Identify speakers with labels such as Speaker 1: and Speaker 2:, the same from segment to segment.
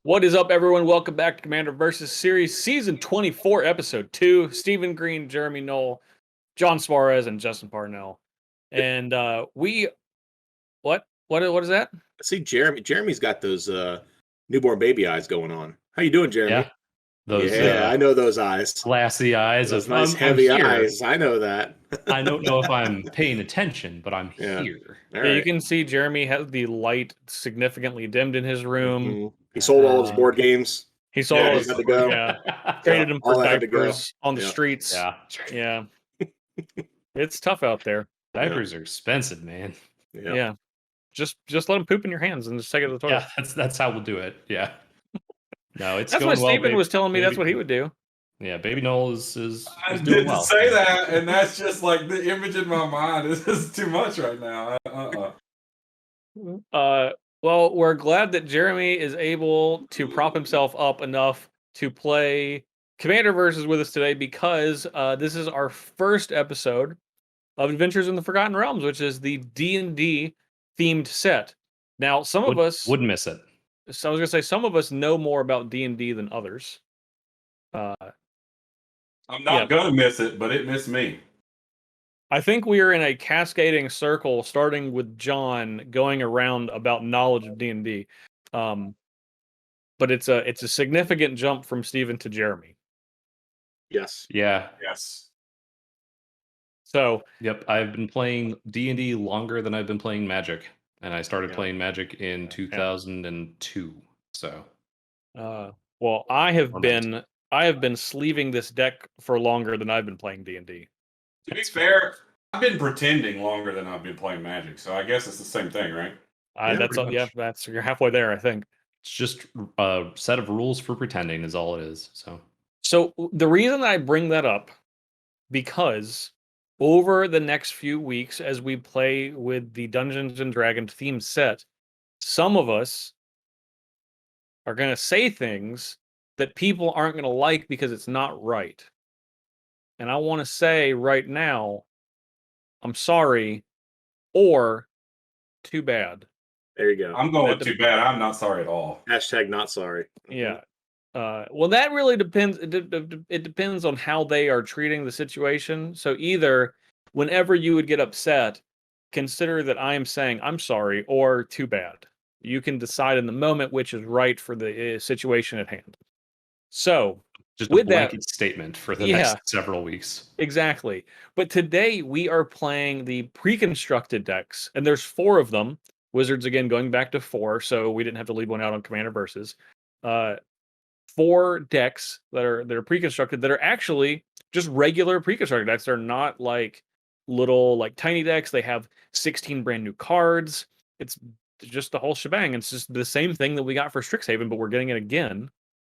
Speaker 1: What is up, everyone? Welcome back to Commander Versus Series, Season 24, Episode 2. Stephen Green, Jeremy Knoll, John Suarez, and Justin Parnell. And what is that?
Speaker 2: I see Jeremy's got those newborn baby eyes going on. How you doing, Jeremy?
Speaker 3: Yeah, those
Speaker 2: I know those eyes.
Speaker 3: glassy eyes
Speaker 2: Those
Speaker 3: of
Speaker 2: nice
Speaker 3: I'm
Speaker 2: heavy
Speaker 3: here.
Speaker 2: eyes. I know that.
Speaker 3: I don't know if I'm paying attention, but I'm
Speaker 2: Yeah.
Speaker 3: here.
Speaker 2: All
Speaker 1: Yeah, you
Speaker 2: right.
Speaker 1: can see Jeremy has the light significantly dimmed in his room.
Speaker 2: Mhm. He sold all his board games.
Speaker 1: He sold
Speaker 2: Yeah,
Speaker 1: all
Speaker 2: he
Speaker 1: his
Speaker 2: had to go.
Speaker 1: traded them for
Speaker 2: all that had to go.
Speaker 1: diapers on the
Speaker 2: Yeah.
Speaker 1: streets.
Speaker 3: Yeah,
Speaker 1: It's tough out there.
Speaker 3: diapers are expensive, man.
Speaker 1: Yeah. Just let him poop in your hands and just take it to the toilet.
Speaker 3: Yeah, that's how we'll do it. Yeah. No, it's
Speaker 1: That's
Speaker 3: going
Speaker 1: what
Speaker 3: well.
Speaker 1: Stephen was telling me. That's what he would do.
Speaker 3: Yeah, Baby Noel is
Speaker 4: I
Speaker 3: doing
Speaker 4: did
Speaker 3: well.
Speaker 4: say that, and that's just like the image in my mind. This is too much right now.
Speaker 1: Well, we're glad that Jeremy is able to prop himself up enough to play Commander Versus with us today because this is our first episode of Adventures in the Forgotten Realms, which is the D&D themed set. Now, some of us
Speaker 3: would miss it.
Speaker 1: So I was gonna say some of us know more about D&D than others.
Speaker 4: I'm not gonna miss it, but it missed me.
Speaker 1: I think we are in a cascading circle, starting with John, going around about knowledge of D&D. But it's a significant jump from Stephen to Jeremy.
Speaker 2: Yes.
Speaker 3: Yeah.
Speaker 4: Yes.
Speaker 1: So,
Speaker 3: Yep, I've been playing D&D longer than I've been playing Magic, and I started playing Magic in 2002. So,
Speaker 1: well, I have been sleeving this deck for longer than I've been playing D&D.
Speaker 4: To be fair, I've been pretending longer than I've been playing Magic, so I guess it's the same thing, right?
Speaker 1: That's you're halfway there, I think.
Speaker 3: it's just a set of rules for pretending is all it is.
Speaker 1: So the reason I bring that up, because over the next few weeks, as we play with the Dungeons and Dragons theme set, some of us are going to say things that people aren't going to like because it's not right. And I want to say right now, I'm sorry, or too bad.
Speaker 2: There you go.
Speaker 4: I'm going with too bad. I'm not sorry at all.
Speaker 2: Hashtag not sorry.
Speaker 1: Yeah. Well, that really depends. It depends on how they are treating the situation. So either whenever you would get upset, consider that I am saying I'm sorry or too bad. You can decide in the moment which is right for the situation at hand. So
Speaker 3: Just
Speaker 1: with
Speaker 3: a blanket statement for the next several weeks.
Speaker 1: Exactly. But today we are playing the preconstructed decks, and there's 4 of them. Wizards, again, going back to 4, so we didn't have to leave one out on Commander Versus. 4 decks that are pre-constructed that are actually just regular pre-constructed decks. They're not like little tiny decks. They have 16 brand new cards. It's just the whole shebang. It's just the same thing that we got for Strixhaven, but we're getting it again.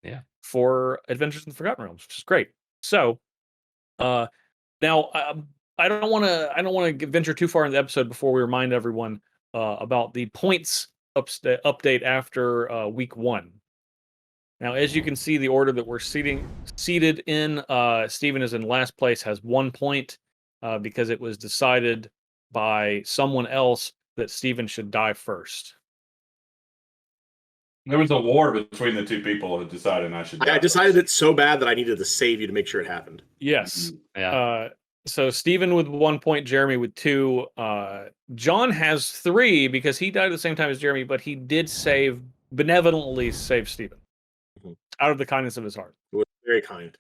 Speaker 3: Yeah.
Speaker 1: For Adventures in the Forgotten Realms, which is great. So, now I don't want to venture too far in the episode before we remind everyone about the points update after week 1. Now, as you can see, the order that we're seated in, Stephen is in last place, has 1 point because it was decided by someone else that Stephen should die first.
Speaker 4: There was a war between the two people who decided I should die.
Speaker 2: I decided it so bad that I needed to save you to make sure it happened.
Speaker 1: Yes.
Speaker 3: Yeah.
Speaker 1: So Stephen with 1 point, Jeremy with 2. John has 3 because he died at the same time as Jeremy, but he did benevolently save Stephen out of the kindness of his heart.
Speaker 2: It was very kind.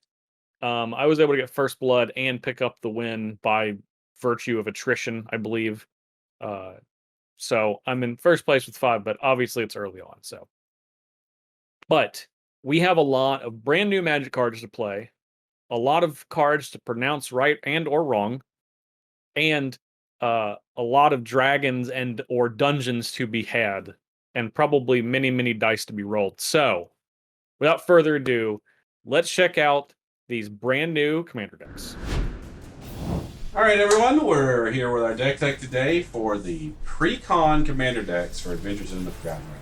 Speaker 1: I was able to get first blood and pick up the win by virtue of attrition, I believe. So I'm in first place with 5, but obviously it's early on. But we have a lot of brand new Magic cards to play, a lot of cards to pronounce right and or wrong, and a lot of dragons and or dungeons to be had, and probably many, many dice to be rolled. So, without further ado, let's check out these brand new Commander decks.
Speaker 4: All right, everyone, we're here with our deck tech today for the Precon Commander decks for Adventures in the Forgotten Realms.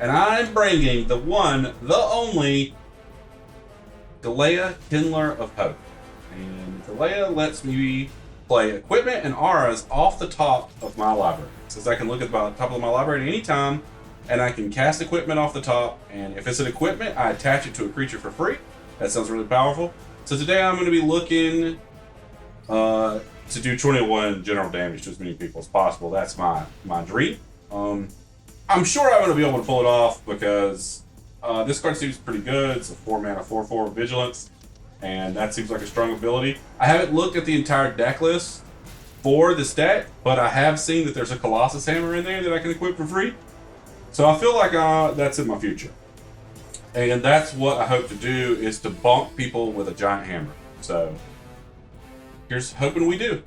Speaker 4: And I'm bringing the one, the only, Delea, Kindler of Hope. And Delea lets me play equipment and auras off the top of my library. It says I can look at the top of my library at any time and I can cast equipment off the top, and if it's an equipment, I attach it to a creature for free. That sounds really powerful. So today I'm going to be looking to do 21 general damage to as many people as possible. That's my dream. I'm sure I'm going to be able to pull it off because this card seems pretty good. It's a 4-mana 4/4 Vigilance, and that seems like a strong ability. I haven't looked at the entire deck list for this deck, but I have seen that there's a Colossus Hammer in there that I can equip for free. So I feel like that's in my future. And that's what I hope to do, is to bonk people with a giant hammer. So here's hoping we do.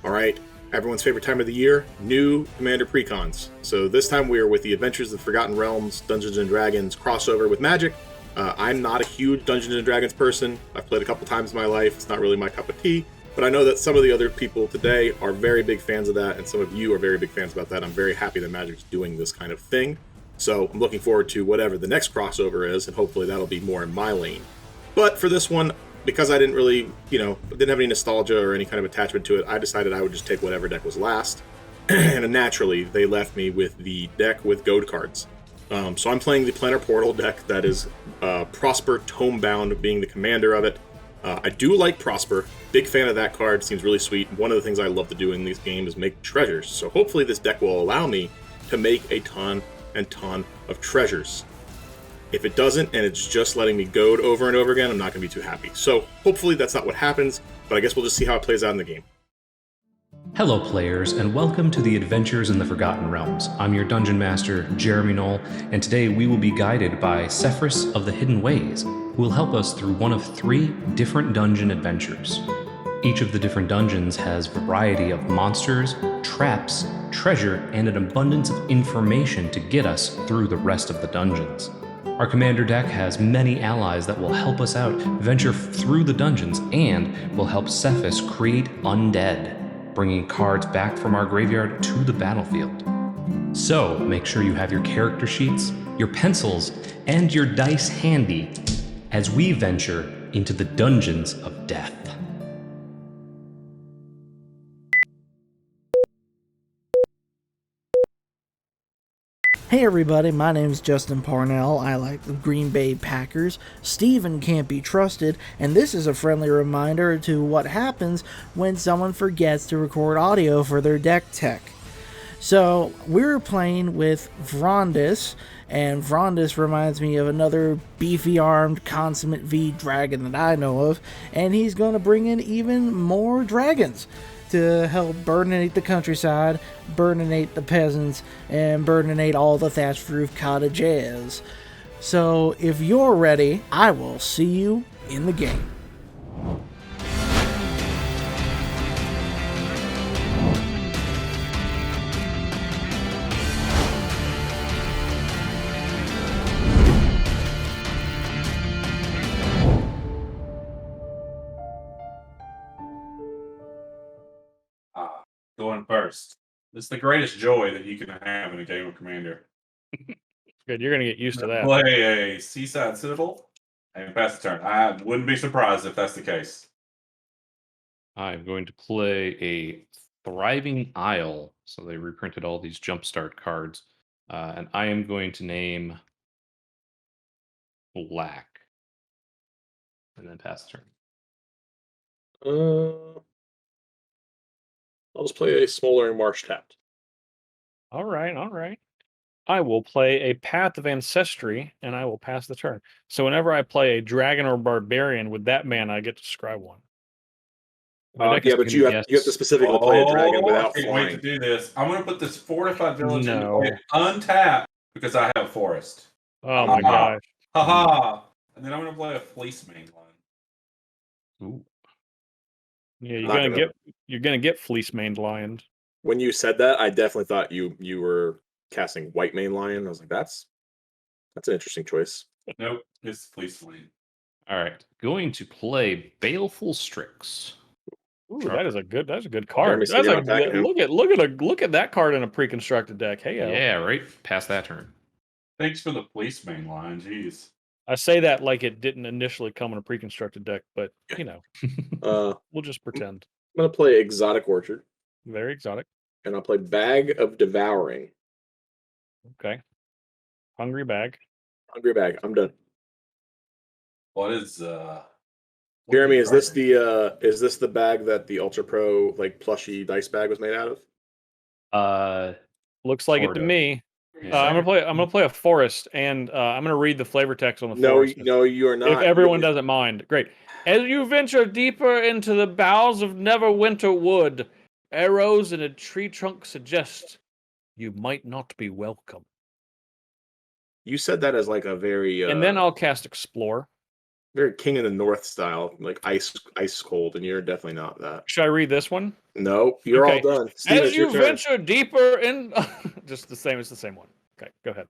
Speaker 2: All right, everyone's favorite time of the year, new Commander Precons. So this time we are with the Adventures of the Forgotten Realms, Dungeons & Dragons crossover with Magic. I'm not a huge Dungeons & Dragons person. I've played a couple times in my life. It's not really my cup of tea. But I know that some of the other people today are very big fans of that, and some of you are very big fans about that. I'm very happy that Magic's doing this kind of thing. So I'm looking forward to whatever the next crossover is, and hopefully that'll be more in my lane. But for this one, because I didn't really, didn't have any nostalgia or any kind of attachment to it, I decided I would just take whatever deck was last. And naturally, they left me with the deck with gold cards. So I'm playing the Planar Portal deck that is Prosper Tomebound being the commander of it. I do like Prosper. Big fan of that card. Seems really sweet. One of the things I love to do in these games is make treasures. So hopefully this deck will allow me to make a ton and ton of treasures. If it doesn't, and it's just letting me goad over and over again, I'm not going to be too happy. So hopefully that's not what happens, but I guess we'll just see how it plays out in the game.
Speaker 3: Hello players, and welcome to the Adventures in the Forgotten Realms. I'm your Dungeon Master, Jeremy Knoll, and today we will be guided by Sephris of the Hidden Ways, who will help us through one of 3 different dungeon adventures. Each of the different dungeons has variety of monsters, traps, treasure, and an abundance of information to get us through the rest of the dungeons. Our commander deck has many allies that will help us out venture through the dungeons and will help Sephris create undead, bringing cards back from our graveyard to the battlefield. So make sure you have your character sheets, your pencils, and your dice handy as we venture into the dungeons of death.
Speaker 5: Hey everybody, my name's Justin Parnell. I like the Green Bay Packers. Steven can't be trusted, and this is a friendly reminder to what happens when someone forgets to record audio for their deck tech. So, we're playing with Vrondis, and Vrondis reminds me of another beefy-armed consummate V dragon that I know of, and he's going to bring in even more dragons to help burninate the countryside, burninate the peasants, and burninate all the thatched roof cottages. So, if you're ready, I will see you in the game.
Speaker 4: Going first. It's the greatest joy that you can have in a game of Commander.
Speaker 1: Good, you're gonna get used to that.
Speaker 4: Play a Seaside Citadel and pass the turn. I wouldn't be surprised if that's the case.
Speaker 3: I'm going to play a Thriving Isle. So they reprinted all these Jumpstart cards. And I am going to name Black. And then pass the turn.
Speaker 2: I'll just play a Smoldering Marsh tapped.
Speaker 1: All right. I will play a Path of Ancestry, and I will pass the turn. So whenever I play a dragon or barbarian with that mana, I get to scry one.
Speaker 2: But you have to specifically play a dragon without
Speaker 4: I can't
Speaker 2: flying.
Speaker 4: wait to do this. I'm going to put this fortified village
Speaker 1: No.
Speaker 4: into untapped because I have forest.
Speaker 1: Oh my gosh.
Speaker 4: Haha. And then I'm going to play a fleece mainline.
Speaker 3: Ooh.
Speaker 1: Yeah, you're gonna get fleece maned lions.
Speaker 2: When you said that, I definitely thought you were casting White Mane Lion. I was like, that's an interesting choice.
Speaker 4: Nope, it's fleece lane.
Speaker 3: All right. Going to play Baleful Strix.
Speaker 1: Ooh, that's a good card.
Speaker 2: Jeremy's sitting on attacking him.
Speaker 1: Look at that card in a pre-constructed deck. Hey,
Speaker 3: Yeah, right. Pass that turn.
Speaker 4: Thanks for the fleece mainline. Jeez.
Speaker 1: I say that like it didn't initially come in a pre-constructed deck, but we'll just pretend.
Speaker 2: I'm gonna play Exotic Orchard,
Speaker 1: Very exotic.
Speaker 2: and I'll play Bag of Devouring.
Speaker 1: Okay. Hungry bag.
Speaker 2: Hungry bag. I'm done.
Speaker 4: What is
Speaker 2: Jeremy, is this the bag that the Ultra Pro like plushy dice bag was made out of?
Speaker 1: Looks like it
Speaker 3: Sort
Speaker 1: to
Speaker 3: of.
Speaker 1: me.
Speaker 3: Yeah.
Speaker 1: I'm gonna play a forest, and I'm gonna read the flavor text on the
Speaker 2: No,
Speaker 1: forest.
Speaker 2: no, you are not.
Speaker 1: If everyone doesn't mind, great. As you venture deeper into the bowels of Neverwinter Wood, arrows in a tree trunk suggest you might not be welcome.
Speaker 2: You said that as like a very
Speaker 1: And then I'll cast Explore.
Speaker 2: very King of the North style, like ice cold, and you're definitely not that.
Speaker 1: Should I read this one?
Speaker 2: No, you're
Speaker 1: Okay.
Speaker 2: all done. Steve,
Speaker 1: As
Speaker 2: it's your
Speaker 1: you
Speaker 2: turn.
Speaker 1: venture deeper in, just the same. It's the same one. Okay, go ahead.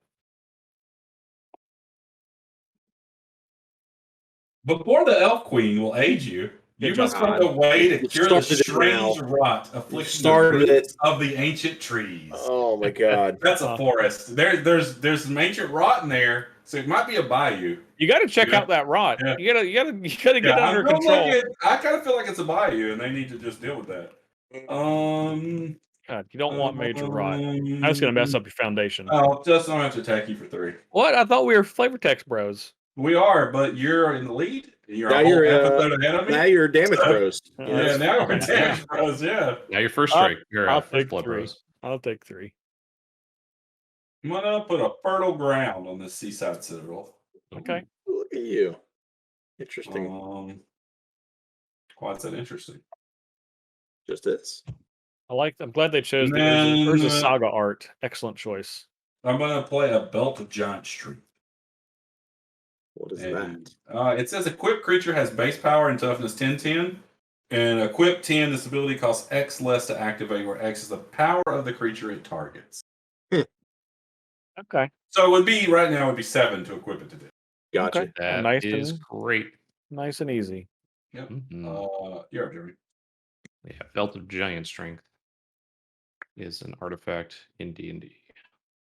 Speaker 4: Before the Elf Queen will aid you, you
Speaker 1: Good
Speaker 4: must
Speaker 2: job.
Speaker 4: find a way to
Speaker 2: You
Speaker 4: cure the
Speaker 2: started it
Speaker 4: strange
Speaker 2: now.
Speaker 4: rot afflicting the
Speaker 2: started
Speaker 4: roots
Speaker 2: it.
Speaker 4: of the ancient trees.
Speaker 2: Oh my god.
Speaker 4: That's a forest. There's some ancient rot in there, so it might be a bayou.
Speaker 1: You got to check
Speaker 4: Yeah.
Speaker 1: out that rot.
Speaker 4: Yeah.
Speaker 1: You gotta get under
Speaker 4: I'm feeling
Speaker 1: control.
Speaker 4: like I kind of feel like it's a bayou, and they need to just deal with that.
Speaker 1: God, you don't want major rot. That's gonna mess up your foundation.
Speaker 4: Oh, Justin, I'm gonna have to attack you for 3.
Speaker 1: What? I thought we were flavor text bros.
Speaker 4: We are, but you're in the lead. You're
Speaker 2: Now
Speaker 4: a whole
Speaker 2: you're,
Speaker 4: episode ahead of me.
Speaker 2: Now you're damage bros.
Speaker 4: Yeah, now we're damage bros. Yeah,
Speaker 3: Now your first
Speaker 1: I'll-
Speaker 3: strike. You're
Speaker 1: I'll
Speaker 3: first
Speaker 1: take
Speaker 3: blood
Speaker 1: 3.
Speaker 3: rose.
Speaker 1: I'll take 3.
Speaker 4: I'm gonna put a fertile ground on this seaside citadel.
Speaker 1: Okay.
Speaker 2: Look at you. Interesting.
Speaker 4: Why is that interesting?
Speaker 2: Just is.
Speaker 1: I'm glad they chose the
Speaker 4: Then,
Speaker 1: Urza Saga art. Excellent choice.
Speaker 4: I'm gonna play a belt of giant strength.
Speaker 2: What is
Speaker 4: And,
Speaker 2: that?
Speaker 4: it says equipped creature has base power and toughness 10/10. And equip 10, this ability costs X less to activate, where X is the power of the creature it targets.
Speaker 1: Okay.
Speaker 4: So it would be right now. It would be 7 to equip it to do.
Speaker 2: Gotcha.
Speaker 1: Okay.
Speaker 3: That
Speaker 1: Nice
Speaker 3: is
Speaker 1: and-
Speaker 3: great.
Speaker 1: Nice and easy.
Speaker 4: Yep.
Speaker 3: Mhm.
Speaker 4: You're up, Jeremy.
Speaker 3: Yeah, Belt of Giant Strength is an artifact in D&D.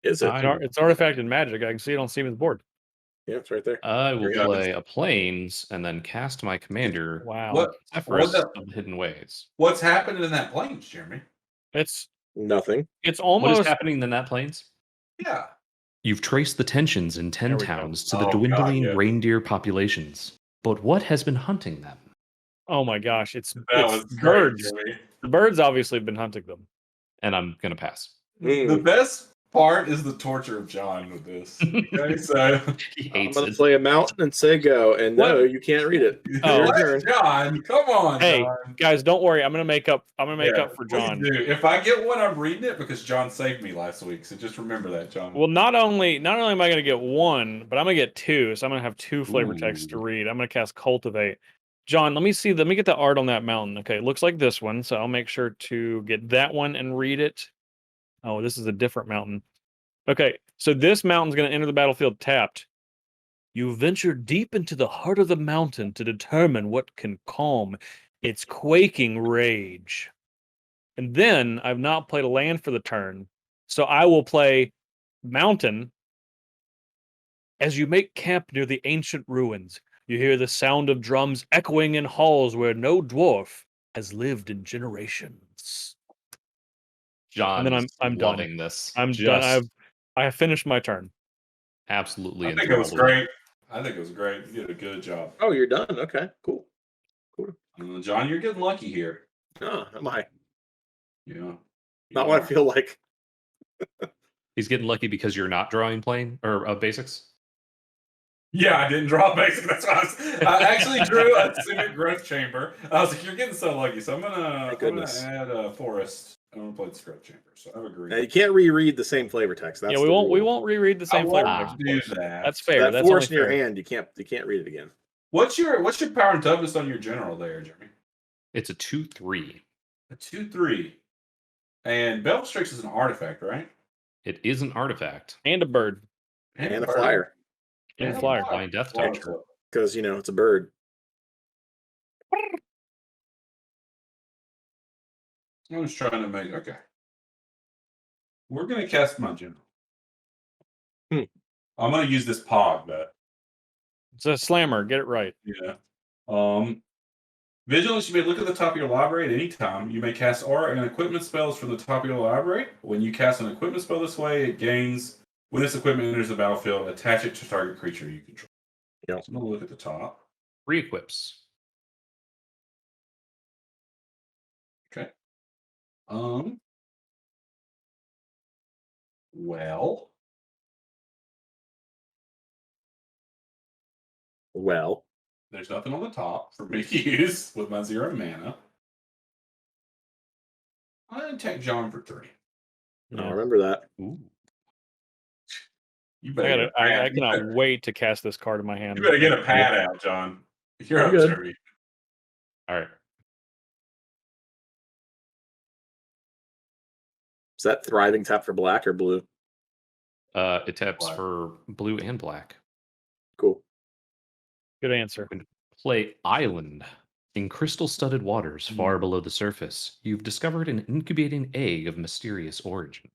Speaker 2: Is it?
Speaker 1: It's an artifact in Magic. I can see it on Steven's board.
Speaker 2: Yeah, it's right there.
Speaker 3: I will
Speaker 4: Here we go.
Speaker 3: play a Plains and then cast my commander,
Speaker 1: Wow.
Speaker 4: What?
Speaker 3: Zephyrus
Speaker 4: the-
Speaker 3: of the Hidden Ways.
Speaker 4: What's happening in that plains, Jeremy?
Speaker 1: It's
Speaker 2: Nothing.
Speaker 1: it's
Speaker 3: What
Speaker 1: almost
Speaker 3: is happening in that Plains?
Speaker 4: Yeah.
Speaker 3: You've traced the tensions in 10
Speaker 1: There we go.
Speaker 3: towns to the
Speaker 4: Oh, God,
Speaker 3: dwindling
Speaker 4: yeah.
Speaker 3: reindeer populations. But what has been hunting them?
Speaker 1: oh my gosh, it's
Speaker 4: That was great,
Speaker 1: birds.
Speaker 4: Jeremy.
Speaker 1: The birds obviously have been hunting them.
Speaker 3: And I'm going to pass.
Speaker 4: The best part is the torture of John with this. Okay, so
Speaker 3: He
Speaker 2: I'm
Speaker 3: hates
Speaker 2: gonna
Speaker 3: it.
Speaker 2: play a mountain and say go, and no,
Speaker 1: What?
Speaker 2: you can't read it.
Speaker 1: Oh.
Speaker 2: Your
Speaker 4: Let
Speaker 2: turn.
Speaker 4: John, come on,
Speaker 1: Hey,
Speaker 4: John.
Speaker 1: guys, don't worry. I'm gonna make up for
Speaker 4: please
Speaker 1: John.
Speaker 4: do. If I get one, I'm reading it because John saved me last week. So just remember that, John.
Speaker 1: Well, not only am I gonna get 1, but I'm gonna get 2. So I'm gonna have 2 flavor texts to
Speaker 4: Ooh.
Speaker 1: read. I'm gonna cast Cultivate. John, let me get the art on that mountain. Okay, it looks like this one, so I'll make sure to get that one and read it. Oh, this is a different mountain. Okay, so this mountain's gonna enter the battlefield tapped. You venture deep into the heart of the mountain to determine what can calm its quaking rage. And then I've not played a land for the turn, so I will play Mountain. As you make camp near the ancient ruins, you hear the sound of drums echoing in halls where no dwarf has lived in generations.
Speaker 3: John
Speaker 1: And then
Speaker 3: is
Speaker 1: I'm done.
Speaker 3: loving this.
Speaker 1: I'm done. I have finished my turn.
Speaker 3: Absolutely.
Speaker 4: I think it was
Speaker 3: enthralled with
Speaker 4: great. I think it was great. You did a good job.
Speaker 2: Oh, you're done. Okay, cool.
Speaker 4: John, you're getting lucky here.
Speaker 2: Oh, am I?
Speaker 4: Yeah.
Speaker 2: Not
Speaker 4: You
Speaker 2: what I
Speaker 4: are.
Speaker 2: feel like.
Speaker 3: He's getting lucky because you're not drawing plane or basics.
Speaker 4: Yeah, I didn't draw basic. That's why I actually drew a Civic Growth Chamber. I was like, you're getting so lucky. So I'm gonna
Speaker 2: goodness.
Speaker 4: add a forest. I'm gonna play the Growth Chamber. So I've agreed.
Speaker 2: Now, you can't reread the same flavor text. That's
Speaker 1: Yeah, we
Speaker 2: the
Speaker 1: won't
Speaker 2: rule.
Speaker 1: reread the same
Speaker 4: I
Speaker 1: flavor
Speaker 4: won't
Speaker 1: text.
Speaker 4: do that.
Speaker 1: That's fair.
Speaker 2: That
Speaker 1: That's
Speaker 2: force
Speaker 1: only
Speaker 2: in your
Speaker 1: fair.
Speaker 2: hand, you can't read it again.
Speaker 4: What's your power and toughness on your general there, Jeremy?
Speaker 3: It's a 2/3.
Speaker 4: A 2/3. And Bellatrix is an artifact, right?
Speaker 3: It is an artifact.
Speaker 1: And a bird.
Speaker 2: And a flyer,
Speaker 1: And a flyer.
Speaker 3: Flying Death
Speaker 4: Flyer.
Speaker 3: Toucher.
Speaker 2: because it's a bird.
Speaker 4: I was trying to make okay. We're gonna cast my general.
Speaker 2: Hmm.
Speaker 4: I'm gonna use this pog, but
Speaker 1: It's a slammer. Get it right.
Speaker 4: yeah. Vigilance, you may look at the top of your library at any time. You may cast aura and equipment spells from the top of your library. When you cast an equipment spell this way, it gains When this equipment enters the battlefield, attach it to target creature you control.
Speaker 2: Yep.
Speaker 4: So I'm gonna look at the top.
Speaker 3: Re-equips.
Speaker 4: Okay. Well, there's nothing on the top for me to use with my 0 mana. I'm gonna take John for 3.
Speaker 2: I'll remember that.
Speaker 3: Ooh.
Speaker 4: You better get a
Speaker 1: I
Speaker 4: pad. You
Speaker 1: cannot
Speaker 4: better,
Speaker 1: wait to cast this card in my hand.
Speaker 4: you better get a pad out, John. You're up,
Speaker 2: good.
Speaker 4: Jeremy.
Speaker 3: All right.
Speaker 2: Is that thriving tap for black or blue?
Speaker 3: It taps
Speaker 4: Black.
Speaker 3: for blue and black.
Speaker 2: Cool.
Speaker 1: Good answer.
Speaker 3: Play Island. In crystal-studded waters far below the surface, you've discovered an incubating egg of mysterious origin.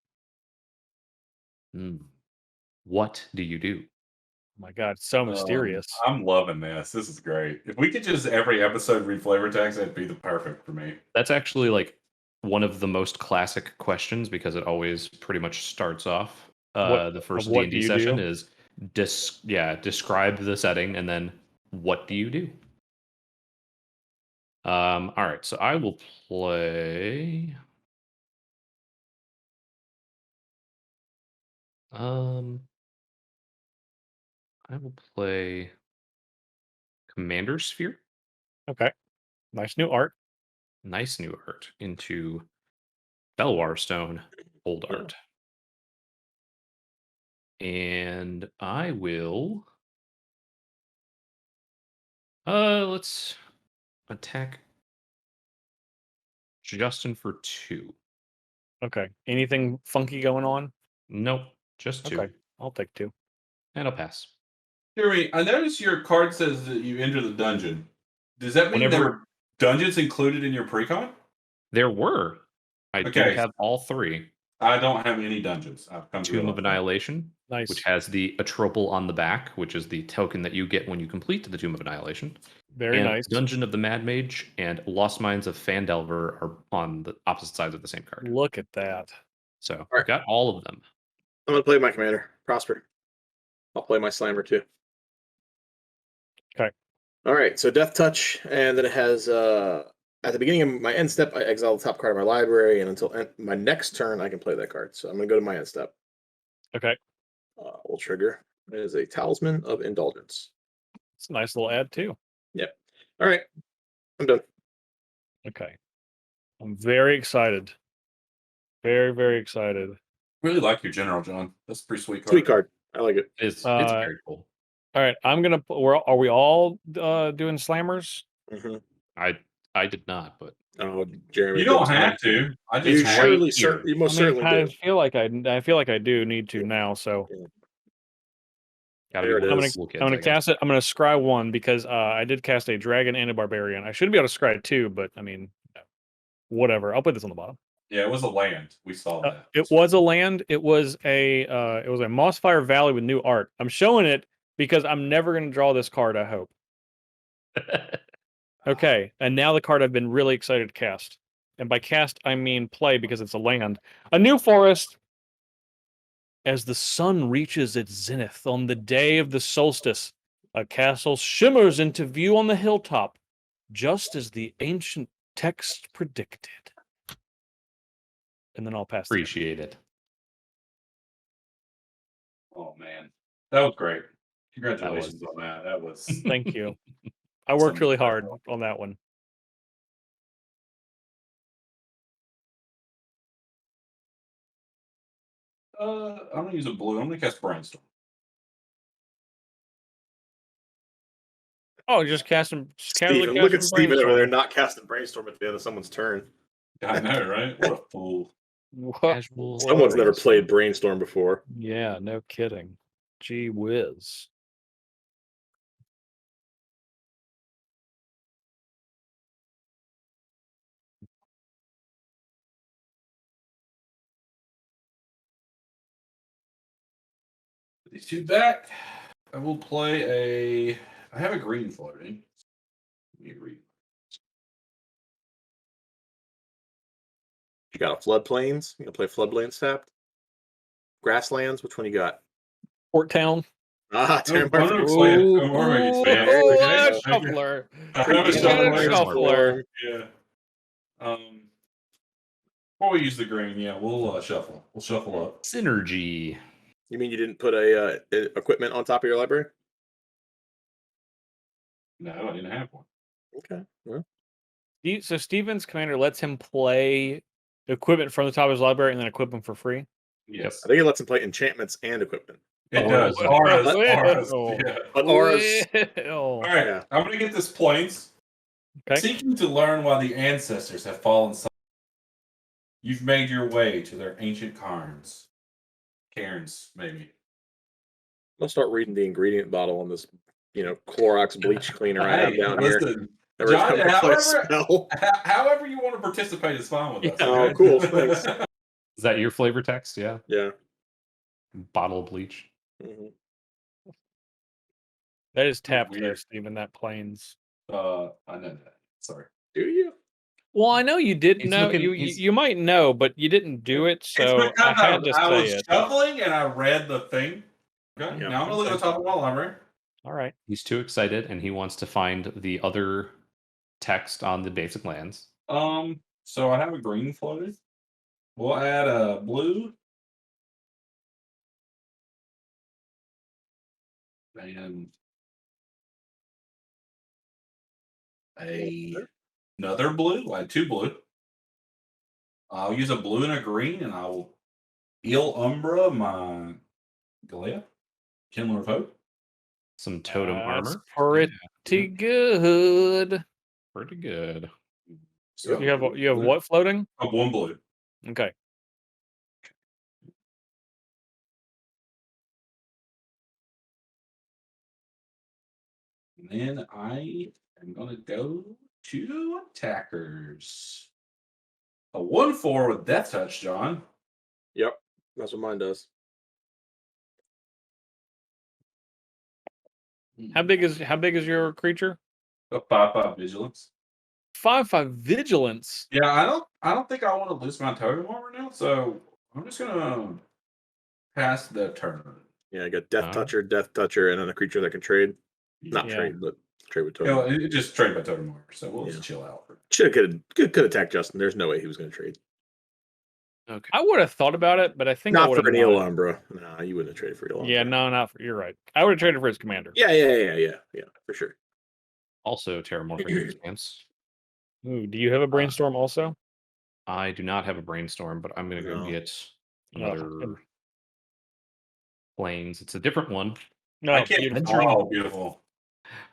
Speaker 3: What do you do?
Speaker 1: Oh my God, so mysterious.
Speaker 4: I'm loving this. This is great. If we could just every episode read flavor text, that'd be the perfect for me.
Speaker 3: That's actually like one of the most classic questions because it always pretty much starts off. The first
Speaker 1: what
Speaker 3: D&D
Speaker 1: do you
Speaker 3: session
Speaker 1: do?
Speaker 3: is describe the setting and then what do you do? All right, so I will play. I will play Commander Sphere.
Speaker 1: Okay. Nice new art.
Speaker 3: Nice new art into Belwar Stone, old
Speaker 2: Yeah.
Speaker 3: art. And I will let's attack Justin for 2.
Speaker 1: Okay. Anything funky going on?
Speaker 3: Nope, just 2.
Speaker 1: Okay. I'll take 2.
Speaker 3: And I'll pass.
Speaker 4: Jeremy, I noticed your card says that you enter the dungeon. Does that mean there
Speaker 3: Whenever-
Speaker 4: were dungeons included in your precon?
Speaker 3: There were. I do
Speaker 4: Okay.
Speaker 3: have all 3.
Speaker 4: I don't have any dungeons. I've come to
Speaker 3: Tomb of
Speaker 4: realize that.
Speaker 3: Annihilation,
Speaker 1: Nice.
Speaker 3: which has the Atropal on the back, which is the token that you get when you complete the Tomb of Annihilation.
Speaker 1: Very
Speaker 3: and
Speaker 1: nice.
Speaker 3: Dungeon of the Mad Mage and Lost Mines of Phandelver are on the opposite sides of the same card.
Speaker 1: Look at that.
Speaker 3: So
Speaker 2: right.
Speaker 3: I've got all of them.
Speaker 2: I'm going to play my commander, Prosper. I'll play my Slammer too.
Speaker 1: Okay.
Speaker 2: All right, so Death Touch, and then it has, at the beginning of my end step, I exile the top card of my library, and until my next turn, I can play that card. So I'm going to go to my end step.
Speaker 1: Okay.
Speaker 2: We'll trigger. It is a Talisman of Indulgence.
Speaker 1: It's a nice little ad too.
Speaker 2: Yep. All right, I'm done.
Speaker 1: Okay. I'm very excited. Very, very excited.
Speaker 4: Really like your general, John. That's a pretty sweet card.
Speaker 2: Sweet card. I like it.
Speaker 3: It's very cool.
Speaker 1: All right. I'm gonna. Are we all doing slammers?
Speaker 2: Mm-hmm.
Speaker 3: I did not, but
Speaker 2: Oh, Jeremy.
Speaker 4: You don't have to. I
Speaker 2: You
Speaker 4: just
Speaker 2: surely,
Speaker 3: here.
Speaker 2: you most
Speaker 1: I mean,
Speaker 2: certainly
Speaker 1: I
Speaker 2: do.
Speaker 1: feel like I feel like I do need to now. So
Speaker 3: gotta
Speaker 2: There
Speaker 3: be
Speaker 2: it
Speaker 3: one of
Speaker 2: is.
Speaker 3: the cool kids,
Speaker 1: I'm
Speaker 3: I
Speaker 1: gonna
Speaker 3: guess.
Speaker 1: cast it. I'm gonna scry 1 because I did cast a dragon and a barbarian. I should be able to scry 2, but I mean, whatever. I'll put this on the bottom.
Speaker 4: Yeah, it was a land. We saw that.
Speaker 1: It was a land. It was a Mossfire Valley with new art. I'm showing it because I'm never going to draw this card, I hope. Okay, and now the card I've been really excited to cast. And by cast, I mean play because it's a land. A new forest. As the sun reaches its zenith on the day of the solstice, a castle shimmers into view on the hilltop, just as the ancient text predicted. And then I'll pass.
Speaker 3: Appreciate it.
Speaker 4: Oh man, that was great. Congratulations on that. That was.
Speaker 1: Thank you. I worked
Speaker 4: Some-
Speaker 1: really hard on that one.
Speaker 4: I'm gonna use a blue. I'm gonna cast Brainstorm.
Speaker 1: Oh, just casually
Speaker 2: Steven,
Speaker 1: casting
Speaker 2: look at Steven over there
Speaker 1: Brainstorm.
Speaker 2: not casting Brainstorm at the end of someone's turn.
Speaker 4: I know, right? What a fool.
Speaker 1: What?
Speaker 3: Casual.
Speaker 2: Someone's never
Speaker 3: Brainstorm.
Speaker 2: played Brainstorm before.
Speaker 1: Yeah, no kidding. Gee whiz.
Speaker 4: Put these two back. I will play a. I have a green floating. Give me a green.
Speaker 2: You got a Floodplains. You gonna play Floodplains tapped? Grasslands. Which one you got?
Speaker 1: Port Town.
Speaker 2: Terramorphic
Speaker 4: Wonderful
Speaker 2: Expanse.
Speaker 4: Expanse. Terramorphic Expanse.
Speaker 2: There we
Speaker 1: a
Speaker 2: go.
Speaker 1: shuffler.
Speaker 4: I have a
Speaker 1: You got a
Speaker 4: shuffler.
Speaker 1: shuffler.
Speaker 4: Yeah. Before we use the green, yeah, we'll shuffle. We'll shuffle up.
Speaker 3: Synergy.
Speaker 2: You mean you didn't put a equipment on top of your library?
Speaker 4: No, I didn't have one.
Speaker 2: Okay. Well,
Speaker 1: So Steven's commander lets him play equipment from the top of his library and then equip them for free.
Speaker 4: Yes.
Speaker 2: I think it lets him play enchantments and equipment.
Speaker 4: It does.
Speaker 1: Oh,
Speaker 4: Auras.
Speaker 1: oh.
Speaker 4: Yeah.
Speaker 2: But auras.
Speaker 4: All right.
Speaker 2: Yeah.
Speaker 4: I'm going to get this planes.
Speaker 1: Okay.
Speaker 4: Seeking to learn why the ancestors have fallen silent, you've made your way to their ancient cairns. Cairns, maybe.
Speaker 2: I'll start reading the ingredient bottle on this, Clorox bleach cleaner I have down here.
Speaker 4: Listen,
Speaker 2: Every
Speaker 4: John,
Speaker 2: time I play a spell.
Speaker 4: however you want to participate is fine with us.
Speaker 2: Oh,
Speaker 4: okay?
Speaker 2: cool. Thanks.
Speaker 3: Is that your flavor text? Yeah.
Speaker 2: Yeah.
Speaker 3: Bottle of bleach.
Speaker 2: Mhm.
Speaker 1: That is tapped there,
Speaker 4: Weird.
Speaker 1: Steven. That planes.
Speaker 4: I know that. Sorry.
Speaker 2: Do you?
Speaker 1: Well, I know you did
Speaker 3: He's
Speaker 1: know.
Speaker 3: looking-
Speaker 1: You might know, but you didn't do it, so
Speaker 4: It's
Speaker 1: I
Speaker 4: because
Speaker 1: had to
Speaker 4: I
Speaker 1: say
Speaker 4: was
Speaker 1: it.
Speaker 4: shuffling and I read the thing. Okay.
Speaker 2: Yeah.
Speaker 4: Now I'm going to look at the top of my library.
Speaker 1: All right.
Speaker 3: He's too excited and he wants to find the other text on the basic lands.
Speaker 4: So I have a green floated. We'll add a blue. And another blue. I had two blue. I'll use a blue and a green, and I will Il Umbra my Galea. Kindler of Hope.
Speaker 3: Some totem
Speaker 1: That's
Speaker 3: armor.
Speaker 1: pretty good.
Speaker 3: Pretty good.
Speaker 4: So
Speaker 1: You have what floating?
Speaker 4: One blue.
Speaker 1: Okay.
Speaker 4: And then I am going to go to attackers. A 1/4 with Death Touch, John.
Speaker 2: Yep. That's what mine does.
Speaker 1: How big is your creature?
Speaker 4: A 5/5 Vigilance.
Speaker 1: 5/5 vigilance.
Speaker 4: Yeah, I don't think I want to lose my totem armor now, so I'm just gonna pass the turn.
Speaker 2: Yeah, I got Death
Speaker 3: Alright.
Speaker 2: Toucher, and then a creature that can trade. Not
Speaker 1: Yeah.
Speaker 2: trade, but trade with
Speaker 4: You
Speaker 2: totem.
Speaker 4: know, it just trade by totem armor, so we'll
Speaker 2: Yeah.
Speaker 4: just chill out.
Speaker 2: Could attack Justin. There's no way he was going to trade.
Speaker 3: Okay.
Speaker 1: I would have thought about it, but I think I
Speaker 2: Not
Speaker 1: would
Speaker 2: for
Speaker 1: have
Speaker 2: an Il Umbra. Nah, you wouldn't have traded for Il Umbra.
Speaker 1: Yeah, no, not for, you're right. I would have traded for his commander.
Speaker 2: Yeah, for sure.
Speaker 3: Also Terramorphic Expanse.
Speaker 1: Ooh, do you have a brainstorm also?
Speaker 3: I do not have a brainstorm, but I'm going to go
Speaker 2: No.
Speaker 3: get
Speaker 1: Oh,
Speaker 3: another planes. It's a different one.
Speaker 1: No,
Speaker 4: I can't.
Speaker 1: beautiful.
Speaker 4: Oh, beautiful.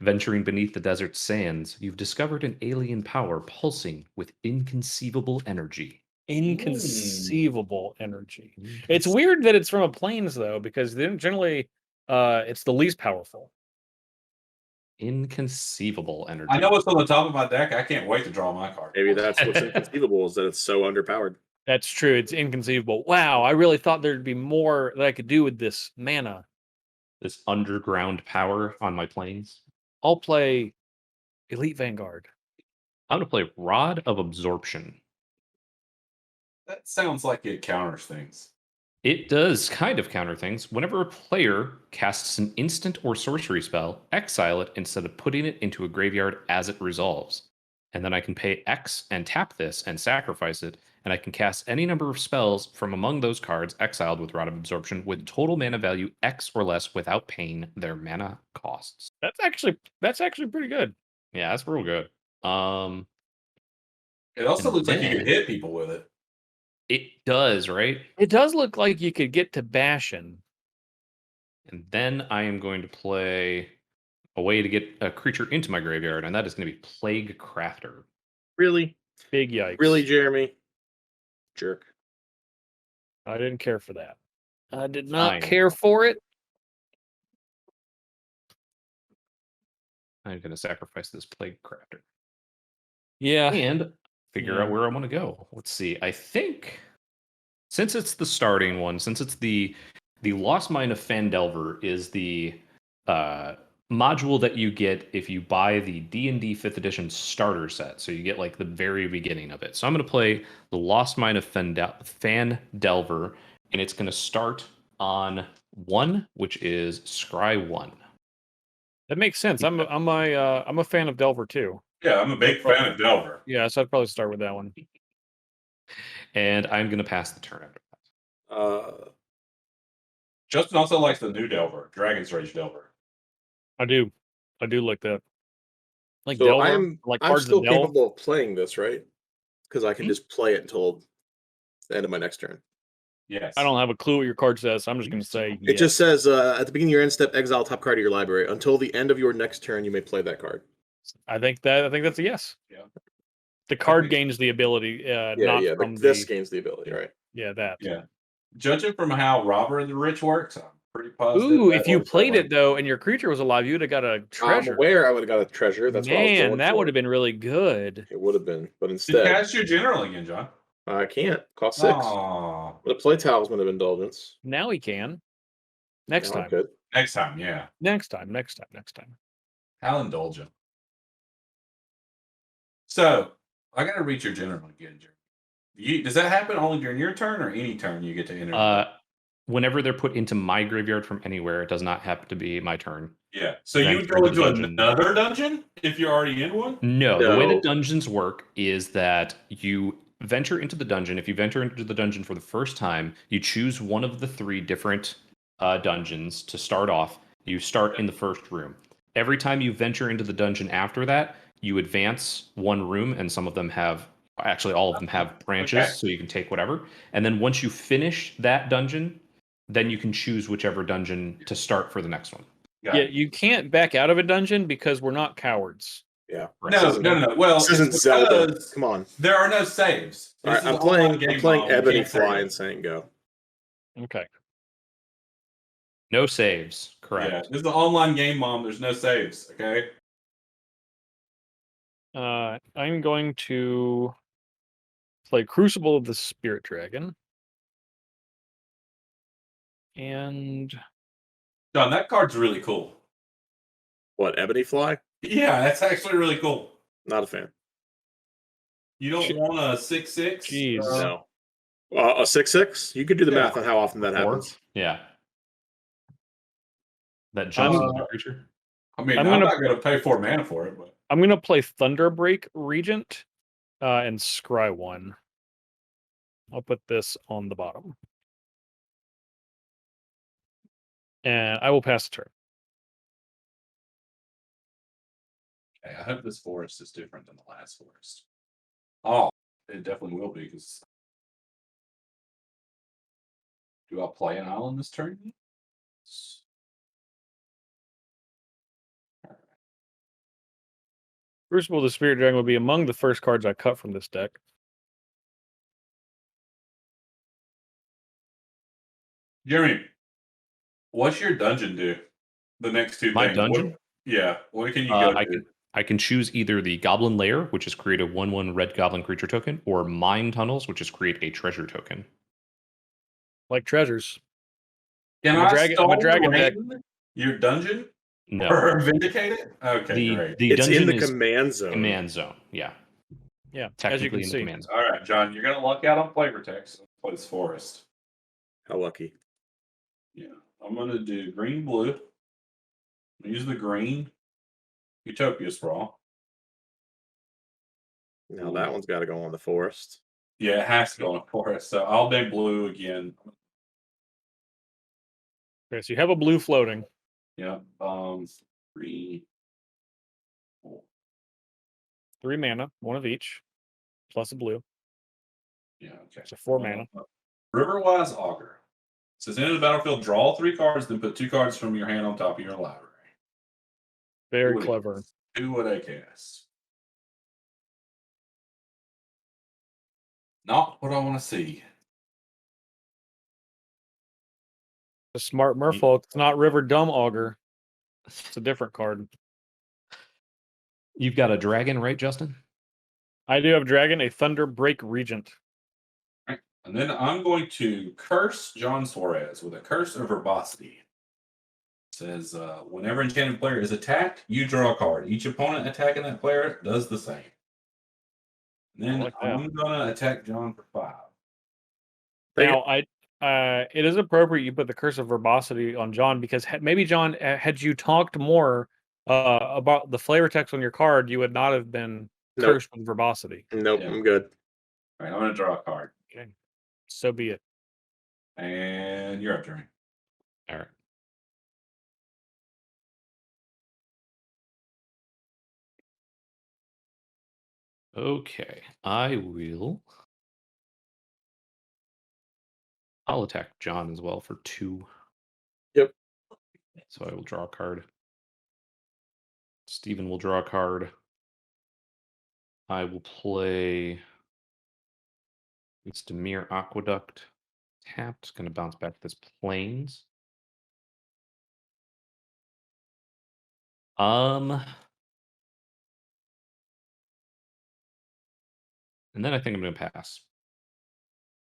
Speaker 3: Venturing beneath the desert sands, you've discovered an alien power pulsing with inconceivable energy.
Speaker 1: Inconceivable energy. It's weird that it's from a planes though, because then generally it's the least powerful.
Speaker 3: Inconceivable energy.
Speaker 4: I know what's on the top of my deck. I can't wait to draw my card.
Speaker 2: Maybe that's what's inconceivable is that it's so underpowered.
Speaker 1: That's true. It's inconceivable. Wow, I really thought there'd be more that I could do with this mana.
Speaker 3: This underground power on my planes.
Speaker 1: I'll play Elite Vanguard.
Speaker 3: I'm going to play Rod of Absorption.
Speaker 4: That sounds like it counters things.
Speaker 3: It does kind of counter things. Whenever a player casts an instant or sorcery spell, exile it instead of putting it into a graveyard as it resolves. And then I can pay X and tap this and sacrifice it, and I can cast any number of spells from among those cards exiled with Rod of Absorption with total mana value X or less without paying their mana costs.
Speaker 1: That's actually pretty good.
Speaker 3: Yeah, that's real good.
Speaker 4: It also
Speaker 3: And
Speaker 4: looks like you
Speaker 3: then-
Speaker 4: can hit people with it.
Speaker 3: It does, right?
Speaker 1: It does look like you could get to Bastion.
Speaker 3: And then I am going to play a way to get a creature into my graveyard, and that is going to be Plague Crafter.
Speaker 2: Really?
Speaker 1: Big yikes.
Speaker 2: Really, Jeremy? Jerk.
Speaker 1: I didn't care for that. I did not
Speaker 3: Fine.
Speaker 1: care for it.
Speaker 3: I'm going to sacrifice this Plague Crafter.
Speaker 1: Yeah.
Speaker 3: And figure out
Speaker 1: Yeah.
Speaker 3: where I want to go. Let's see. I think since it's the starting one, since it's the Lost Mine of Fandelver is the module that you get if you buy the D&D 5th edition starter set. So you get like the very beginning of it. So I'm going to play the Lost Mine of Fandelver, and it's going to start on 1, which is Scry 1.
Speaker 1: That makes sense. I'm a fan of Delver too.
Speaker 4: Yeah, I'm a big fan of Delver.
Speaker 1: Yeah, so I'd probably start with that one.
Speaker 3: And I'm going to pass the turn after that.
Speaker 4: Justin also likes the new Delver, Dragon's Rage Delver.
Speaker 1: I do like that. Like
Speaker 2: So
Speaker 1: Delver,
Speaker 2: I'm
Speaker 1: cards
Speaker 2: still
Speaker 1: that delve.
Speaker 2: capable of playing this, right? Because I can just play it until the end of my next turn.
Speaker 4: Yes.
Speaker 1: I don't have a clue what your card says. So I'm just going to say
Speaker 2: It just says at the beginning of your end step, exile top card of your library. Until the end of your next turn, you may play that card.
Speaker 1: I think that's a yes.
Speaker 4: Yeah.
Speaker 1: The card gains the ability,
Speaker 2: This gains the ability, right?
Speaker 1: Yeah, that.
Speaker 4: Yeah. Judging from how Robber and the Rich works, I'm pretty positive.
Speaker 1: Ooh, if you played it though, and your creature was alive, you would have got a treasure.
Speaker 2: I'm aware I would have got a treasure. That's what I was going
Speaker 1: that
Speaker 2: for.
Speaker 1: would have been really good.
Speaker 2: It would have been, but
Speaker 4: Did
Speaker 2: instead,
Speaker 4: cast your general again, John?
Speaker 2: I can't. Cost 6.
Speaker 4: Aww.
Speaker 2: But a play Talisman of Indulgence.
Speaker 1: Now he can. Next
Speaker 2: Now I
Speaker 1: time.
Speaker 2: could.
Speaker 4: Next time, yeah.
Speaker 1: Next time.
Speaker 4: How indulgent. So, I got to read your general again, Jeremy. Does that happen only during your turn or any turn you get to enter?
Speaker 3: Whenever they're put into my graveyard from anywhere, it does not happen to be my turn.
Speaker 4: Yeah. So you would go into another dungeon if you're already in one?
Speaker 3: No, the way that dungeons work is that you venture into the dungeon. If you venture into the dungeon for the first time, you choose one of the 3 different dungeons to start off. You start in the first room. Every time you venture into the dungeon after that, you advance 1 room, and some of them have, actually all of them have branches, so you can take whatever. And then once you finish that dungeon, then you can choose whichever dungeon to start for the next one.
Speaker 1: Yeah, you can't back out of a dungeon because we're not cowards.
Speaker 2: Yeah.
Speaker 4: No. Well,
Speaker 2: this isn't Zelda. Come on.
Speaker 4: There are no saves.
Speaker 2: All right, I'm playing Ebony Fly and saying go.
Speaker 1: Okay.
Speaker 3: No saves, correct.
Speaker 4: Yeah, this is an online game, Mom. There's no saves, okay?
Speaker 1: I'm going to play Crucible of the Spirit Dragon. And
Speaker 4: John, that card's really cool.
Speaker 2: What, Ebony Fly?
Speaker 4: Yeah, that's actually really cool.
Speaker 2: Not a fan.
Speaker 4: You don't want a 6/6?
Speaker 1: Jeez.
Speaker 2: No. A 6/6? You could do the math on how often that happens.
Speaker 3: Yeah. That jumps into the creature.
Speaker 4: I mean, I'm not going to pay 4 mana for it, but
Speaker 1: I'm going to play Thunderbreak Regent and Scry 1. I'll put this on the bottom. And I will pass the turn.
Speaker 4: okay, I hope this forest is different than the last forest. Oh, it definitely will be, because do I play an island this turn?
Speaker 1: Crucible of the Spirit Dragon will be among the first cards I cut from this deck.
Speaker 4: Jeremy, what's your dungeon do? The next 2
Speaker 3: My
Speaker 4: things.
Speaker 3: dungeon?
Speaker 4: What can you go to?
Speaker 3: I can choose either the Goblin Lair, which is create a 1/1 red goblin creature token, or Mine Tunnels, which is create a treasure token.
Speaker 1: Like treasures.
Speaker 4: Can
Speaker 1: I'm a dragon deck.
Speaker 4: Your dungeon?
Speaker 3: No.
Speaker 4: Or vindicate it? Okay, great.
Speaker 3: The
Speaker 2: It's
Speaker 3: dungeon
Speaker 2: in the
Speaker 3: is
Speaker 2: command zone.
Speaker 3: command zone. Yeah.
Speaker 1: Yeah,
Speaker 3: Technically
Speaker 1: as you can
Speaker 3: in the
Speaker 1: see.
Speaker 3: command zone.
Speaker 4: All right, John, you're going to luck out on flavor text. Play this forest.
Speaker 2: How lucky.
Speaker 4: Yeah, I'm going to do green, blue. Use the green Utopia Sprawl.
Speaker 2: Now that one's got to go on the forest.
Speaker 4: Yeah, it has to go on a forest. So I'll name blue again.
Speaker 1: Okay, so you have a blue floating.
Speaker 4: Yeah. 3, 4.
Speaker 1: 3 mana, 1 of each, plus a blue.
Speaker 4: Yeah, okay.
Speaker 1: So 4 mana.
Speaker 4: Riverwise Augur. It says, enter the battlefield, draw 3 cards, then put 2 cards from your hand on top of your library.
Speaker 1: Very clever.
Speaker 4: Who would I cast? Not what I want to see.
Speaker 1: A smart merfolk. It's not River Dumb Augur. It's a different card.
Speaker 3: You've got a dragon, right, Justin?
Speaker 1: I do have Dragon, a Thunderbreak Regent.
Speaker 4: Right. And then I'm going to curse John Suarez with a Curse of Verbosity. It says, whenever enchanted player is attacked, you draw a card. Each opponent attacking that player does the same. And then I'm going to attack John for 5.
Speaker 1: Now, it is appropriate you put the curse of verbosity on John because maybe John, had you talked more about the flavor text on your card, you would not have been
Speaker 2: Nope.
Speaker 1: cursed with verbosity.
Speaker 2: Nope,
Speaker 4: Yeah.
Speaker 2: I'm good.
Speaker 4: All right, I'm going to draw a card.
Speaker 1: Okay, so be it.
Speaker 4: And you're up, Jeremy.
Speaker 3: All right. Okay, I'll attack John as well for 2.
Speaker 2: Yep.
Speaker 3: So I will draw a card. Steven will draw a card. I will play. It's Demir Aqueduct. Tapped. Going to bounce back to this plains. And then I think I'm going to pass.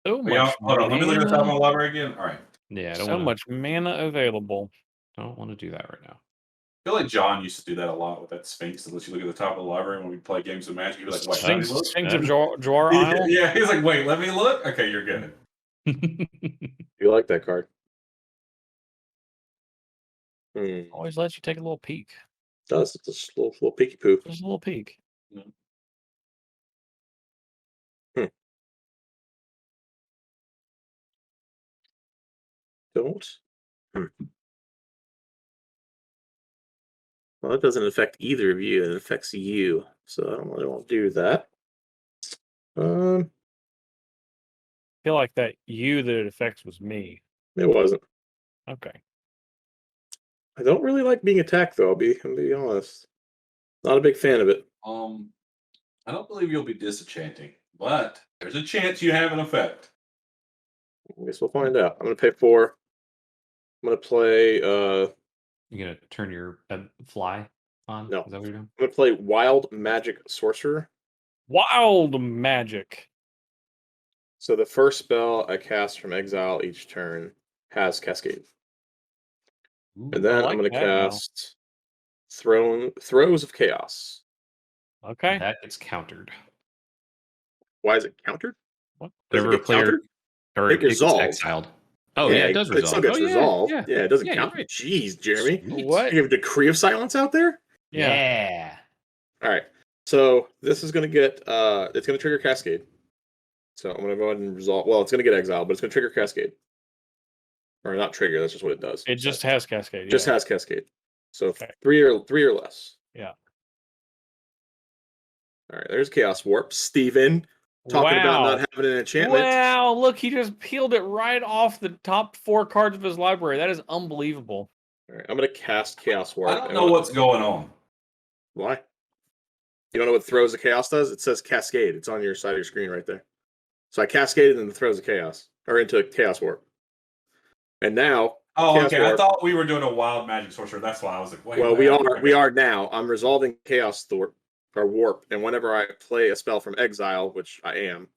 Speaker 1: So
Speaker 4: Hold
Speaker 1: much
Speaker 4: on, let me look at the top of my
Speaker 1: mana.
Speaker 4: library again. All right.
Speaker 3: Yeah, I don't
Speaker 1: So
Speaker 3: want to.
Speaker 1: much mana available.
Speaker 3: Don't want to do that right now.
Speaker 4: I feel like John used to do that a lot with that Sphinx. That lets you look at the top of the library when we play games of Magic. He'd be like, "Wait, let me look."
Speaker 1: Sphinx of Jawar Isle.
Speaker 4: Yeah, he's like, "Wait, let me look." Okay, you're good.
Speaker 2: You like that card?
Speaker 1: Always lets you take a little peek.
Speaker 2: It does. It's a little peeky poo.
Speaker 1: Just a little peek.
Speaker 2: Don't. Well, it doesn't affect either of you. It affects you. So I don't really want to do that.
Speaker 1: I feel like that you that it affects was me.
Speaker 2: It wasn't.
Speaker 1: Okay.
Speaker 2: I don't really like being attacked, though. I'll be honest. Not a big fan of it.
Speaker 4: I don't believe you'll be disenchanting, but there's a chance you have an effect.
Speaker 2: I guess we'll find out. I'm gonna pay 4. I'm gonna play.
Speaker 3: You gonna turn your fly on?
Speaker 2: No.
Speaker 3: Is that what you're doing?
Speaker 2: I'm gonna play Wild Magic Sorcerer.
Speaker 1: Wild magic.
Speaker 2: So the first spell I cast from exile each turn has Cascade.
Speaker 3: Ooh,
Speaker 2: And then I'm going to cast Throes of Chaos.
Speaker 1: Okay.
Speaker 3: that gets countered.
Speaker 2: Why is it countered?
Speaker 1: What?
Speaker 2: Does it
Speaker 3: Whenever a
Speaker 2: get
Speaker 3: player
Speaker 2: countered?
Speaker 3: or
Speaker 2: It
Speaker 3: it gets
Speaker 2: resolves.
Speaker 3: exiled. Oh yeah, it does
Speaker 2: but it
Speaker 3: resolve.
Speaker 2: still gets
Speaker 3: Oh, yeah,
Speaker 2: resolved.
Speaker 3: yeah.
Speaker 2: Yeah, it doesn't
Speaker 3: Yeah, you're
Speaker 2: count.
Speaker 3: right.
Speaker 2: Jeez, Jeremy.
Speaker 3: Sweet.
Speaker 1: What?
Speaker 2: You have a Decree of Silence out there?
Speaker 3: Yeah.
Speaker 2: All right. So this is going to get, it's going to trigger Cascade. So I'm going to go ahead and resolve. Well, it's going to get exiled, but it's going to trigger Cascade. Or not trigger, that's just what it does.
Speaker 1: It just has Cascade.
Speaker 2: Just
Speaker 1: yeah.
Speaker 2: has Cascade. So
Speaker 1: Okay.
Speaker 2: 3 or less.
Speaker 1: Yeah.
Speaker 2: All right, there's Chaos Warp. Steven, talking about not having an enchantment.
Speaker 1: Wow, look, he just peeled it right off the top 4 cards of his library. That is unbelievable.
Speaker 2: All right, I'm going to cast Chaos Warp.
Speaker 4: I don't know what's going on.
Speaker 2: Why? You don't know what Throes of Chaos does? It says Cascade. It's on your side of your screen right there. So I cascaded into Throes of Chaos, or into Chaos Warp. And now...
Speaker 4: Oh,
Speaker 2: Chaos
Speaker 4: okay.
Speaker 2: Warp.
Speaker 4: I thought we were doing a wild magic sorcerer. That's why I was like, wait.
Speaker 2: Well, we are now. I'm resolving Chaos Warp, and whenever I play a spell from exile, which I am,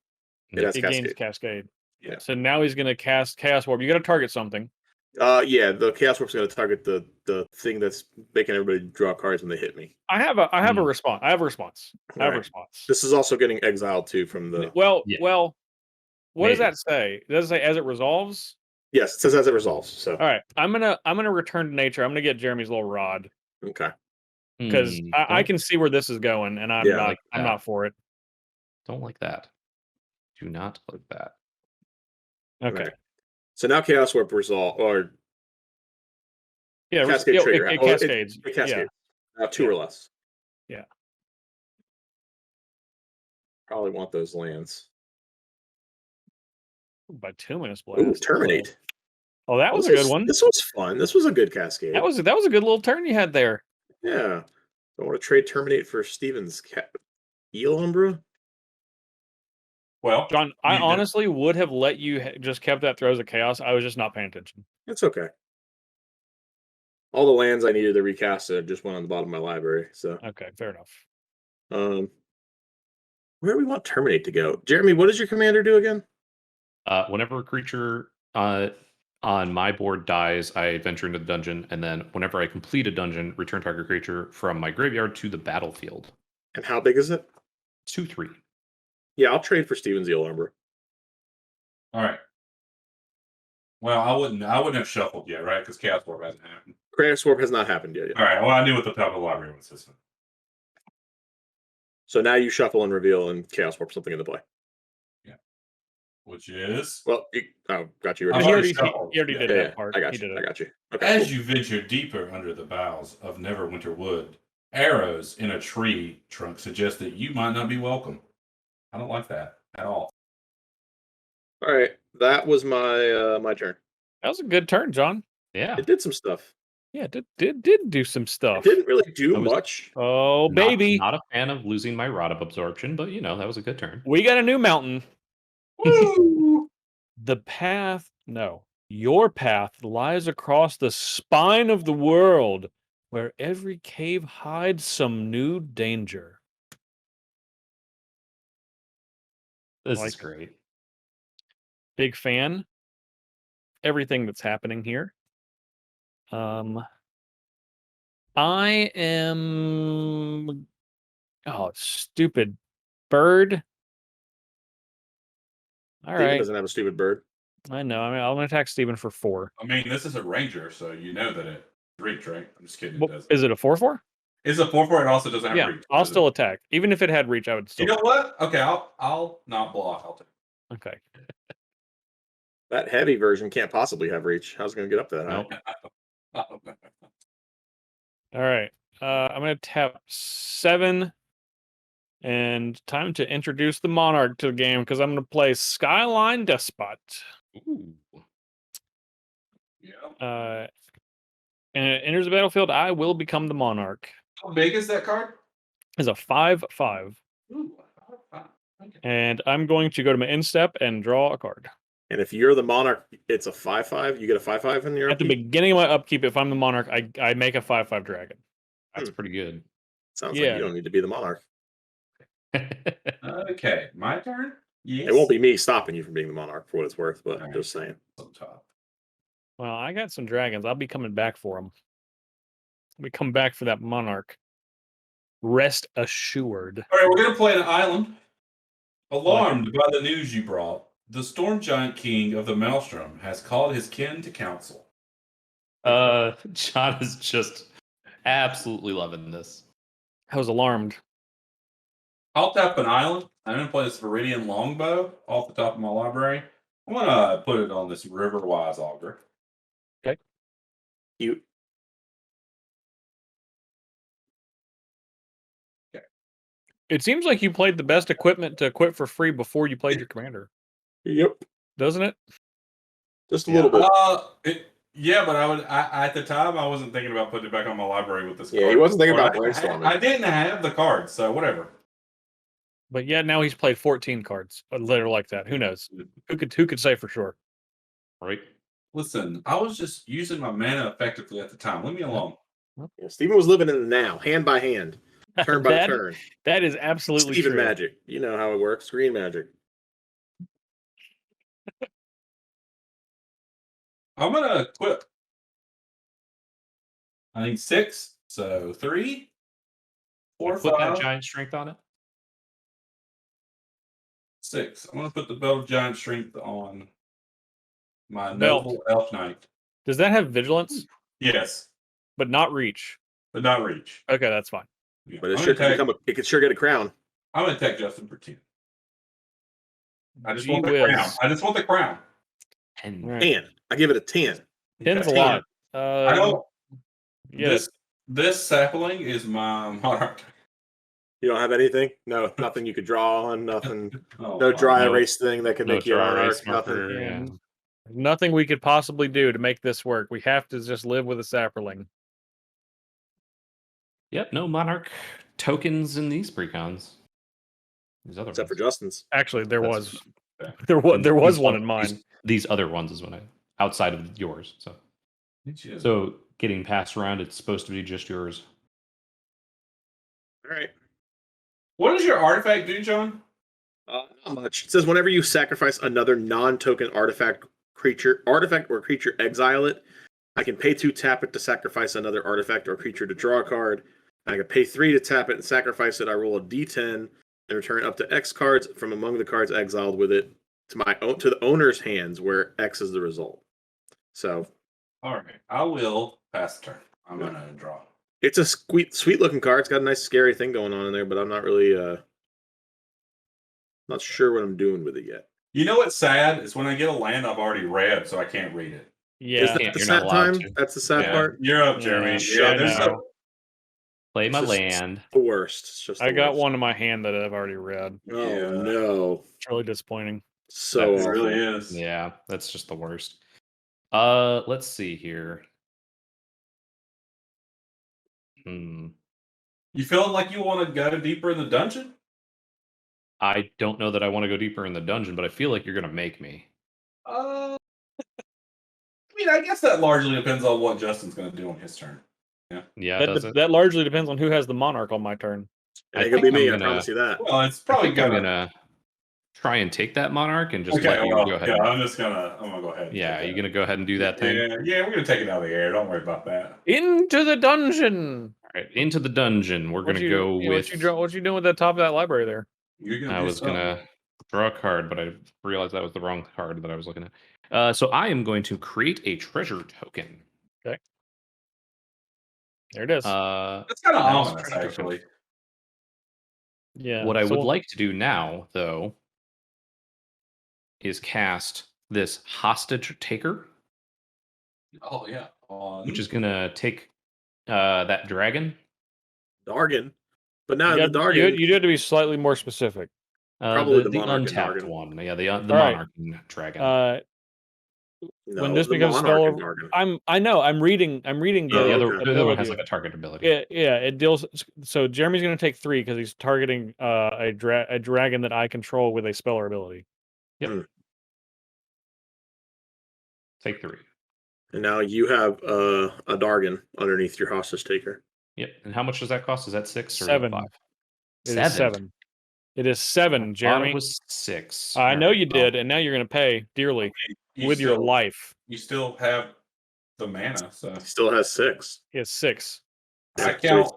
Speaker 2: it has
Speaker 1: It
Speaker 2: Cascade.
Speaker 1: gains Cascade.
Speaker 2: Yeah.
Speaker 1: So now he's going to cast Chaos Warp. You got to target something.
Speaker 2: Yeah, the Chaos Warp's going to target the thing that's making everybody draw cards when they hit me.
Speaker 1: I have a response. I have a response.
Speaker 2: This is also getting exiled too from the.
Speaker 1: Well, what does
Speaker 3: Maybe.
Speaker 1: that say? Does it say as it resolves?
Speaker 2: Yes, it says as it resolves. So
Speaker 1: All right, I'm gonna return to nature. I'm gonna get Jeremy's little rod
Speaker 2: okay.
Speaker 1: because I can see where this is going, and I'm not.
Speaker 3: like
Speaker 1: I'm
Speaker 3: that.
Speaker 1: not for it.
Speaker 3: Don't like that. Do not like that.
Speaker 1: Okay.
Speaker 2: Right. So now Chaos Warp resolve or
Speaker 1: Yeah.
Speaker 2: Cascade trigger.
Speaker 1: It
Speaker 2: Oh,
Speaker 1: cascades.
Speaker 2: it cascades. Now 2
Speaker 1: Yeah.
Speaker 2: or less.
Speaker 1: Yeah.
Speaker 2: Probably want those lands.
Speaker 1: Bituminous
Speaker 2: Ooh,
Speaker 1: blast.
Speaker 2: terminate.
Speaker 1: Oh, that was a good one.
Speaker 2: This was fun. This was a good cascade.
Speaker 1: That was a good little turn you had there.
Speaker 2: Yeah. I want to trade terminate for Steven's Eel Umbra.
Speaker 4: Well,
Speaker 1: John, I honestly would have let you just kept that Throes of Chaos. I was just not paying attention.
Speaker 2: It's okay. All the lands I needed to recast it just went on the bottom of my library. So
Speaker 1: Okay, fair enough.
Speaker 2: where do we want terminate to go? Jeremy, what does your commander do again?
Speaker 3: Whenever a creature on my board dies, I venture into the dungeon, and then whenever I complete a dungeon, return target creature from my graveyard to the battlefield.
Speaker 2: And how big is it?
Speaker 3: 2/3.
Speaker 2: Yeah, I'll trade for Steven's Eel Umbra.
Speaker 4: all right. Well, I wouldn't have shuffled yet, right? Because Chaos Warp hasn't happened.
Speaker 2: Chaos Warp has not happened yet.
Speaker 4: All right. Well, I knew what the top of the library was this one.
Speaker 2: So now you shuffle and reveal and Chaos Warp something into play.
Speaker 4: Which is
Speaker 2: Well, got you.
Speaker 4: I've
Speaker 1: He
Speaker 4: already
Speaker 1: already did
Speaker 2: Yeah,
Speaker 1: that part.
Speaker 2: I got
Speaker 1: He
Speaker 2: you.
Speaker 1: did
Speaker 2: I
Speaker 1: it.
Speaker 2: got you. Okay.
Speaker 4: as
Speaker 2: Cool.
Speaker 4: you venture deeper under the boughs of Neverwinter Wood, arrows in a tree trunk suggest that you might not be welcome. I don't like that at all.
Speaker 2: All right, that was my my turn.
Speaker 1: That was a good turn, John.
Speaker 3: Yeah.
Speaker 2: It did some stuff.
Speaker 1: Yeah, did do some
Speaker 2: It
Speaker 1: stuff.
Speaker 2: didn't really do
Speaker 3: I was-
Speaker 2: much.
Speaker 1: Oh, baby.
Speaker 3: Not a fan of losing my Rod of Absorption, but that was a good turn.
Speaker 1: We got a new mountain.
Speaker 4: Woo!
Speaker 1: The path, no, your path lies across the spine of the world, where every cave hides some new danger.
Speaker 3: This
Speaker 1: Like
Speaker 3: is great.
Speaker 1: Big fan. Everything that's happening here. I am. Oh, stupid bird. All
Speaker 2: Steven
Speaker 1: right,
Speaker 2: doesn't have a stupid bird.
Speaker 1: I know. I mean, I'm gonna attack Steven for 4.
Speaker 4: I mean, this is a ranger, so you know that it reach, right? I'm just kidding. It
Speaker 1: What,
Speaker 4: does.
Speaker 1: is it a 4/4?
Speaker 4: It's a 4/4. It also doesn't have
Speaker 1: Yeah,
Speaker 4: reach.
Speaker 1: I'll still attack. Even if it had reach, I would still.
Speaker 4: You know what? Okay, I'll not block. I'll take.
Speaker 1: Okay.
Speaker 2: That heavy version can't possibly have reach. How's it going to get up that high?
Speaker 3: Nope.
Speaker 1: All right. I'm gonna tap 7, and time to introduce the Monarch to the game because I'm gonna play Skyline Despot.
Speaker 3: Ooh.
Speaker 4: Yeah.
Speaker 1: And it enters the battlefield. I will become the Monarch.
Speaker 4: How big is that card?
Speaker 1: It's a 5/5,
Speaker 4: Ooh, okay.
Speaker 1: and I'm going to go to my end step and draw a card.
Speaker 2: And if you're the Monarch, it's a 5/5. You get a 5/5 in your
Speaker 1: At the
Speaker 2: upkeep?
Speaker 1: beginning of my upkeep, if I'm the Monarch, I make a 5/5 dragon.
Speaker 3: That's pretty good.
Speaker 2: Sounds
Speaker 1: Yeah.
Speaker 2: like you don't need to be the Monarch.
Speaker 4: Okay, my turn. Yes.
Speaker 2: It won't be me stopping you from being the Monarch for what it's worth, but
Speaker 4: All right.
Speaker 2: just saying.
Speaker 4: On top.
Speaker 1: Well, I got some dragons. I'll be coming back for them. We come back for that Monarch. Rest assured.
Speaker 4: All right, we're gonna play an island. Alarmed by the news you brought, the Storm Giant King of the Maelstrom has called his kin to council.
Speaker 3: John is just absolutely loving this.
Speaker 1: I was alarmed.
Speaker 4: I'll tap an island. I'm gonna play this Viridian Longbow off the top of my library. I'm gonna put it on this Riverwise Augur.
Speaker 2: Cute.
Speaker 1: It seems like you played the best equipment to equip for free before you played your commander,
Speaker 2: Yep.
Speaker 1: doesn't it?
Speaker 2: Just a little bit.
Speaker 4: Yeah, but at the time I wasn't thinking about putting it back on my library with this card.
Speaker 2: Yeah, he wasn't thinking
Speaker 4: Or
Speaker 2: about brainstorming.
Speaker 4: I didn't have the cards, so whatever.
Speaker 1: But yeah, now he's played 14 cards, a letter like that. Who knows? Who could say for sure?
Speaker 3: Right?
Speaker 4: Listen, I was just using my mana effectively at the time. Leave me alone.
Speaker 2: Yeah, Steven was living in the now, hand by hand, turn by
Speaker 1: That-
Speaker 2: turn.
Speaker 1: That is absolutely
Speaker 2: Steven
Speaker 1: true.
Speaker 2: magic. You know how it works. Green magic.
Speaker 4: I'm gonna equip. I need 6, so 3, 4,
Speaker 3: Put that
Speaker 4: 5,
Speaker 3: giant strength on it.
Speaker 4: 6. I'm gonna put the Belt of Giant Strength on my
Speaker 1: Belt.
Speaker 4: Noble Elf Knight.
Speaker 1: Does that have vigilance,
Speaker 4: Yes,
Speaker 1: but not reach?
Speaker 4: but not reach.
Speaker 1: Okay, that's fine.
Speaker 4: Yeah.
Speaker 2: But it
Speaker 4: I'm
Speaker 2: should
Speaker 4: gonna
Speaker 2: become it could sure get a crown.
Speaker 4: I'm gonna take Justin for 10. I just
Speaker 1: Gee
Speaker 4: want the
Speaker 1: whiz.
Speaker 4: crown. I just want the crown.
Speaker 3: And
Speaker 1: All right.
Speaker 2: 10. I give it a 10.
Speaker 1: 10's a
Speaker 4: 10.
Speaker 1: lot.
Speaker 4: I don't.
Speaker 1: Yeah,
Speaker 4: This sapling is my monarch.
Speaker 2: You don't have anything? No, nothing you could draw on, nothing.
Speaker 4: Oh,
Speaker 2: No
Speaker 4: wow.
Speaker 2: dry
Speaker 3: No-
Speaker 2: erase thing that could
Speaker 3: no
Speaker 2: make you a
Speaker 3: dry
Speaker 2: monarch.
Speaker 3: erase
Speaker 2: Nothing.
Speaker 3: marker. Yeah.
Speaker 1: Yeah. Nothing we could possibly do to make this work. We have to just live with a sapperling.
Speaker 3: Yep, no monarch tokens in these precons. These other
Speaker 2: Except for
Speaker 3: ones.
Speaker 2: Justin's.
Speaker 1: Actually, there
Speaker 3: That's-
Speaker 1: was there was
Speaker 3: These
Speaker 1: one
Speaker 3: oth-
Speaker 1: in mine.
Speaker 3: These other ones is when outside of yours. So getting passed around, it's supposed to be just yours.
Speaker 2: All right.
Speaker 4: What does your artifact do, John?
Speaker 2: Not much. It says whenever you sacrifice another non-token artifact or creature, exile it. I can pay 2, tap it to sacrifice another artifact or creature to draw a card. I can pay 3 to tap it and sacrifice it. I roll a d10 and return up to X cards from among the cards exiled with it to the owner's hands, where X is the result. So
Speaker 4: All right, I will pass the turn. I'm gonna draw.
Speaker 2: it's a sweet looking card. It's got a nice scary thing going on in there, but I'm not really not sure what I'm doing with it yet.
Speaker 4: You know what's sad is when I get a land I've already read, so I can't read it.
Speaker 1: Yeah.
Speaker 2: Is that the
Speaker 3: You're not
Speaker 2: sad
Speaker 3: allowed
Speaker 2: time?
Speaker 3: to.
Speaker 2: That's the sad
Speaker 4: Yeah,
Speaker 2: part.
Speaker 4: you're up, Jeremy.
Speaker 1: Yeah, I
Speaker 4: there's
Speaker 1: know.
Speaker 3: Play my
Speaker 2: It's just
Speaker 3: land.
Speaker 2: the worst. It's just
Speaker 1: I
Speaker 2: the
Speaker 1: got
Speaker 2: worst.
Speaker 1: one in my hand that I've already read.
Speaker 2: Oh
Speaker 4: Yeah.
Speaker 2: no.
Speaker 1: It's really disappointing.
Speaker 2: So
Speaker 4: It
Speaker 2: awful.
Speaker 4: really is.
Speaker 3: Yeah, that's just the worst. Let's see here.
Speaker 4: You feeling like you want to go deeper in the dungeon?
Speaker 3: I don't know that I want to go deeper in the dungeon, but I feel like you're gonna make me.
Speaker 4: I mean, I guess that largely depends on what Justin's going to do on his turn.
Speaker 3: Yeah, does it?
Speaker 1: That largely depends on who has the monarch on my turn.
Speaker 2: It ain't
Speaker 3: I
Speaker 2: gonna be
Speaker 3: think
Speaker 2: me.
Speaker 3: I'm
Speaker 2: I
Speaker 3: gonna-
Speaker 2: promise you that.
Speaker 4: Well, it's
Speaker 3: I
Speaker 4: probably
Speaker 3: think I'm gonna try and take that monarch and just let you go ahead.
Speaker 4: Yeah,
Speaker 3: and-
Speaker 4: I'm gonna go ahead. And
Speaker 3: yeah,
Speaker 4: take
Speaker 3: you're
Speaker 4: that.
Speaker 3: gonna go ahead and do that thing.
Speaker 4: Yeah, we're gonna take it out of the air. Don't worry about that.
Speaker 1: Into the dungeon.
Speaker 3: All right, into the dungeon. We're gonna go with.
Speaker 1: What you doing with the top of that library there?
Speaker 4: You're gonna.
Speaker 3: I
Speaker 4: do
Speaker 3: was
Speaker 4: something.
Speaker 3: gonna draw a card, but I realized that was the wrong card that I was looking at. So I am going to create a treasure token.
Speaker 1: There it is.
Speaker 4: That's kind of
Speaker 3: Mouse
Speaker 4: ominous,
Speaker 3: treasure
Speaker 4: actually.
Speaker 1: Yeah.
Speaker 3: What I
Speaker 1: so-
Speaker 3: would like to do now, though, is cast this hostage taker,
Speaker 4: Oh yeah.
Speaker 3: which is gonna take that dragon.
Speaker 2: Dargan. But now
Speaker 1: you
Speaker 2: the
Speaker 1: got-
Speaker 2: Dargan.
Speaker 1: you have to be slightly more specific.
Speaker 2: Probably the
Speaker 3: the
Speaker 2: monarch and
Speaker 3: untapped
Speaker 2: Dargan.
Speaker 3: one. Yeah, the
Speaker 1: All right.
Speaker 3: monarch and dragon.
Speaker 2: No,
Speaker 1: when this
Speaker 2: the
Speaker 1: becomes
Speaker 2: Monarch
Speaker 1: spell,
Speaker 2: and Dargan.
Speaker 1: I know. I'm reading
Speaker 3: yeah,
Speaker 1: the
Speaker 3: the
Speaker 2: okay.
Speaker 3: other one
Speaker 1: ability.
Speaker 3: has like a target ability.
Speaker 1: Yeah. It deals. So Jeremy's going to take 3 because he's targeting a dragon that I control with a spell or ability.
Speaker 3: Take 3.
Speaker 2: And now you have a Dargan underneath your hostage taker.
Speaker 3: Yep. And how much does that cost? Is that 6 or
Speaker 1: 7.
Speaker 3: 5?
Speaker 1: It is 7. It is 7,
Speaker 3: I thought
Speaker 1: Jeremy.
Speaker 3: it was 6.
Speaker 1: I know
Speaker 3: Alright,
Speaker 1: you did, and now you're going to pay dearly with your life.
Speaker 4: You still have the mana, so
Speaker 2: He still has 6.
Speaker 1: It's 6.
Speaker 4: I count.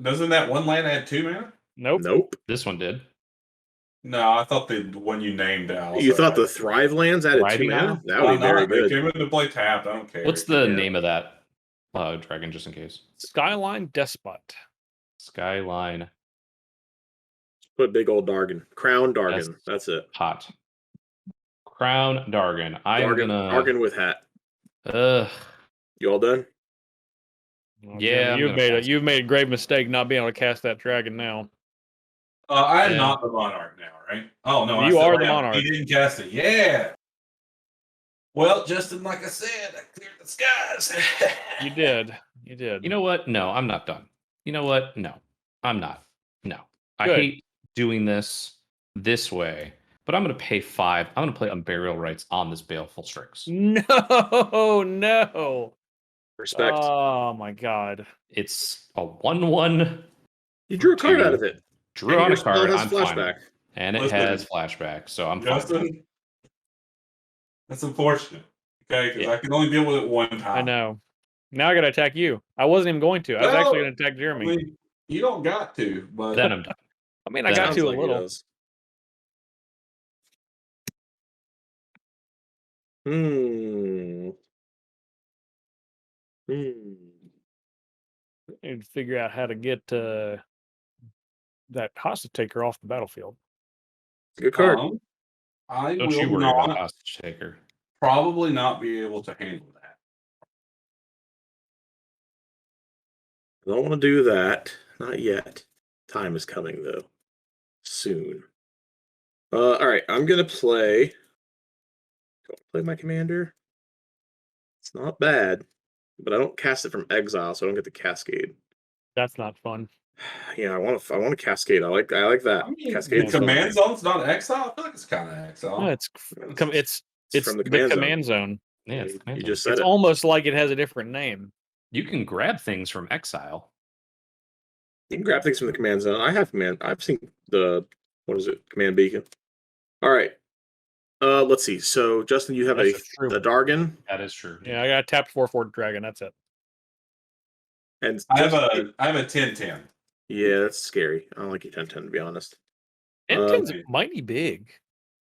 Speaker 4: Doesn't that one land add 2 mana?
Speaker 1: Nope.
Speaker 2: Nope.
Speaker 3: This one did.
Speaker 4: No, I thought the one you named out.
Speaker 2: You thought the Thrive lands added 2
Speaker 3: Thriving
Speaker 2: mana?
Speaker 3: Isle?
Speaker 2: That would be very
Speaker 4: They
Speaker 2: good.
Speaker 4: came into play tapped. I don't care.
Speaker 3: What's the
Speaker 2: Yeah.
Speaker 3: name of that dragon, just in case?
Speaker 1: Skyline Despot.
Speaker 3: Skyline
Speaker 2: Put big old Dargan. Crown Dargan.
Speaker 3: Yes.
Speaker 2: That's it.
Speaker 3: Hot. Crown Dargan. I'm
Speaker 2: Dargan,
Speaker 3: gonna.
Speaker 2: Dargan with hat.
Speaker 3: Ugh.
Speaker 2: You all done?
Speaker 1: Oh,
Speaker 3: Yeah,
Speaker 1: Jeremy,
Speaker 3: I'm gonna pass.
Speaker 1: you've made a grave mistake not being able to cast that dragon now.
Speaker 4: I am
Speaker 3: Yeah.
Speaker 4: not the monarch now, right? Oh no, I
Speaker 1: You
Speaker 4: still
Speaker 1: are the
Speaker 4: am.
Speaker 1: monarch.
Speaker 4: He didn't cast it. Yeah. Well, Justin, like I said, I cleared the skies.
Speaker 1: You did. You did.
Speaker 3: You know what? No, I'm not done. You know what? No, I'm not. No. I
Speaker 1: Good.
Speaker 3: hate doing this way, but I'm going to pay 5. I'm going to play Unburial Rights on this Baleful Strix.
Speaker 1: No.
Speaker 2: Respect.
Speaker 1: Oh my god.
Speaker 3: It's a 1/1.
Speaker 2: You drew a card
Speaker 3: 2.
Speaker 2: out of it.
Speaker 3: Drew
Speaker 2: And
Speaker 3: on
Speaker 2: your
Speaker 3: a
Speaker 2: spell
Speaker 3: card.
Speaker 2: has
Speaker 3: I'm fine.
Speaker 2: flashback.
Speaker 3: And it
Speaker 4: Listen.
Speaker 3: has flashback, so I'm fine. with it.
Speaker 4: Justin, that's unfortunate. Okay, because
Speaker 3: Yeah.
Speaker 4: I can only deal with it one time.
Speaker 1: I know. Now I gotta attack you. I wasn't even going to. I was
Speaker 4: Well,
Speaker 1: actually gonna attack
Speaker 4: I
Speaker 1: Jeremy.
Speaker 4: mean, you don't got to, but
Speaker 3: Then I'm done.
Speaker 1: I mean, I
Speaker 3: that
Speaker 1: got
Speaker 2: Sounds
Speaker 1: to
Speaker 2: like
Speaker 1: a
Speaker 2: he
Speaker 1: little.
Speaker 2: does.
Speaker 1: I need to figure out how to get that hostage taker off the battlefield.
Speaker 2: Good card.
Speaker 4: I
Speaker 3: Don't you
Speaker 4: will
Speaker 3: worry about
Speaker 4: not
Speaker 3: Hostage Taker.
Speaker 4: probably not be able to handle that.
Speaker 2: I don't want to do that. Not yet. Time is coming, though. Soon. All right. I'm going to play my commander. It's not bad, but I don't cast it from exile, so I don't get the cascade.
Speaker 1: That's not fun.
Speaker 2: Yeah, I want to cascade. I like that.
Speaker 4: I mean,
Speaker 2: Cascade
Speaker 4: the command zone's not exile. I feel like it's kind of exile.
Speaker 1: No, it's
Speaker 2: from the
Speaker 1: the
Speaker 2: command zone.
Speaker 1: command zone.
Speaker 3: Yeah, it's
Speaker 2: You
Speaker 3: command zone.
Speaker 2: just said
Speaker 1: It's
Speaker 2: it.
Speaker 1: almost like it has a different name.
Speaker 3: You can grab things from exile.
Speaker 2: You can grab things from the command zone. I have command. I've seen the command beacon. All right. Let's see. So Justin, you have
Speaker 1: That's a true
Speaker 2: a Dargan,
Speaker 3: That is true.
Speaker 1: Yeah, I got a tapped 4/4 dragon. That's it.
Speaker 2: and
Speaker 4: I have a 10/10.
Speaker 2: yeah, that's scary. I don't like your 10/10 to be honest.
Speaker 1: And 10's mighty big.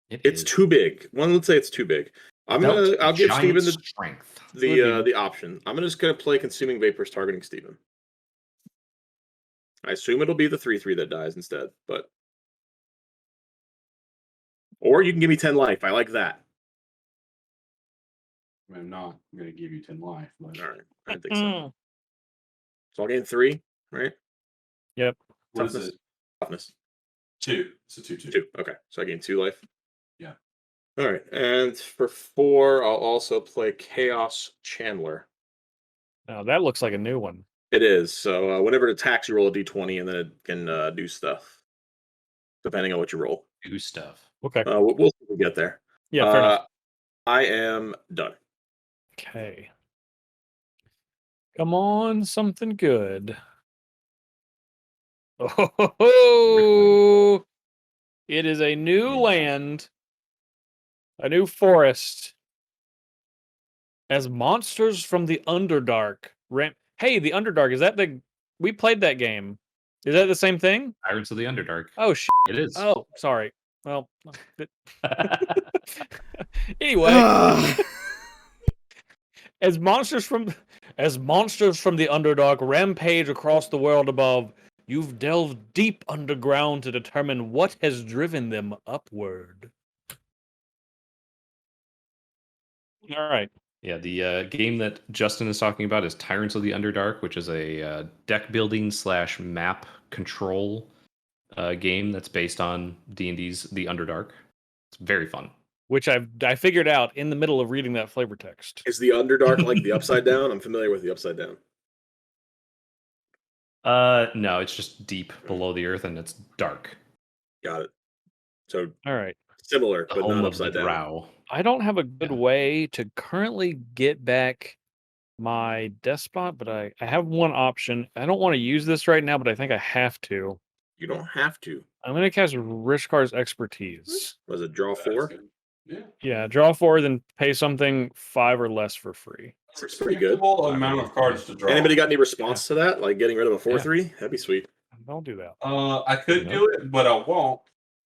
Speaker 3: It
Speaker 2: It's
Speaker 3: is.
Speaker 2: too big. Let's say it's too big. I'll give
Speaker 3: giant
Speaker 2: Steven
Speaker 3: strength.
Speaker 2: the option. I'm just gonna play Consuming Vapors targeting Steven. I assume it'll be the 3/3 that dies instead, but or you can give me 10 life. I like that.
Speaker 4: I'm not going to give you 10 life. But...
Speaker 2: All right, I didn't think so. So I'll gain 3, right?
Speaker 1: Yep.
Speaker 4: What
Speaker 2: Toughness.
Speaker 4: is it?
Speaker 2: Toughness.
Speaker 4: 2. It's a 2/2.
Speaker 2: 2. Okay, so I gain 2 life.
Speaker 4: Yeah.
Speaker 2: All right, and for 4, I'll also play Chaos Chandler.
Speaker 1: Now that looks like a new one.
Speaker 2: It is. So whenever it attacks, you roll a d20, and then it can do stuff, depending on what you roll.
Speaker 3: Do stuff.
Speaker 1: Okay.
Speaker 2: We'll see if we get there.
Speaker 1: Yeah, fair enough.
Speaker 2: I am done.
Speaker 1: Okay. Come on, something good. Oh, it is a new land, a new forest. As monsters from the Underdark. Hey, the Underdark, is that we played that game? Is that the same thing?
Speaker 3: Pirates of the Underdark.
Speaker 1: Oh shit.
Speaker 3: It is.
Speaker 1: Oh, sorry. Well, anyway, as monsters from the Underdark rampage across the world above, you've delved deep underground to determine what has driven them upward. All right.
Speaker 3: Yeah, the game that Justin is talking about is Tyrants of the Underdark, which is a deck building / map control game that's based on D&D's The Underdark. It's very fun.
Speaker 1: Which I figured out in the middle of reading that flavor text.
Speaker 2: Is the Underdark like the Upside Down? I'm familiar with the Upside Down.
Speaker 3: No, it's just deep below the earth and it's dark.
Speaker 2: Got it. So
Speaker 1: all right,
Speaker 2: similar, but
Speaker 3: home
Speaker 2: not
Speaker 3: of
Speaker 2: upside
Speaker 3: the
Speaker 2: down.
Speaker 3: drow.
Speaker 1: I don't have a good way to currently get back my despot, but I have one option. I don't want to use this right now, but I think I have to.
Speaker 2: You don't have to.
Speaker 1: I'm going to cast Rishkar's Expertise.
Speaker 2: Was it draw 4?
Speaker 4: Yeah.
Speaker 1: Yeah, draw 4, then pay something 5 or less for free.
Speaker 2: That's pretty good.
Speaker 4: Amount of cards to draw.
Speaker 2: Anybody got any response to that? Like getting rid of a 4/3? That'd be sweet.
Speaker 1: Don't do that.
Speaker 4: I could do it, but I won't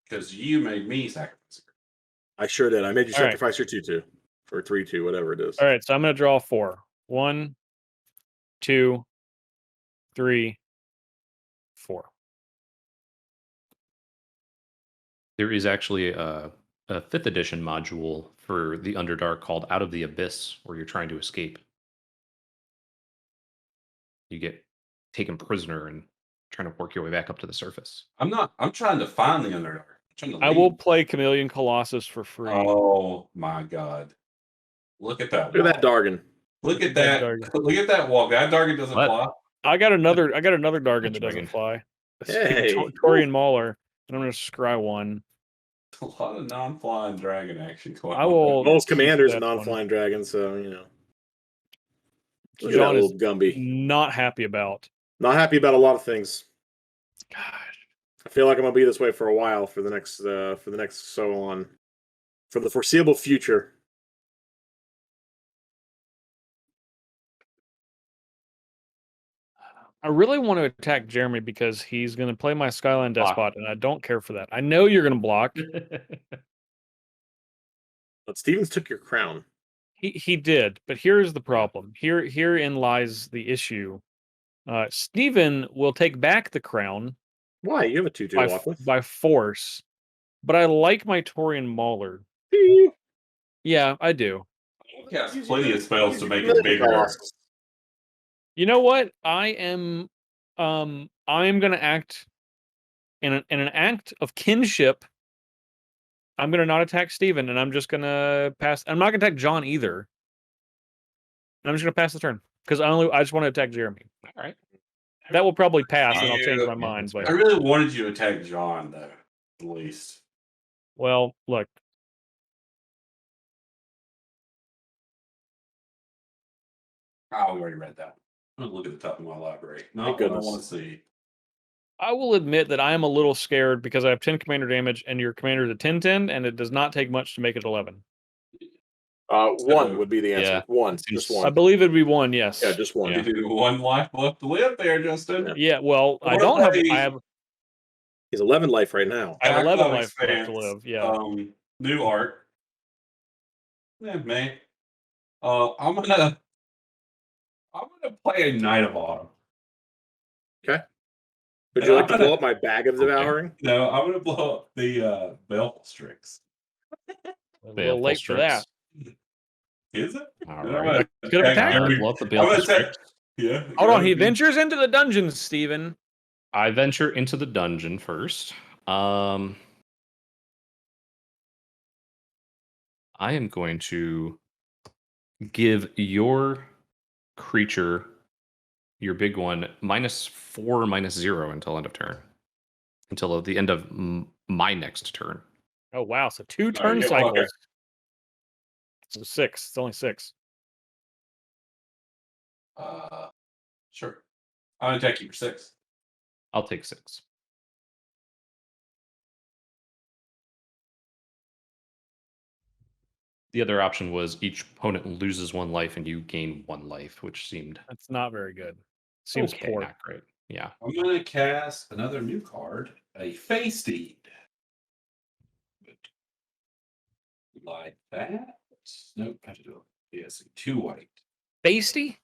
Speaker 4: because you made me sacrifice it.
Speaker 2: I sure did. I made you
Speaker 1: All right.
Speaker 2: sacrifice your 2/2 or 3/2, whatever it is.
Speaker 1: All right, so I'm going to draw 4. 1, 2, 3, 4.
Speaker 3: There is actually a 5th edition module for the Underdark called Out of the Abyss, where you're trying to escape. You get taken prisoner and trying to work your way back up to the surface.
Speaker 4: I'm trying to find the Underdark.
Speaker 1: I will play Chameleon Colossus for free.
Speaker 4: Oh my god. Look at that.
Speaker 2: Look at that Dargon.
Speaker 4: Look at that. Look at that wall. That Dargon doesn't fly.
Speaker 1: I got another Dargon that doesn't fly.
Speaker 2: Hey.
Speaker 1: Torian Mauler. And I'm going to scry 1.
Speaker 4: A lot of non-flying dragon action going
Speaker 1: I will.
Speaker 4: on.
Speaker 2: Most commanders are
Speaker 1: that
Speaker 2: non-flying dragons, so you know. Look at
Speaker 1: John
Speaker 2: that
Speaker 1: is
Speaker 2: little Gumby.
Speaker 1: not happy about.
Speaker 2: Not happy about a lot of things.
Speaker 1: Gosh.
Speaker 2: I feel like I'm gonna be this way for a while for the next so on. For the foreseeable future.
Speaker 1: I really want to attack Jeremy because he's going to play my Skyline Despot, and I don't care for that. I know you're going to block.
Speaker 2: But Stevens took your crown.
Speaker 1: He did, but here's the problem. Herein lies the issue. Steven will take back the crown.
Speaker 2: Why? You have a 2/2 to walk with.
Speaker 1: By force. But I like my Torian Mauler. Yeah, I do.
Speaker 4: He has plenty of spells to make it bigger.
Speaker 1: You know what? I am gonna act in an act of kinship. I'm gonna not attack Steven, and I'm just gonna pass. I'm not gonna attack John either. I'm just gonna pass the turn because I just want to attack Jeremy.
Speaker 3: All right.
Speaker 1: That will probably pass, and I'll change my mind. But
Speaker 4: I really wanted you to attack John, though. At least.
Speaker 1: Well, look.
Speaker 4: Oh, we already read that. I'm gonna look at the top of my library. No, I don't want to see.
Speaker 1: I will admit that I am a little scared because I have 10 commander damage, and your commander is a 10/10, and it does not take much to make it 11.
Speaker 2: 1 would be the answer.
Speaker 3: Yeah.
Speaker 2: 1, just 1.
Speaker 1: I believe it'd be 1. Yes.
Speaker 2: Yeah, just 1.
Speaker 4: You do 1 life left to live there, Justin.
Speaker 1: Yeah. Well, I don't have. I have.
Speaker 2: He's 11 life right now.
Speaker 1: I have 11
Speaker 4: Backlog
Speaker 1: life left to
Speaker 4: expands.
Speaker 1: live. Yeah.
Speaker 4: New art. Yeah, man. I'm gonna play a Knight of Autumn.
Speaker 2: Okay. Would you like to blow up my bag of
Speaker 3: Okay.
Speaker 2: devouring?
Speaker 4: No, I'm gonna blow up the Baleful Strix.
Speaker 1: A little
Speaker 3: Baleful
Speaker 1: late for that.
Speaker 3: Strix.
Speaker 4: Is it?
Speaker 3: All
Speaker 4: And
Speaker 3: right.
Speaker 1: Could have attacked
Speaker 3: All right,
Speaker 1: him.
Speaker 3: blow up the
Speaker 4: I'm
Speaker 3: Baleful
Speaker 4: gonna
Speaker 3: Strix.
Speaker 4: Yeah.
Speaker 1: Hold on, he ventures into the dungeon, Steven.
Speaker 3: I venture into the dungeon first. I am going to give your creature, your big one, -4, -0 until end of turn. Until the end of my next turn.
Speaker 1: Oh wow, so 2 turn
Speaker 4: yeah,
Speaker 1: cycles.
Speaker 4: okay.
Speaker 1: So 6. It's only 6.
Speaker 4: Sure. I'm gonna attack you for 6.
Speaker 3: I'll take 6. The other option was each opponent loses 1 life and you gain 1 life, which seemed
Speaker 1: That's not very good. Seems
Speaker 3: okay,
Speaker 1: poor.
Speaker 3: not great. Yeah.
Speaker 4: I'm gonna cast another new card, a Face Steed. Like that. Nope, I have to do it. Yes, 2 white.
Speaker 1: Feisty?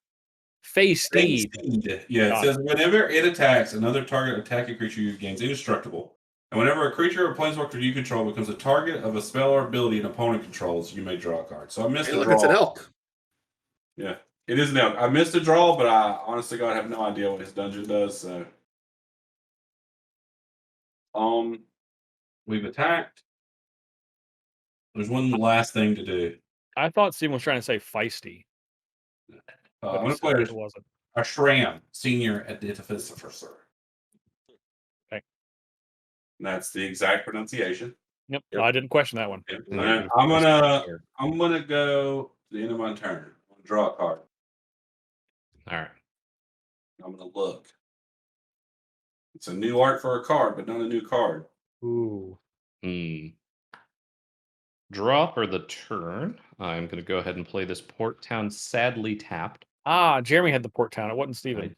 Speaker 1: Feisty.
Speaker 4: Feisty. Yeah, it
Speaker 1: Got
Speaker 4: says whenever it attacks another target attacking creature, you gains indestructible. And whenever a creature or planeswalker you control becomes a target of a spell or ability an opponent controls, you may draw a card. So I missed
Speaker 2: Hey,
Speaker 4: the
Speaker 2: look,
Speaker 4: draw.
Speaker 2: it's an elk.
Speaker 4: Yeah, it is an elk. I missed a draw, but I honestly God have no idea what his dungeon does. So, we've attacked. There's one last thing to do.
Speaker 1: I thought Steven was trying to say feisty.
Speaker 4: I'm going to play
Speaker 1: It wasn't.
Speaker 4: a Shram, Senior Edificer.
Speaker 1: Okay.
Speaker 4: And that's the exact pronunciation.
Speaker 1: Yep. No, I didn't question that one.
Speaker 4: Yep.
Speaker 3: No,
Speaker 4: And I'm gonna go to the end of my turn. I'm gonna draw a card.
Speaker 3: All right.
Speaker 4: I'm gonna look. It's a new art for a card, but not a new card.
Speaker 1: Ooh.
Speaker 3: Draw for the turn. I'm going to go ahead and play this Port Town sadly tapped.
Speaker 1: Ah, Jeremy had the Port Town. It wasn't Steven.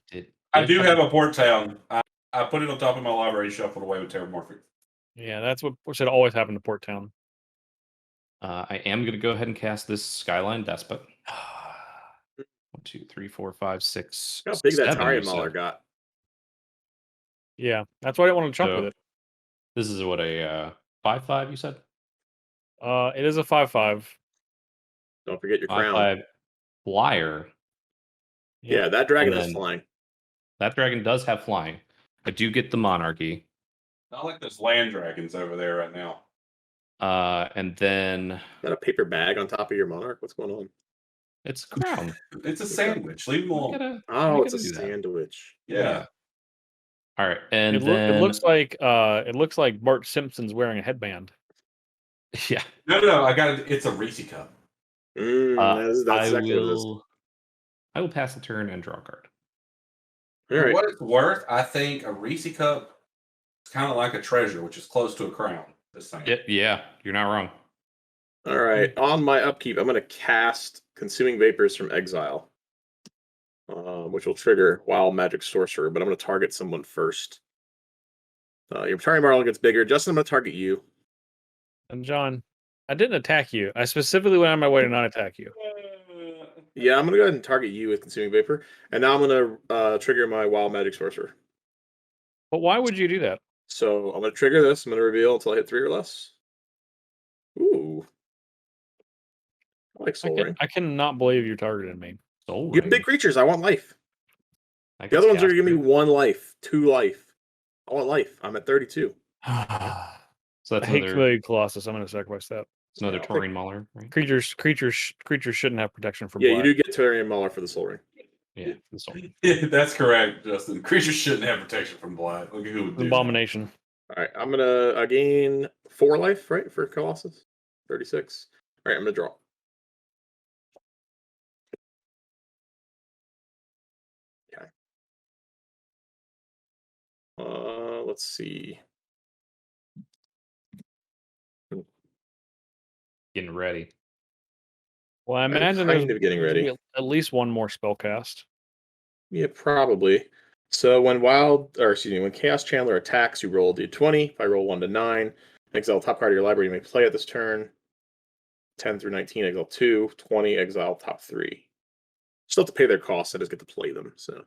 Speaker 4: I do have a Port Town. I put it on top of my library, shuffled away with Terramorphic.
Speaker 1: Yeah, that's what should always happen to Port Town.
Speaker 3: I am going to go ahead and cast this Skyline Despot. 1, 2, 3, 4, 5, 6.
Speaker 2: How big that
Speaker 3: 7,
Speaker 2: Tarian
Speaker 3: you
Speaker 2: Mauler
Speaker 3: said.
Speaker 2: got.
Speaker 1: Yeah, that's why I didn't want to chunk with it.
Speaker 3: This is what a 5/5 you said?
Speaker 1: It is a 5/5.
Speaker 2: Don't forget your crown.
Speaker 3: 5/5 flyer.
Speaker 2: Yeah, that dragon
Speaker 3: And
Speaker 2: is
Speaker 3: then-
Speaker 2: flying.
Speaker 3: That dragon does have flying. I do get the monarchy.
Speaker 4: Not like those land dragons over there right now.
Speaker 3: And then
Speaker 2: Is that a paper bag on top of your monarch? What's going on?
Speaker 3: it's a crown.
Speaker 4: It's a sandwich. Leave them alone.
Speaker 2: Oh, it's a
Speaker 3: gotta do that.
Speaker 2: sandwich.
Speaker 4: Yeah.
Speaker 3: All right, and
Speaker 1: It
Speaker 3: then
Speaker 1: looks like Bart Simpson's wearing a headband.
Speaker 3: yeah,
Speaker 4: No. I got it. It's a Reese cup.
Speaker 2: That's
Speaker 3: I
Speaker 2: exactly what it is.
Speaker 3: will pass the turn and draw a card.
Speaker 2: All
Speaker 4: For
Speaker 2: right.
Speaker 4: what it's worth, I think a Reese cup is kind of like a treasure, which is close to a crown. This thing.
Speaker 3: Yeah, you're not wrong.
Speaker 2: All right. On my upkeep, I'm going to cast Consuming Vapors from Exile, which will trigger Wild Magic Sorcerer, but I'm going to target someone first. Your Tarian Marlin gets bigger. Justin, I'm going to target you.
Speaker 1: And John, I didn't attack you. I specifically went on my way to not attack you.
Speaker 2: Yeah, I'm going to go ahead and target you with Consuming Vapor. And now I'm going to trigger my Wild Magic Sorcerer.
Speaker 1: But why would you do that?
Speaker 2: So I'm going to trigger this. I'm going to reveal until I hit 3 or less. Ooh. I like Soul Ring.
Speaker 1: I cannot believe you targeted me.
Speaker 3: Soul
Speaker 2: You have
Speaker 3: Ring.
Speaker 2: big creatures. I want life.
Speaker 3: I
Speaker 2: The other ones are
Speaker 3: cast
Speaker 2: giving me
Speaker 3: it.
Speaker 2: 1 life, 2 life. I want life. I'm at 32.
Speaker 3: So
Speaker 1: I
Speaker 3: that's
Speaker 1: hate
Speaker 3: another
Speaker 1: Familiar Colossus. I'm going to sacrifice that.
Speaker 3: Taurian Mauler, right?
Speaker 1: Creatures shouldn't have protection from
Speaker 2: Yeah,
Speaker 1: black.
Speaker 2: you do get Tarian Mauler for the Soul Ring.
Speaker 3: Yeah, the Soul Ring.
Speaker 4: Yeah, that's correct, Justin. Creatures shouldn't have protection from black. Look at who would do that.
Speaker 1: Abomination.
Speaker 2: All right, I'm gonna gain 4 life, right, for Colossus. 36. All right, I'm gonna draw. Okay. Let's see.
Speaker 3: Getting ready.
Speaker 1: Well, I
Speaker 2: I'm
Speaker 1: imagine
Speaker 2: kind
Speaker 1: there's
Speaker 2: of getting ready.
Speaker 1: at least one more spell cast.
Speaker 2: Yeah, probably. So when when Chaos Chandler attacks, you roll a d20. If I roll 1 to 9, exile the top card of your library you may play at this turn. 10 through 19, exile 2, 20, exile top 3. Still have to pay their costs, I just get to play them. So,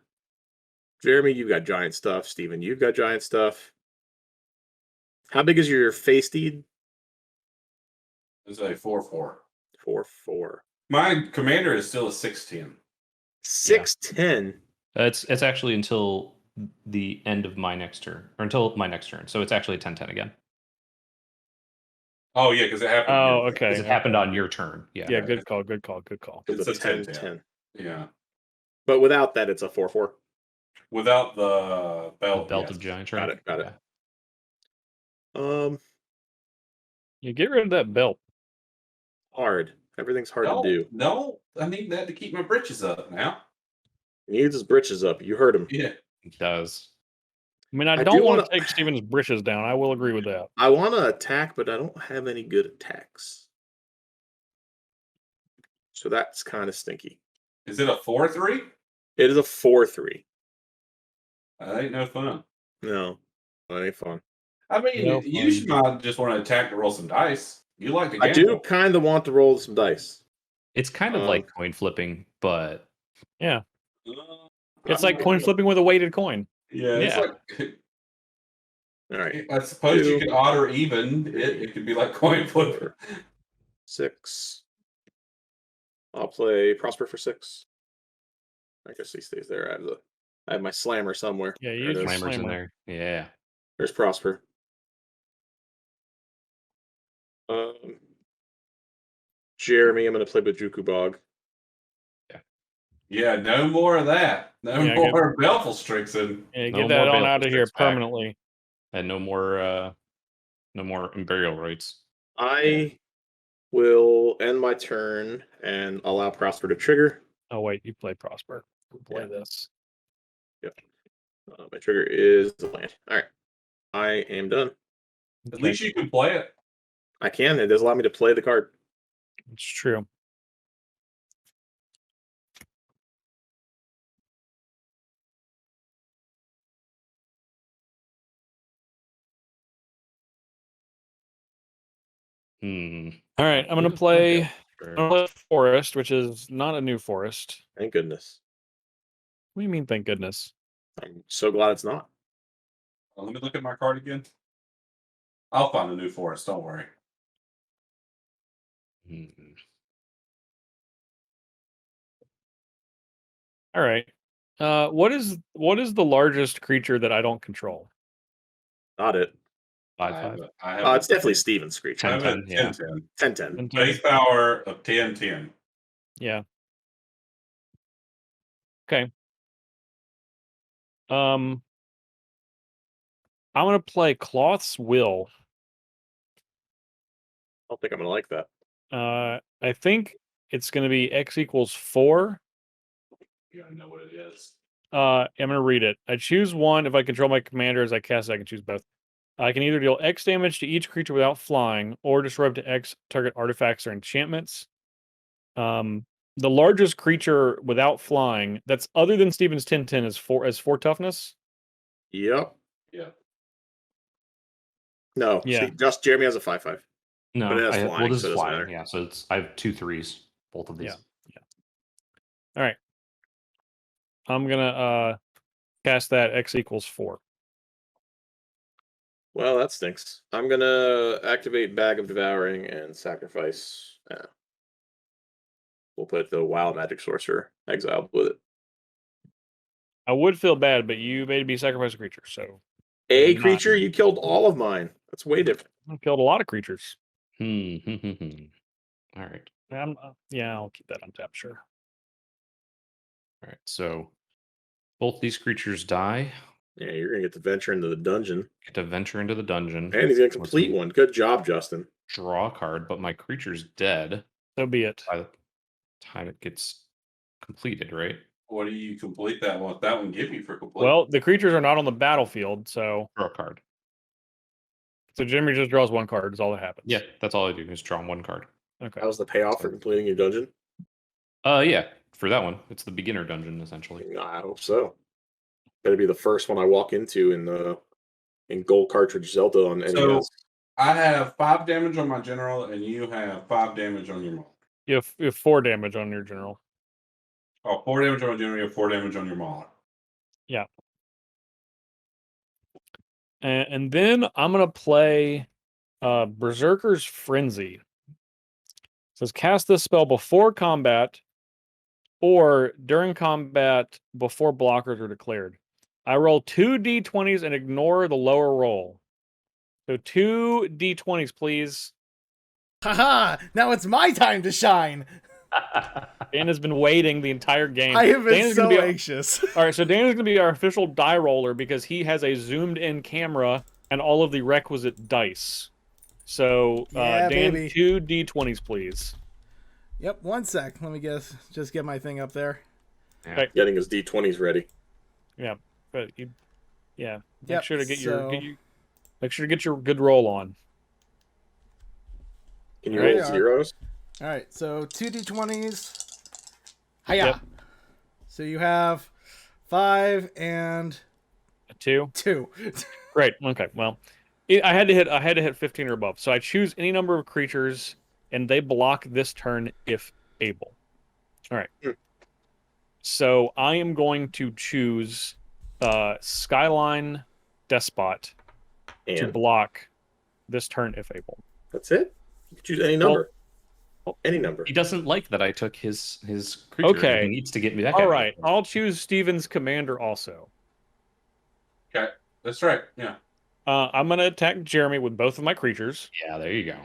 Speaker 2: Jeremy, you've got giant stuff. Steven, you've got giant stuff. How big is your face deed?
Speaker 4: It's a 4/4.
Speaker 2: 4/4.
Speaker 4: My commander is still a 6/10.
Speaker 2: 6/10.
Speaker 3: It's actually until the end of my next turn, or until my next turn. So it's actually 10-10 again.
Speaker 4: Oh yeah, because it happened.
Speaker 1: Oh,
Speaker 4: here.
Speaker 1: okay.
Speaker 3: Because it happened on your turn. Yeah.
Speaker 1: Yeah, good call. Good call. Good call.
Speaker 2: It's a 10/10.
Speaker 4: 10/10. Yeah.
Speaker 2: But without that, it's a 4/4.
Speaker 4: Without the
Speaker 3: The
Speaker 4: belt.
Speaker 3: belt
Speaker 4: yes.
Speaker 3: of giant.
Speaker 2: Got it. Got it.
Speaker 1: You get rid of that belt.
Speaker 2: Hard. Everything's hard to do.
Speaker 4: No, I need that to keep my britches up now.
Speaker 2: He needs his britches up. You heard him.
Speaker 4: Yeah.
Speaker 3: It does.
Speaker 1: I mean, I
Speaker 2: I
Speaker 1: don't
Speaker 2: do
Speaker 1: want
Speaker 2: wanna-
Speaker 1: to take Steven's britches down. I will agree with that.
Speaker 2: I want to attack, but I don't have any good attacks. So that's kind of stinky.
Speaker 4: Is it a 4/3?
Speaker 2: It is a 4/3.
Speaker 4: That ain't no fun.
Speaker 2: No, that ain't fun.
Speaker 4: I mean,
Speaker 1: No
Speaker 4: you
Speaker 1: fun.
Speaker 4: might just want to attack to roll some dice. You like to
Speaker 2: I
Speaker 4: gamble.
Speaker 2: do kind of want to roll some dice.
Speaker 3: It's kind of like coin flipping, but
Speaker 1: It's like coin flipping with a weighted coin.
Speaker 4: Yeah,
Speaker 3: Yeah.
Speaker 4: it's like
Speaker 2: All right.
Speaker 4: I suppose you
Speaker 2: Two.
Speaker 4: could odd or even. It could be like coin flipper.
Speaker 2: 6. I'll play Prosper for 6. I guess he stays there. I have my slammer somewhere.
Speaker 1: Yeah,
Speaker 2: There
Speaker 1: you
Speaker 2: it
Speaker 1: use
Speaker 2: is.
Speaker 1: your
Speaker 3: slammers in
Speaker 1: slammer.
Speaker 3: there. Yeah.
Speaker 2: There's Prosper. Jeremy, I'm going to play Bajuku Bog.
Speaker 4: Yeah, no more of that. No
Speaker 1: Yeah,
Speaker 4: more Belfelstrixen.
Speaker 1: Yeah,
Speaker 3: No
Speaker 1: get that
Speaker 3: more
Speaker 1: on
Speaker 3: belt
Speaker 1: out of here
Speaker 3: restricts back.
Speaker 1: permanently.
Speaker 3: And no more Imperial rights.
Speaker 2: I will end my turn and allow Prosper to trigger.
Speaker 1: Oh wait, you play Prosper. We'll play
Speaker 2: Yeah.
Speaker 1: this.
Speaker 2: Yep. My trigger is the land. All right. I am done.
Speaker 4: At least you can play it.
Speaker 2: I can. It does allow me to play the card.
Speaker 1: It's true. All right, I'm gonna play Forest, which is not a new forest.
Speaker 2: Thank goodness.
Speaker 1: What do you mean? Thank goodness.
Speaker 2: I'm so glad it's not.
Speaker 4: Well, let me look at my card again. I'll find a new forest. Don't worry.
Speaker 1: All right. What is the largest creature that I don't control?
Speaker 2: Not it.
Speaker 3: 5/5.
Speaker 4: I have
Speaker 2: It's definitely Steven's creature.
Speaker 3: 10-10, yeah.
Speaker 4: 10/10.
Speaker 2: 10/10.
Speaker 4: Base power of 10/10.
Speaker 1: Yeah. Okay. I'm gonna play Cloth's Will.
Speaker 2: I don't think I'm going to like that.
Speaker 1: I think it's gonna be X equals 4.
Speaker 4: You gotta know what it is.
Speaker 1: I'm gonna read it. I choose one. If I control my commander as I cast it, I can choose both. I can either deal X damage to each creature without flying, or disrupt to X target artifacts or enchantments. The largest creature without flying, that's other than Steven's 10/10, is 4 toughness.
Speaker 2: Yep.
Speaker 4: Yeah.
Speaker 2: No.
Speaker 1: Yeah.
Speaker 2: Just Jeremy has a 5/5.
Speaker 3: No,
Speaker 2: But it has
Speaker 3: well,
Speaker 2: flying,
Speaker 3: this
Speaker 2: so it
Speaker 3: is
Speaker 2: doesn't
Speaker 3: flying.
Speaker 2: matter.
Speaker 3: Yeah, so I have 2 3s, both of these.
Speaker 1: Yeah. All right. I'm gonna cast that X equals 4.
Speaker 2: Well, that stinks. I'm going to activate Bag of Devouring and sacrifice. We'll put the Wild Magic Sorcerer exiled with it.
Speaker 1: I would feel bad, but you made me sacrifice a creature, so
Speaker 2: A
Speaker 1: Not-
Speaker 2: creature? You killed all of mine. That's way different.
Speaker 1: I killed a lot of creatures.
Speaker 3: All right.
Speaker 1: Yeah, I'll keep that on tap, sure.
Speaker 3: All right. So both these creatures die.
Speaker 2: Yeah, you're going to get to venture into the dungeon.
Speaker 3: Get to venture into the dungeon.
Speaker 2: And he's going to
Speaker 3: Let's
Speaker 2: complete one. Good job, Justin.
Speaker 3: draw a card, but my creature's dead
Speaker 1: So be it.
Speaker 3: by the time it gets completed, right?
Speaker 4: What do you complete that one? That one give you for complete?
Speaker 1: Well, the creatures are not on the battlefield, so
Speaker 3: Draw a card.
Speaker 1: Jimmy just draws one card. Is all that happens.
Speaker 3: Yeah, that's all I do is draw 1 card.
Speaker 1: Okay.
Speaker 2: How's the payoff for completing your dungeon?
Speaker 3: Yeah, for that one, it's the beginner dungeon essentially.
Speaker 2: I hope so. Better be the first one I walk into in Gold Cartridge Zelda on NES.
Speaker 4: So I have 5 damage on my general, and you have 5 damage on your Mauler.
Speaker 1: You have 4 damage on your general.
Speaker 4: Oh, 4 damage on my general, you have 4 damage on your Mauler.
Speaker 1: Yeah. And then I'm gonna play Berserker's Frenzy. It says cast this spell before combat or during combat before blockers are declared. I roll 2 d20s and ignore the lower roll. So 2 d20s, please.
Speaker 5: Haha! Now it's my time to shine.
Speaker 1: Dan has been waiting the entire game.
Speaker 5: I have been
Speaker 1: Dan is
Speaker 5: so
Speaker 1: gonna be
Speaker 5: anxious.
Speaker 1: all right, so Dan is going to be our official die roller because he has a zoomed-in camera and all of the requisite dice. So,
Speaker 5: Yeah,
Speaker 1: Dan,
Speaker 5: baby.
Speaker 1: 2 d20s, please.
Speaker 5: Yep, 1 sec. Let me just get my thing up there.
Speaker 1: Okay.
Speaker 2: Getting his D20s ready.
Speaker 1: Yeah, but make
Speaker 5: Yep,
Speaker 1: sure to get
Speaker 5: so-
Speaker 1: make sure to get your good roll on.
Speaker 2: Can you
Speaker 5: There
Speaker 2: roll
Speaker 5: they are.
Speaker 2: zeros?
Speaker 5: All right, so 2 d20s. Hiya!
Speaker 1: Yep.
Speaker 5: So you have 5 and
Speaker 1: A 2.
Speaker 5: 2.
Speaker 1: Great. Okay. Well, I had to hit 15 or above. So I choose any number of creatures, and they block this turn if able. All right. So I am going to choose Skyline Despot to
Speaker 2: And
Speaker 1: block this turn if able.
Speaker 2: that's it. You can choose any number.
Speaker 1: Well,
Speaker 2: any number.
Speaker 3: He doesn't like that I took his creature.
Speaker 1: Okay.
Speaker 3: He needs to get me back.
Speaker 1: All right. I'll choose Steven's commander also.
Speaker 4: Okay, that's right. Yeah.
Speaker 1: I'm going to attack Jeremy with both of my creatures,
Speaker 3: Yeah, there you go.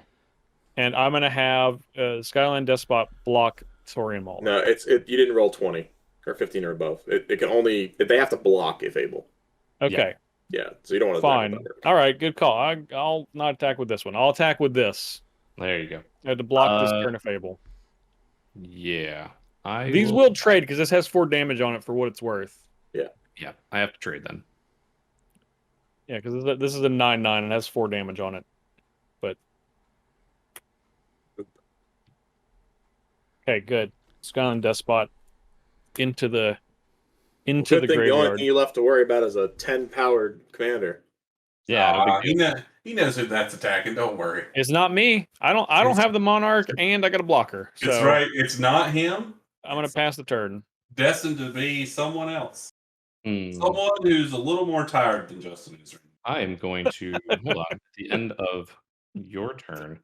Speaker 1: and I'm going to have Skyline Despot block Saurian Maul.
Speaker 2: No, you didn't roll 20 or 15 or above. It can only they have to block if able.
Speaker 1: Okay.
Speaker 2: Yeah, so you don't want to
Speaker 1: Fine. All right. Good call. I'll not attack with this one. I'll attack with this.
Speaker 3: There you go.
Speaker 1: I had to block this turn if able.
Speaker 3: Yeah.
Speaker 1: These will trade because this has 4 damage on it for what it's worth.
Speaker 3: Yeah, I have to trade then.
Speaker 1: Yeah, because this is a 9/9 and has 4 damage on it. But okay, good. Skyline Despot into the
Speaker 2: Good thing the only
Speaker 1: graveyard.
Speaker 2: thing you left to worry about is a 10 powered commander.
Speaker 3: Yeah, no big deal.
Speaker 4: he knows who that's attacking. Don't worry.
Speaker 1: It's not me. I don't have the Monarch and I got a blocker. So
Speaker 4: It's right. It's not him.
Speaker 1: I'm gonna pass the turn.
Speaker 4: Destined to be someone else.
Speaker 3: Hmm.
Speaker 4: Someone who's a little more tired than Justin is.
Speaker 3: I am going to hold on at the end of your turn.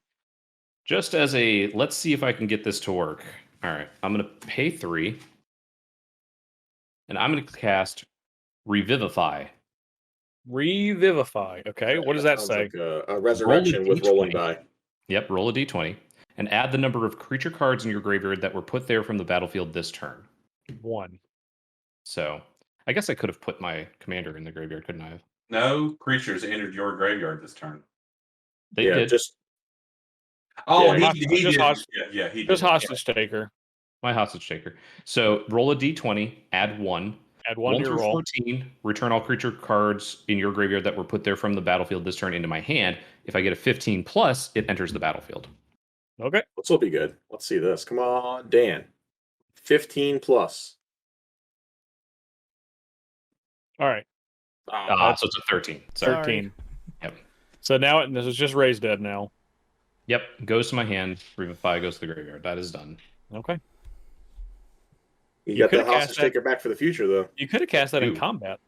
Speaker 3: Just as a let's see if I can get this to work. All right, I'm going to pay 3, and I'm going to cast Revivify.
Speaker 1: Revivify. Okay, what does that
Speaker 2: Sounds
Speaker 1: say?
Speaker 2: like a resurrection with rolling
Speaker 3: D20.
Speaker 2: die.
Speaker 3: Yep, roll a d20 and add the number of creature cards in your graveyard that were put there from the battlefield this turn.
Speaker 1: 1.
Speaker 3: So I guess I could have put my commander in the graveyard, couldn't I have?
Speaker 4: No creatures entered your graveyard this turn.
Speaker 3: They
Speaker 2: Yeah,
Speaker 3: did.
Speaker 2: just
Speaker 4: Oh,
Speaker 2: Yeah,
Speaker 4: he
Speaker 1: just
Speaker 4: did.
Speaker 1: hostage-
Speaker 4: Yeah, he did.
Speaker 1: Just hostage taker.
Speaker 3: My hostage taker. So roll a d20, add 1.
Speaker 1: Add 1 to your
Speaker 3: through
Speaker 1: roll.
Speaker 3: 14, return all creature cards in your graveyard that were put there from the battlefield this turn into my hand. If I get a 15 plus, it enters the battlefield.
Speaker 1: Okay.
Speaker 2: this will be good. Let's see this. Come on, Dan. 15 plus.
Speaker 1: All right.
Speaker 3: So it's a 13. Sorry.
Speaker 1: 13.
Speaker 3: Yep.
Speaker 1: So now this is just raised dead now.
Speaker 3: Yep. Goes to my hand. Revivify goes to the graveyard. That is done.
Speaker 1: Okay.
Speaker 2: You
Speaker 1: You
Speaker 2: got
Speaker 1: could've
Speaker 2: that hostage
Speaker 1: cast that-
Speaker 2: taker back for the future, though.
Speaker 1: You could have cast that in
Speaker 3: Ooh.
Speaker 1: combat.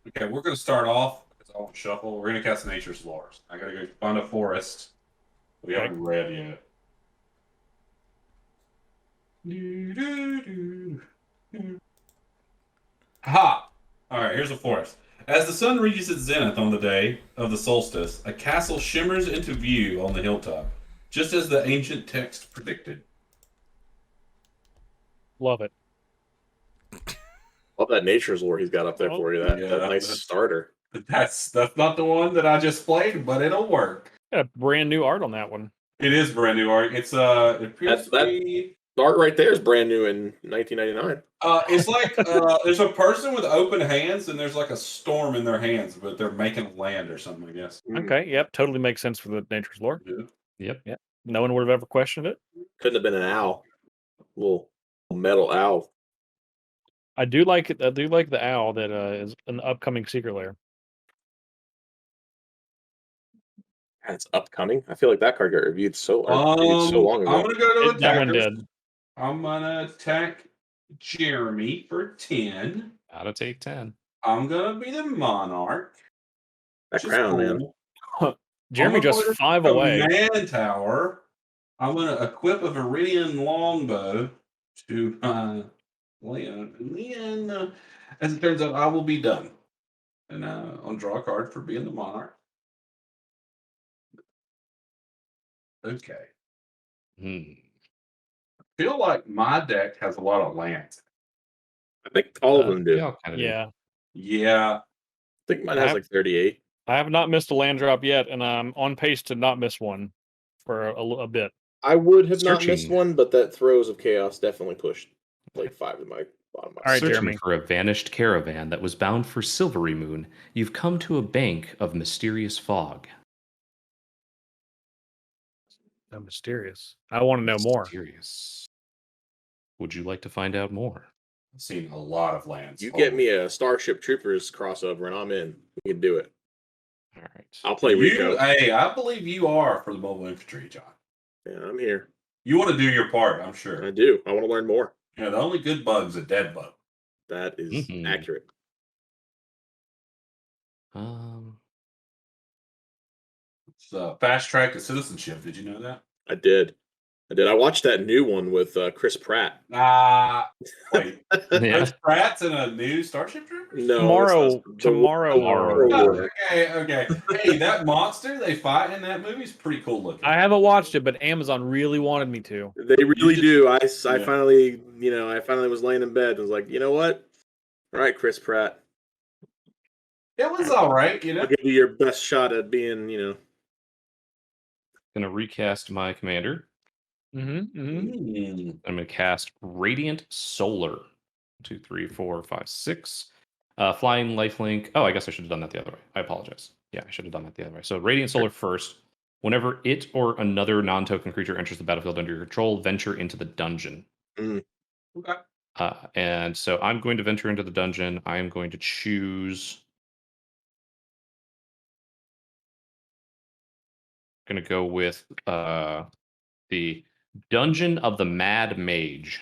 Speaker 4: Okay, we're going to start off. It's all shuffle. We're going to cast Nature's Laws. I got to go find a forest. We
Speaker 1: Okay.
Speaker 4: haven't read yet. Ha! All right, here's a forest. As the sun reaches its zenith on the day of the solstice, a castle shimmers into view on the hilltop, just as the ancient text predicted.
Speaker 1: Love it.
Speaker 2: Love that nature's lore he's got up there for you. That,
Speaker 4: Yeah,
Speaker 2: that nice
Speaker 4: that's-
Speaker 2: starter.
Speaker 4: That's not the one that I just played, but it'll work.
Speaker 1: Got a brand new art on that one.
Speaker 4: It is brand new art. It's it appears to
Speaker 2: That-
Speaker 4: be.
Speaker 2: The art right there is brand new in 1999.
Speaker 4: It's like there's a person with open hands, and there's like a storm in their hands, but they're making land or something. I guess.
Speaker 1: Okay. Yep. Totally makes sense for the nature's lore.
Speaker 4: Yeah.
Speaker 3: Yep.
Speaker 1: No one would have ever questioned it.
Speaker 2: Couldn't have been an owl. Little metal owl.
Speaker 1: I do like it. I do like the owl that is an upcoming secret lair.
Speaker 2: That's upcoming. I feel like that card got reviewed so long ago.
Speaker 4: I'm gonna go to
Speaker 1: That one
Speaker 4: attackers.
Speaker 1: did.
Speaker 4: I'm gonna attack Jeremy for 10.
Speaker 3: Gotta take 10.
Speaker 4: I'm gonna be the monarch.
Speaker 2: That
Speaker 4: which is
Speaker 2: crown, man.
Speaker 4: cool.
Speaker 1: Jeremy
Speaker 4: I'm gonna
Speaker 1: just
Speaker 4: put
Speaker 1: 5
Speaker 4: a
Speaker 1: away.
Speaker 4: Command tower. I'm gonna equip a Viridian longbow to Leon. And then, as it turns out, I will be done. And I'll draw a card for being the monarch. Okay.
Speaker 3: Hmm.
Speaker 4: I feel like my deck has a lot of lands.
Speaker 2: I think all of them do.
Speaker 3: They all kind of do.
Speaker 1: Yeah.
Speaker 4: Yeah.
Speaker 2: I think mine has like 38.
Speaker 1: I have not missed a land drop yet, and I'm on pace to not miss one for a bit.
Speaker 2: I would have not missed
Speaker 3: Searching.
Speaker 2: one, but that Throes of Chaos definitely pushed like 5 to my bottom.
Speaker 1: All right,
Speaker 3: Searching
Speaker 1: Jeremy.
Speaker 3: for a vanished caravan that was bound for Silvery Moon, you've come to a bank of mysterious fog.
Speaker 1: So mysterious. I want to know more.
Speaker 3: Mysterious. Would you like to find out more?
Speaker 4: I've seen a lot of lands.
Speaker 2: You get me a Starship Troopers crossover, and I'm in. We can do it.
Speaker 3: All right.
Speaker 2: I'll play Rico.
Speaker 4: Hey, I believe you are for the mobile infantry, John.
Speaker 2: Yeah, I'm here.
Speaker 4: You want to do your part, I'm sure.
Speaker 2: I do. I want to learn more.
Speaker 4: Yeah, the only good bug's a dead bug.
Speaker 2: That is
Speaker 3: Mhm.
Speaker 2: accurate.
Speaker 4: It's fast track to citizenship. Did you know that?
Speaker 2: I did. I watched that new one with Chris Pratt.
Speaker 4: Wait.
Speaker 3: Yeah.
Speaker 4: Chris Pratt's in a new Starship Troopers?
Speaker 2: No,
Speaker 1: Tomorrow.
Speaker 4: Okay. Hey, that monster they fight in that movie is pretty cool looking.
Speaker 1: I haven't watched it, but Amazon really wanted me to.
Speaker 2: They really do. I
Speaker 4: Yeah.
Speaker 2: finally, I finally was laying in bed and was like, you know what? All right, Chris Pratt.
Speaker 4: It was all right,
Speaker 2: I'll give you your best shot at being,
Speaker 3: Gonna recast my commander.
Speaker 1: Mm-hmm.
Speaker 3: I'm gonna cast Radiant Solar. 1, 2, 3, 4, 5, 6. Flying Lifelink. Oh, I guess I should have done that the other way. I apologize. Yeah, I should have done that the other way. So Radiant Solar first. Whenever it or another non-token creature enters the battlefield under your control, venture into the dungeon.
Speaker 4: Okay.
Speaker 3: And so I'm going to venture into the dungeon. I am going to choose. Going to go with the Dungeon of the Mad Mage.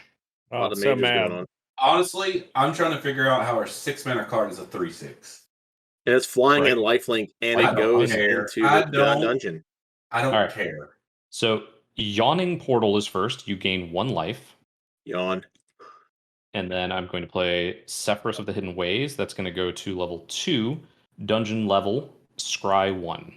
Speaker 2: a lot of
Speaker 1: so
Speaker 2: mages
Speaker 1: mad.
Speaker 2: going on.
Speaker 4: Honestly, I'm trying to figure out how our 6-mana card is a 3/6.
Speaker 2: And it's flying
Speaker 3: Right.
Speaker 2: and lifelink, and
Speaker 4: I
Speaker 2: it
Speaker 4: don't
Speaker 2: goes
Speaker 4: care.
Speaker 2: into
Speaker 4: I
Speaker 2: the
Speaker 4: don't-
Speaker 2: dungeon.
Speaker 4: I don't
Speaker 3: All right.
Speaker 4: care.
Speaker 3: So Yawning Portal is first. You gain 1 life.
Speaker 2: Yawn.
Speaker 3: And then I'm going to play Sephiroth of the Hidden Ways. That's going to go to level 2, dungeon level, scry 1.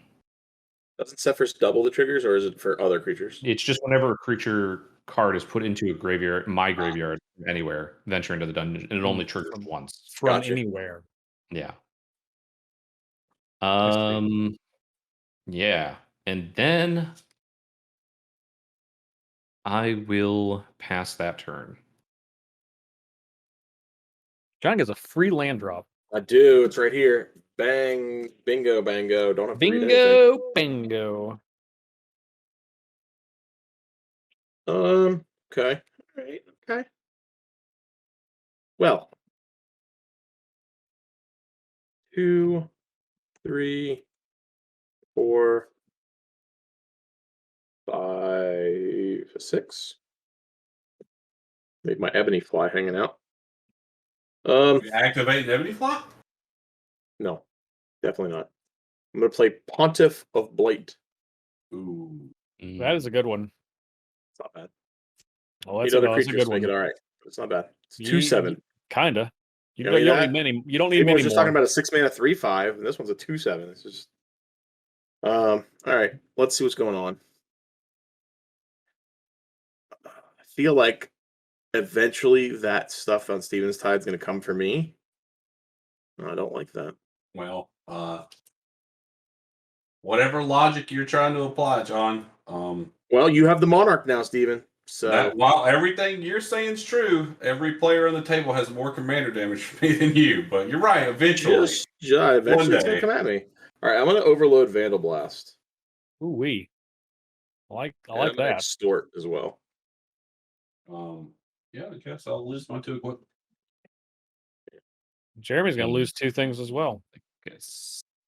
Speaker 2: Doesn't Sephiroth double the triggers, or is it for other creatures?
Speaker 3: It's just whenever a creature card is put into a graveyard, my graveyard, anywhere, venture into the dungeon, and it only triggers once.
Speaker 1: From
Speaker 2: Gotcha.
Speaker 1: anywhere.
Speaker 3: Yeah.
Speaker 1: That's
Speaker 3: Yeah. And then I will pass that turn.
Speaker 1: John gets a free land drop.
Speaker 2: I do. It's right here. Bang, bingo, bango. Don't have to read anything.
Speaker 1: Bingo.
Speaker 2: Okay. All right. Okay. Well. 2, 3, 4, 5, 6. Make my ebony fly hanging out.
Speaker 4: You activate Ebony Fly?
Speaker 2: No, definitely not. I'm gonna play Pontiff of Blight.
Speaker 4: Ooh.
Speaker 1: That is a good one.
Speaker 2: It's not bad.
Speaker 1: Oh,
Speaker 2: Eight
Speaker 1: that's
Speaker 2: other
Speaker 1: a
Speaker 2: creatures
Speaker 1: good
Speaker 2: make
Speaker 1: one.
Speaker 2: it all right. It's not bad. It's
Speaker 1: Ye-
Speaker 2: 2/7.
Speaker 1: Kinda. You
Speaker 2: You
Speaker 1: don't,
Speaker 2: know
Speaker 1: need
Speaker 2: that?
Speaker 1: many. You don't need
Speaker 2: People were
Speaker 1: many
Speaker 2: just
Speaker 1: more.
Speaker 2: talking about a 6-mana 3/5, and this one's a 2/7. It's just. All right. Let's see what's going on. I feel like eventually that stuff on Steven's Tide is going to come for me. I don't like that.
Speaker 4: Well, whatever logic you're trying to apply, John.
Speaker 2: Well, you have the Monarch now, Steven. So
Speaker 4: That, while everything you're saying is true, every player on the table has more commander damage for me than you. But you're right. Eventually,
Speaker 2: eventually it's
Speaker 4: day.
Speaker 2: going to come at me. All right, I'm going to overload Vandal Blast.
Speaker 1: Ooh wee. I like
Speaker 2: And I'm gonna
Speaker 1: that.
Speaker 2: Extort as well.
Speaker 4: yeah, I guess I'll lose my 2 equipment.
Speaker 1: Jeremy's gonna lose 2 things as well.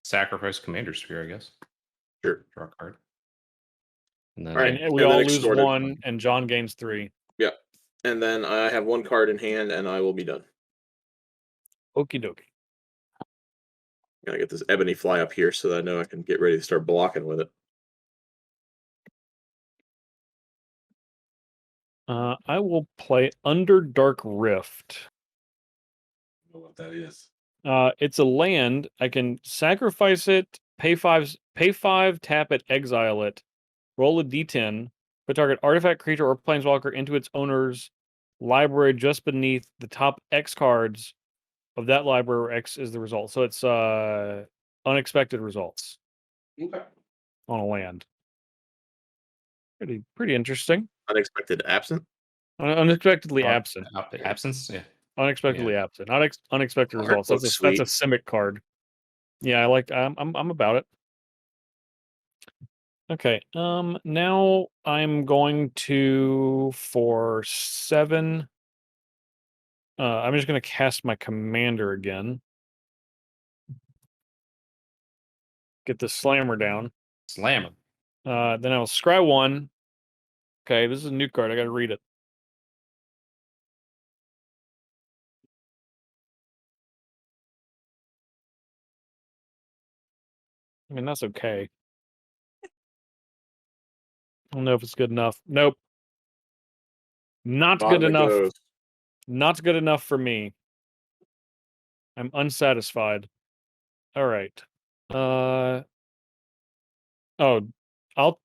Speaker 3: Sacrifice Commander Sphere, I guess.
Speaker 2: Sure.
Speaker 4: Draw a card.
Speaker 3: And then
Speaker 2: All right.
Speaker 1: And we
Speaker 2: and then
Speaker 1: all lose
Speaker 2: extorted.
Speaker 1: 1, and John gains 3.
Speaker 2: Yeah. And then I have 1 card in hand, and I will be done.
Speaker 1: Okie dokie.
Speaker 2: Gotta get this ebony fly up here so that I know I can get ready to start blocking with it.
Speaker 1: I will play Underdark Rift.
Speaker 4: I don't know what that is.
Speaker 1: It's a land. I can sacrifice it, pay 5, tap it, exile it, roll a d10, put target artifact, creature, or planeswalker into its owner's library just beneath the top X cards of that library where X is the result. So it's unexpected results
Speaker 4: Okay.
Speaker 1: on a land. Pretty interesting.
Speaker 2: Unexpected absent.
Speaker 1: Unexpectedly absent.
Speaker 3: Absence, yeah.
Speaker 1: Unexpectedly absent. Not unexpected
Speaker 2: Art
Speaker 1: results.
Speaker 2: looks
Speaker 1: That's a
Speaker 2: sweet.
Speaker 1: Simic card. Yeah, I'm about it. Okay. Now I'm going to for 7. I'm just gonna cast my commander again. Get the slammer down.
Speaker 3: Slammer.
Speaker 1: Then I'll scry 1. Okay, this is a new card. I gotta read it. I mean, that's okay. I don't know if it's good enough. Nope. Not
Speaker 2: Bottom
Speaker 1: good
Speaker 2: it
Speaker 1: enough.
Speaker 2: goes.
Speaker 1: Not good enough for me. I'm unsatisfied. All right. Oh,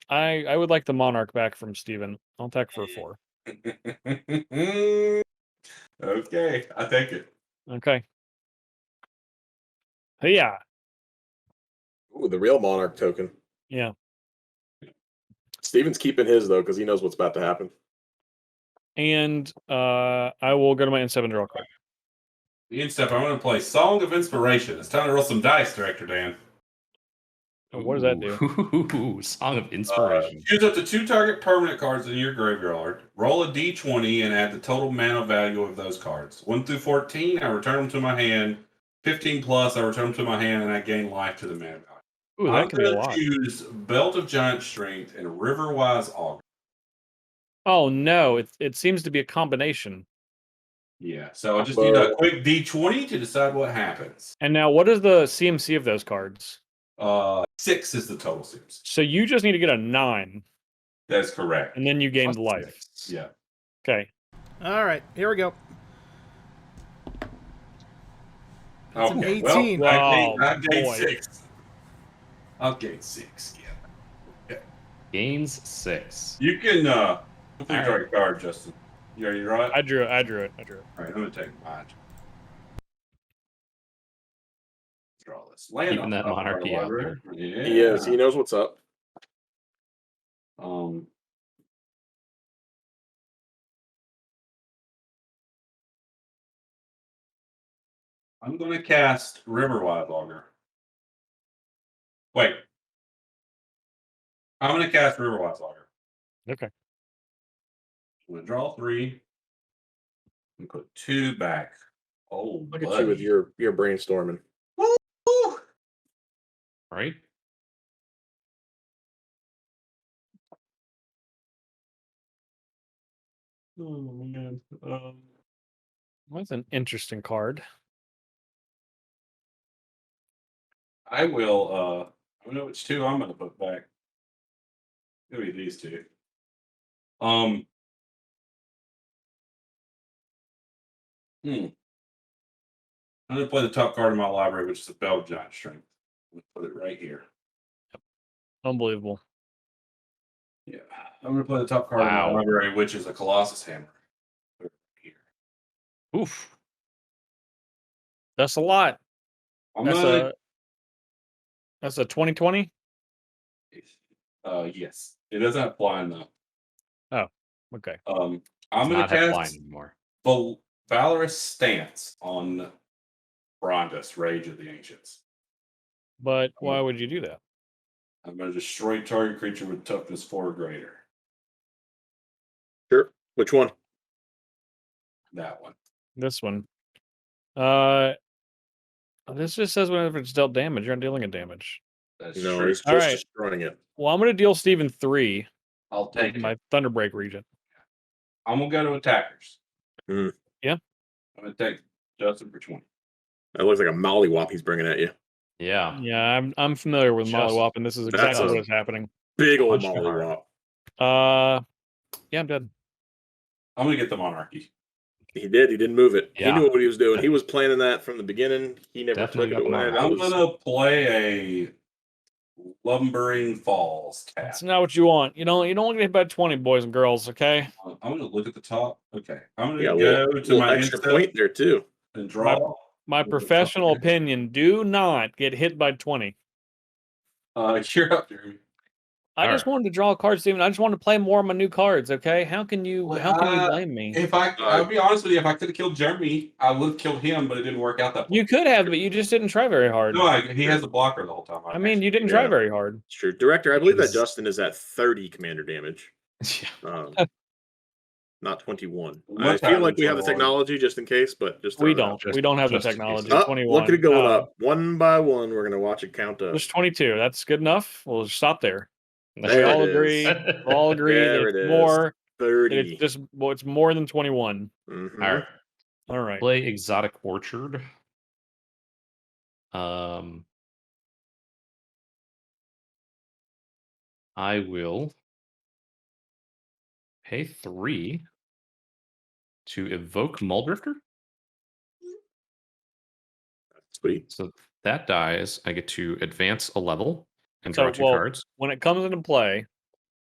Speaker 1: I would like the Monarch back from Steven. I'll attack for a 4.
Speaker 4: Okay, I take it.
Speaker 1: Okay. Hey, yeah.
Speaker 2: Ooh, the real Monarch token.
Speaker 1: Yeah.
Speaker 2: Steven's keeping his though because he knows what's about to happen.
Speaker 1: And I will go to my N7 draw card.
Speaker 4: The end step, I'm going to play Song of Inspiration. It's time to roll some dice, Director Dan.
Speaker 1: Oh, what does that do?
Speaker 3: Ooh, Song of Inspiration.
Speaker 4: Choose up to 2 target permanent cards in your graveyard. Roll a d20 and add the total mana value of those cards. 1 through 14, I return them to my hand. 15 plus, I return them to my hand, and I gain life to the mana value.
Speaker 1: Ooh, that can be a lot.
Speaker 4: Choose Belt of Giant Strength and Riverwise Augur.
Speaker 1: Oh no, it seems to be a combination.
Speaker 4: Yeah, so I just need a quick d20 to decide what happens.
Speaker 1: And now, what is the CMC of those cards?
Speaker 4: 6 is the total CMC.
Speaker 1: So you just need to get a 9.
Speaker 4: That's correct.
Speaker 1: And then you gain life.
Speaker 4: 6. Yeah.
Speaker 1: Okay.
Speaker 5: All right, here we go.
Speaker 4: It's
Speaker 5: an 18.
Speaker 1: Wow,
Speaker 4: I gained
Speaker 1: boy.
Speaker 4: 6. I'll gain 6. Yeah.
Speaker 3: Gains 6.
Speaker 4: You can draw your card, Justin. You already draw it?
Speaker 1: I drew it.
Speaker 4: All right, I'm gonna take mine. Draw this land.
Speaker 3: Keeping that monarchy out there.
Speaker 4: Yeah.
Speaker 2: He is. He knows what's up.
Speaker 4: I'm gonna cast Riverwise Augur. Wait. I'm gonna cast Riverwise Augur.
Speaker 1: Okay.
Speaker 4: I'm gonna draw 3. And put 2 back. Oh,
Speaker 2: Look at you with your brainstorming.
Speaker 4: Woo!
Speaker 3: Right?
Speaker 1: Oh man. That's an interesting card.
Speaker 4: I will I know which 2 I'm gonna put back. Maybe these 2. I'm gonna play the top card in my library, which is a Belt of Giant Strength. I'm gonna put it right here.
Speaker 1: Unbelievable.
Speaker 4: Yeah. I'm gonna play the top card in my library, which is a Colossus Hammer. Right here.
Speaker 1: Oof. That's a lot. That's a 2020?
Speaker 4: Yes. It doesn't have flying though.
Speaker 1: Oh, okay.
Speaker 4: I'm
Speaker 3: Does
Speaker 4: gonna
Speaker 3: not have
Speaker 4: cast
Speaker 3: flying anymore.
Speaker 4: Valorous Stance on Brondus, Rage of the Ancients.
Speaker 1: But why would you do that?
Speaker 4: I'm gonna destroy target creature with toughness 4 or greater.
Speaker 2: Sure. Which one?
Speaker 4: That one.
Speaker 1: This one. This just says whenever it's dealt damage, you're not dealing a damage.
Speaker 4: That's
Speaker 2: No,
Speaker 4: true.
Speaker 2: he's
Speaker 1: All
Speaker 2: just
Speaker 1: right.
Speaker 2: destroying it.
Speaker 1: Well, I'm going to deal Steven 3
Speaker 4: I'll take
Speaker 1: with my
Speaker 4: it.
Speaker 1: Thunderbreak region.
Speaker 4: I'm gonna go to attackers.
Speaker 1: Yeah.
Speaker 4: I'm gonna take Justin for 20.
Speaker 2: That looks like a mollywop he's bringing at you.
Speaker 3: Yeah.
Speaker 1: Yeah, I'm familiar with
Speaker 3: Just-
Speaker 1: Mollywop, and this is
Speaker 2: That's
Speaker 1: exactly
Speaker 2: a-
Speaker 1: what is happening.
Speaker 2: Big old
Speaker 3: Punch hard.
Speaker 2: mollywop.
Speaker 1: Yeah, I'm dead.
Speaker 4: I'm gonna get the monarchy.
Speaker 2: He did. He didn't move it. He
Speaker 3: Yeah.
Speaker 2: knew what he was doing. He was planning that from the beginning. He never
Speaker 3: Definitely
Speaker 2: took it
Speaker 3: got the
Speaker 2: away.
Speaker 3: monarch.
Speaker 2: That
Speaker 4: I'm
Speaker 2: was
Speaker 4: gonna play a Lumbering Falls cat.
Speaker 1: That's not what you want. You don't want to get about 20, boys and girls. Okay.
Speaker 4: I'm gonna look at the top. Okay, I'm gonna
Speaker 2: yeah, a
Speaker 4: go to
Speaker 2: little
Speaker 4: my
Speaker 2: extra
Speaker 4: instep
Speaker 2: point there too.
Speaker 4: and draw.
Speaker 1: My professional opinion: do not get hit by 20.
Speaker 4: You're up, Jeremy.
Speaker 1: I just wanted to draw a card, Steven. I just wanted to play more of my new cards. Okay. How can you blame me?
Speaker 4: If I'll be honest with you, if I could have killed Jeremy, I would have killed him, but it didn't work out that way.
Speaker 1: You could have, but you just didn't try very hard.
Speaker 4: No, he has a blocker the whole time.
Speaker 1: I mean, you didn't try
Speaker 2: Yeah.
Speaker 1: very hard.
Speaker 2: It's true. Director, I believe that
Speaker 3: Because-
Speaker 2: Justin is at 30 commander damage.
Speaker 3: Yeah.
Speaker 2: Not 21.
Speaker 4: One
Speaker 2: I feel
Speaker 4: time
Speaker 2: like we have the
Speaker 4: 21.
Speaker 2: technology just in case, but just
Speaker 1: We
Speaker 2: throwing it out.
Speaker 1: don't.
Speaker 3: Just-
Speaker 1: We don't have the
Speaker 3: just in case.
Speaker 1: technology.
Speaker 2: Oh,
Speaker 1: 21.
Speaker 2: look at it going
Speaker 1: Oh,
Speaker 2: up. One by one, we're going to watch it count up.
Speaker 1: Just 22. That's good enough. We'll just stop there.
Speaker 2: There
Speaker 1: We all
Speaker 2: it
Speaker 1: agree.
Speaker 2: is.
Speaker 1: We all agree
Speaker 2: There
Speaker 1: that
Speaker 2: it
Speaker 1: it's
Speaker 2: is.
Speaker 1: more. That
Speaker 2: 30.
Speaker 1: it's just it's more than 21.
Speaker 2: Mhm.
Speaker 3: All right.
Speaker 1: All right.
Speaker 3: Play Exotic Orchard. I will pay 3 to evoke Muldrifter.
Speaker 2: Sweet.
Speaker 3: So that dies. I get to advance a level and draw
Speaker 1: So,
Speaker 3: 2
Speaker 1: well,
Speaker 3: cards.
Speaker 1: when it comes into play,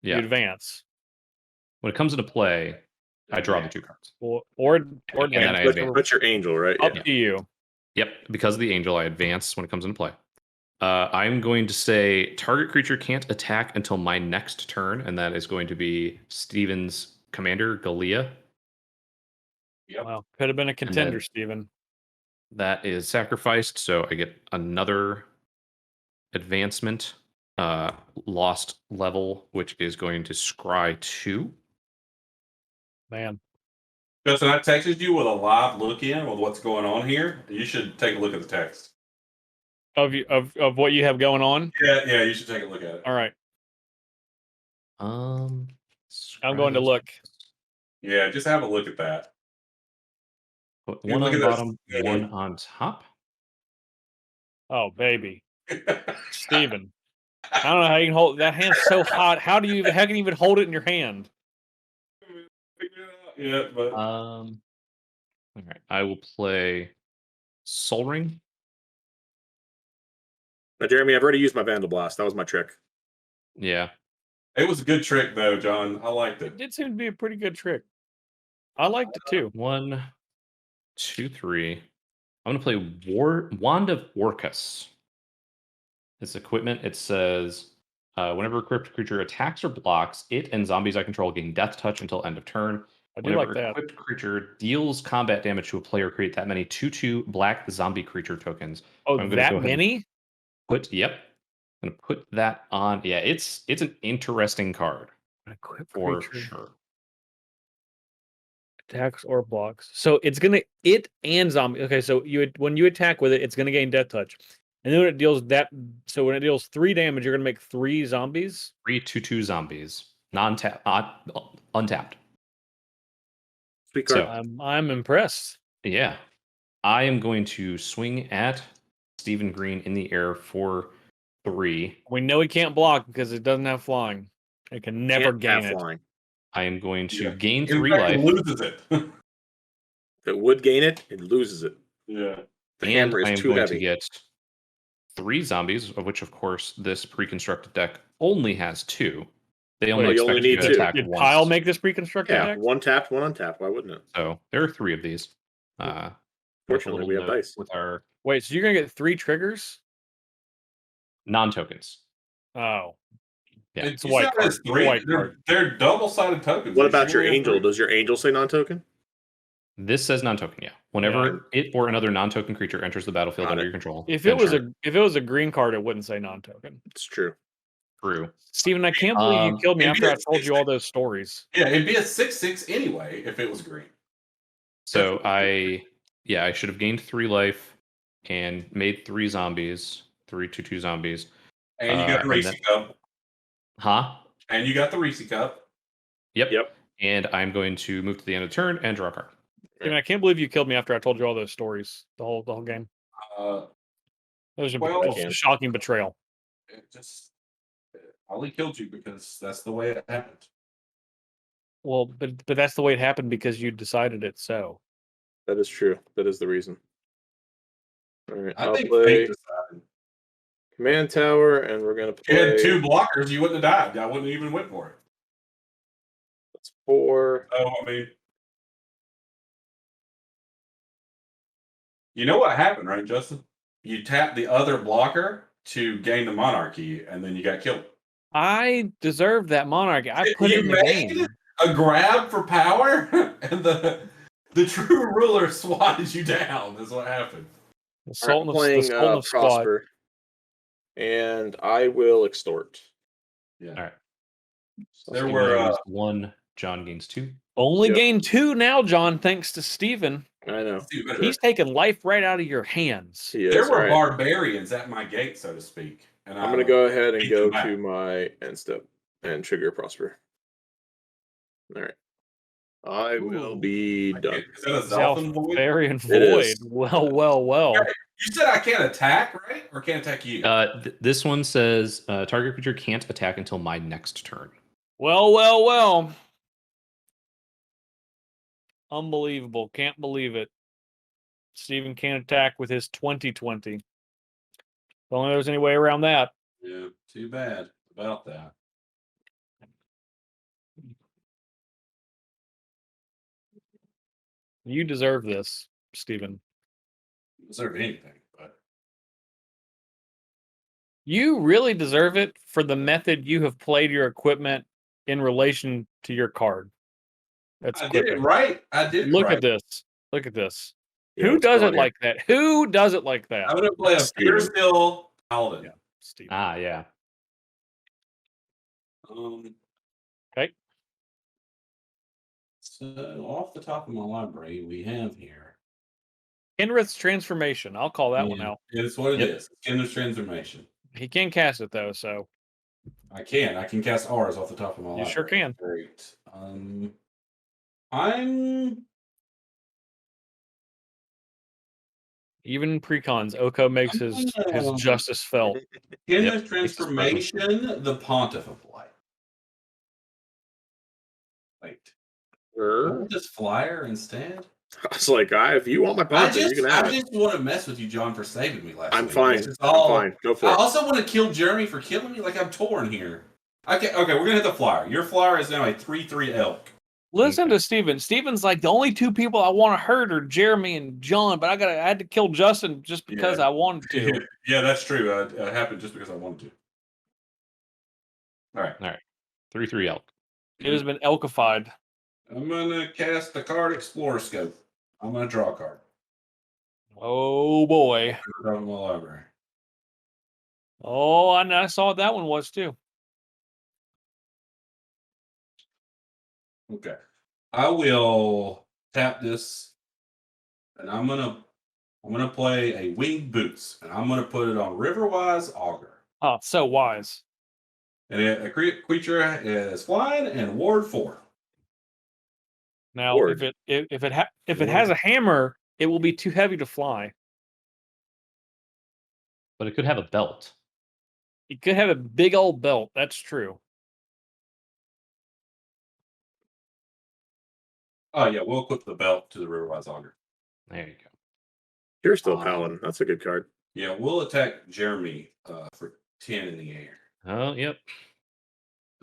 Speaker 1: you
Speaker 3: Yeah.
Speaker 1: advance.
Speaker 3: When it comes into play, I draw the 2 cards.
Speaker 1: Or
Speaker 3: And then
Speaker 1: advance.
Speaker 3: I
Speaker 2: But,
Speaker 3: advance.
Speaker 2: but your angel, right?
Speaker 1: Up
Speaker 2: Yeah.
Speaker 1: to you.
Speaker 3: Yep, because of the angel, I advance when it comes into play. I'm going to say target creature can't attack until my next turn, and that is going to be Steven's commander, Galia.
Speaker 4: Yep.
Speaker 1: Wow. Could have been a contender,
Speaker 3: then-
Speaker 1: Steven.
Speaker 3: That is sacrificed, so I get another advancement, lost level, which is going to scry 2.
Speaker 1: Man.
Speaker 4: Justin, I texted you with a live look in with what's going on here. You should take a look at the text.
Speaker 1: Of what you have going on.
Speaker 4: Yeah, you should take a look at it.
Speaker 1: All right.
Speaker 3: I'm
Speaker 1: I'm going to look.
Speaker 4: Yeah, just have a look at that.
Speaker 3: Put
Speaker 4: Yeah,
Speaker 3: one
Speaker 4: look
Speaker 3: on
Speaker 4: at
Speaker 3: the
Speaker 4: this.
Speaker 3: bottom,
Speaker 4: Yeah.
Speaker 3: one on top.
Speaker 1: Oh, baby. Steven. I don't know how you can hold that hand's so hot. How can you even hold it in your hand?
Speaker 4: Yeah, but
Speaker 3: All right, I will play Soul Ring.
Speaker 2: Now, Jeremy, I've already used my Vandal Blast. That was my trick.
Speaker 3: Yeah,
Speaker 4: it was a good trick though, John. I liked
Speaker 1: It
Speaker 4: it.
Speaker 1: did seem to be a pretty good trick. I liked it too.
Speaker 3: 1, 2, 3. I'm going to play Wand of Orcas. This equipment, it says, whenever a equipped creature attacks or blocks, it and zombies I control gain death touch until end of turn.
Speaker 1: I do
Speaker 3: Whenever
Speaker 1: like that.
Speaker 3: equipped creature deals combat damage to a player, create that many 2/2 black zombie creature tokens.
Speaker 1: Oh,
Speaker 3: I'm gonna
Speaker 1: that
Speaker 3: go ahead and
Speaker 1: many?
Speaker 3: Yep. I'm gonna put that on. Yeah, it's an interesting card
Speaker 1: Equipped
Speaker 3: for
Speaker 1: creature
Speaker 3: sure.
Speaker 1: attacks or blocks. So it's gonna and zombie. Okay, so when you attack with it, it's gonna gain death touch, and then when it deals that, so when it deals 3 damage, you're gonna make 3 zombies.
Speaker 3: 3 2/2 zombies, untapped.
Speaker 2: Sweet
Speaker 3: So-
Speaker 2: card.
Speaker 1: I'm impressed.
Speaker 3: Yeah, I am going to swing at Stephen Green in the air for 3.
Speaker 1: We know he can't block because it doesn't have flying. It can never
Speaker 2: Can't
Speaker 1: gain
Speaker 2: have
Speaker 1: it.
Speaker 2: flying.
Speaker 3: I am going to
Speaker 4: Yeah.
Speaker 3: gain
Speaker 4: In
Speaker 3: 3
Speaker 4: fact,
Speaker 3: life.
Speaker 4: it loses it.
Speaker 2: If it would gain it, it loses it.
Speaker 4: Yeah.
Speaker 2: The
Speaker 3: And
Speaker 2: hammer
Speaker 3: I
Speaker 2: is
Speaker 3: am
Speaker 2: too
Speaker 3: going
Speaker 2: heavy.
Speaker 3: to get 3 zombies, of which, of course, this pre-constructed deck only has 2. They only
Speaker 2: you
Speaker 3: expect
Speaker 2: only
Speaker 3: you
Speaker 2: need
Speaker 3: to
Speaker 2: 2.
Speaker 3: attack
Speaker 1: Did
Speaker 3: once.
Speaker 1: Kyle make this pre-constructed
Speaker 2: Yeah,
Speaker 1: deck?
Speaker 2: one tapped, one untapped. Why wouldn't it?
Speaker 3: So there are 3 of these.
Speaker 2: Fortunately, we have dice.
Speaker 3: with our
Speaker 1: Wait, so you're gonna get 3 triggers?
Speaker 3: non-tokens.
Speaker 1: Oh,
Speaker 3: Yeah.
Speaker 1: it's a
Speaker 4: You
Speaker 1: white
Speaker 4: said
Speaker 1: card.
Speaker 4: it's 3.
Speaker 1: White
Speaker 4: They're,
Speaker 1: card.
Speaker 4: they're double-sided tokens.
Speaker 2: What
Speaker 4: They
Speaker 2: about
Speaker 4: should
Speaker 2: your
Speaker 4: only have
Speaker 2: angel?
Speaker 4: 3.
Speaker 2: Does your angel say non-token?
Speaker 3: This says non-token. Yeah. Whenever it or another non-token creature enters the battlefield
Speaker 2: Got
Speaker 3: under
Speaker 2: it.
Speaker 3: your control.
Speaker 1: If it was
Speaker 3: enter
Speaker 1: a green card, it wouldn't say non-token.
Speaker 2: It's true.
Speaker 3: through.
Speaker 1: Steven, I can't believe you killed me
Speaker 4: maybe
Speaker 1: after I
Speaker 4: it's
Speaker 1: told you all those stories.
Speaker 4: Yeah, it'd be a 6/6 anyway if it was green.
Speaker 3: So I should have gained 3 life and made 3 zombies, 3 2/2 zombies.
Speaker 4: And you got the Reese Cup.
Speaker 3: Huh?
Speaker 4: And you got the Reese Cup.
Speaker 3: Yep. And I'm going to move to the end of the turn and draw a card.
Speaker 1: I mean, I can't believe you killed me after I told you all those stories. The whole game.
Speaker 4: It
Speaker 1: It was a shocking betrayal.
Speaker 4: I only killed you because that's the way it happened.
Speaker 1: Well, but that's the way it happened because you decided it so.
Speaker 2: That is true. That is the reason. All right,
Speaker 4: I
Speaker 2: I'll
Speaker 4: think
Speaker 2: play
Speaker 4: fate decided.
Speaker 2: Command Tower, and we're gonna play.
Speaker 4: If you had 2 blockers, you wouldn't have died. I wouldn't even went for it.
Speaker 2: That's 4.
Speaker 4: Oh, I mean, you know what happened, right, Justin? You tapped the other blocker to gain the monarchy, and then you got killed.
Speaker 1: I deserve that monarchy. I put it in the game.
Speaker 4: A grab for power, and the true ruler swatted you down. That's what happened.
Speaker 1: The Sultan
Speaker 2: playing
Speaker 1: of Squad.
Speaker 2: Prosper, and I will extort.
Speaker 4: Yeah.
Speaker 3: All right.
Speaker 4: So there were
Speaker 3: 1. John gains 2.
Speaker 1: Only gain 2 now, John, thanks to Steven.
Speaker 2: I know.
Speaker 1: He's taking life right out of your hands.
Speaker 4: There were barbarians at my gate, so to speak. And
Speaker 2: I'm going to go ahead and go to my end step and trigger Prosper. All right. I will be done.
Speaker 4: Is that a Zalfin Void?
Speaker 1: Barbarian Void. Well.
Speaker 4: You said I can't attack, right? Or can't attack you?
Speaker 3: This one says target creature can't attack until my next turn.
Speaker 1: Well. Unbelievable. Can't believe it. Steven can't attack with his 2020. If only there was any way around that.
Speaker 4: Yeah, too bad about that.
Speaker 1: You deserve this, Steven.
Speaker 4: You deserve anything, but
Speaker 1: you really deserve it for the method you have played your equipment in relation to your card.
Speaker 4: I did it right. I did.
Speaker 1: Look at this. Yeah, who does it like that? Who does it like that?
Speaker 4: I'm going to play a Pure Steel Paladin.
Speaker 1: Yeah, Steve.
Speaker 3: Yeah.
Speaker 1: Okay.
Speaker 4: So off the top of my library, we have here
Speaker 1: Kenrith's Transformation. I'll call that one out.
Speaker 4: It's what it is. Kenrith's Transformation.
Speaker 1: He can cast it though, so
Speaker 4: I can cast ours off the top of my library.
Speaker 1: You sure can.
Speaker 4: Great. I'm
Speaker 1: even Precons, Oko makes his justice felt.
Speaker 4: Kenrith's Transformation, the Pontiff of Light. Wait. This flyer instead?
Speaker 2: I was like, if you want my Pontiff, you can have it.
Speaker 4: I just want to mess with you, John, for saving me last week.
Speaker 2: I'm fine. I'm fine. Go for it.
Speaker 4: I also want to kill Jeremy for killing me. Like, I'm torn here. Okay, we're going to hit the flyer. Your flyer is now a 3/3 elk.
Speaker 1: Listen to Steven. Steven's like, the only 2 people I want to hurt are Jeremy and John, but I had to kill Justin just because I wanted to.
Speaker 4: Yeah, that's true. It happened just because I wanted to. All right.
Speaker 3: 3/3 elk.
Speaker 1: It has been elkified.
Speaker 4: I'm going to cast the card Explorer Scope. I'm going to draw a card.
Speaker 1: Oh, boy.
Speaker 4: From my library.
Speaker 1: Oh, I saw what that one was, too.
Speaker 4: Okay. I will tap this, and I'm gonna play a Winged Boots, and I'm gonna put it on Riverwise Augur.
Speaker 1: Oh, so wise.
Speaker 4: And a creature is flying and ward 4.
Speaker 1: Now, if it has a hammer, it will be too heavy to fly.
Speaker 3: But it could have a belt.
Speaker 1: It could have a big old belt. That's true.
Speaker 4: Oh yeah, we'll equip the belt to the Riverwise Augur.
Speaker 3: There you go.
Speaker 2: You're still Paladin. That's a good card.
Speaker 4: Yeah, we'll attack Jeremy for 10 in the air.
Speaker 3: Oh, yep.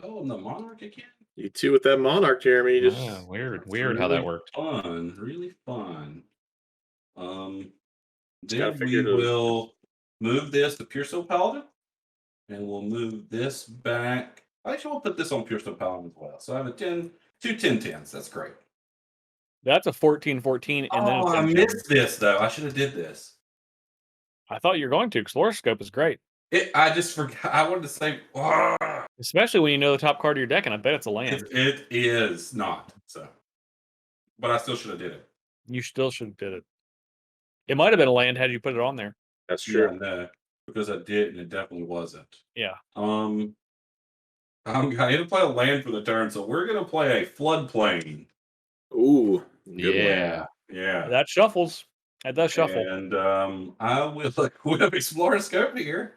Speaker 4: Oh, and the Monarch again?
Speaker 2: You 2 with that Monarch, Jeremy.
Speaker 3: Weird how that worked.
Speaker 4: Really fun. Then we will move this to Pure Steel Paladin, and we'll move this back. Actually, we'll put this on Pure Steel Paladin as well. So I have two 10/10s. That's great.
Speaker 1: That's a 14/14. And then
Speaker 4: I missed this, though. I should have did this.
Speaker 1: I thought you were going to. Explorer Scope is great.
Speaker 4: I just forgot. I wanted to say...
Speaker 1: Especially when you know the top card of your deck, and I bet it's a land.
Speaker 4: It is not. So, but I still should have did it.
Speaker 1: You still should have did it. It might have been a land had you put it on there.
Speaker 2: That's true.
Speaker 4: Yeah, no. because I didn't. It definitely wasn't.
Speaker 1: Yeah.
Speaker 4: I need to play a land for the turn, so we're gonna play a floodplain.
Speaker 2: Ooh, good
Speaker 3: Yeah.
Speaker 4: Yeah.
Speaker 1: That shuffles. That does shuffle.
Speaker 4: And I will equip Explorer Scope here.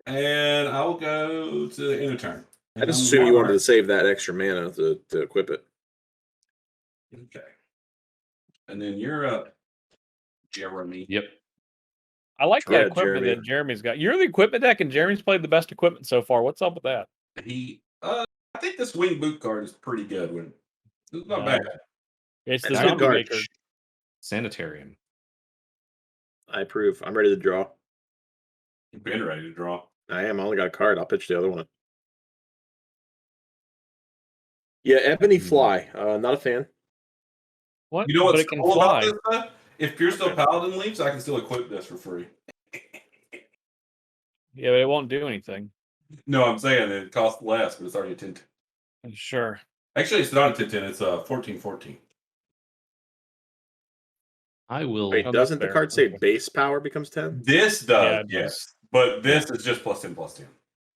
Speaker 4: And I will go to the end of turn.
Speaker 2: I just assumed you wanted to save that extra mana to equip it.
Speaker 4: Okay. And then you're up, Jeremy.
Speaker 3: Yep.
Speaker 1: I like that
Speaker 2: Yeah,
Speaker 1: equipment
Speaker 2: Jeremy.
Speaker 1: that Jeremy's got. You're the equipment deck, and Jeremy's played the best equipment so far. What's up with that?
Speaker 4: I think this wing boot card is pretty good. It's not
Speaker 1: No.
Speaker 4: bad.
Speaker 1: It's the
Speaker 2: That's
Speaker 1: zombie
Speaker 2: good
Speaker 1: maker.
Speaker 3: Sanitarium.
Speaker 2: I approve. I'm ready to draw.
Speaker 4: You've been ready to draw.
Speaker 2: I am. I only got a card. I'll pitch the other one. Yeah, Ebony Fly. Not a fan.
Speaker 1: What?
Speaker 4: You know what's
Speaker 1: but it can
Speaker 4: cool
Speaker 1: fly.
Speaker 4: about this stuff? If Pure Steel Paladin leaves, I can still equip this for free.
Speaker 1: Yeah, but it won't do anything.
Speaker 4: No, I'm saying it costs less, but it's already a 10.
Speaker 1: Sure.
Speaker 4: Actually, it's not a 10, it's a 14.
Speaker 3: I will.
Speaker 2: Wait,
Speaker 1: Oh,
Speaker 2: doesn't the
Speaker 1: that's
Speaker 2: card
Speaker 1: fair.
Speaker 2: say base power becomes 10?
Speaker 4: This
Speaker 1: Yeah,
Speaker 4: does,
Speaker 1: it
Speaker 4: yes. But this is just +10, +10.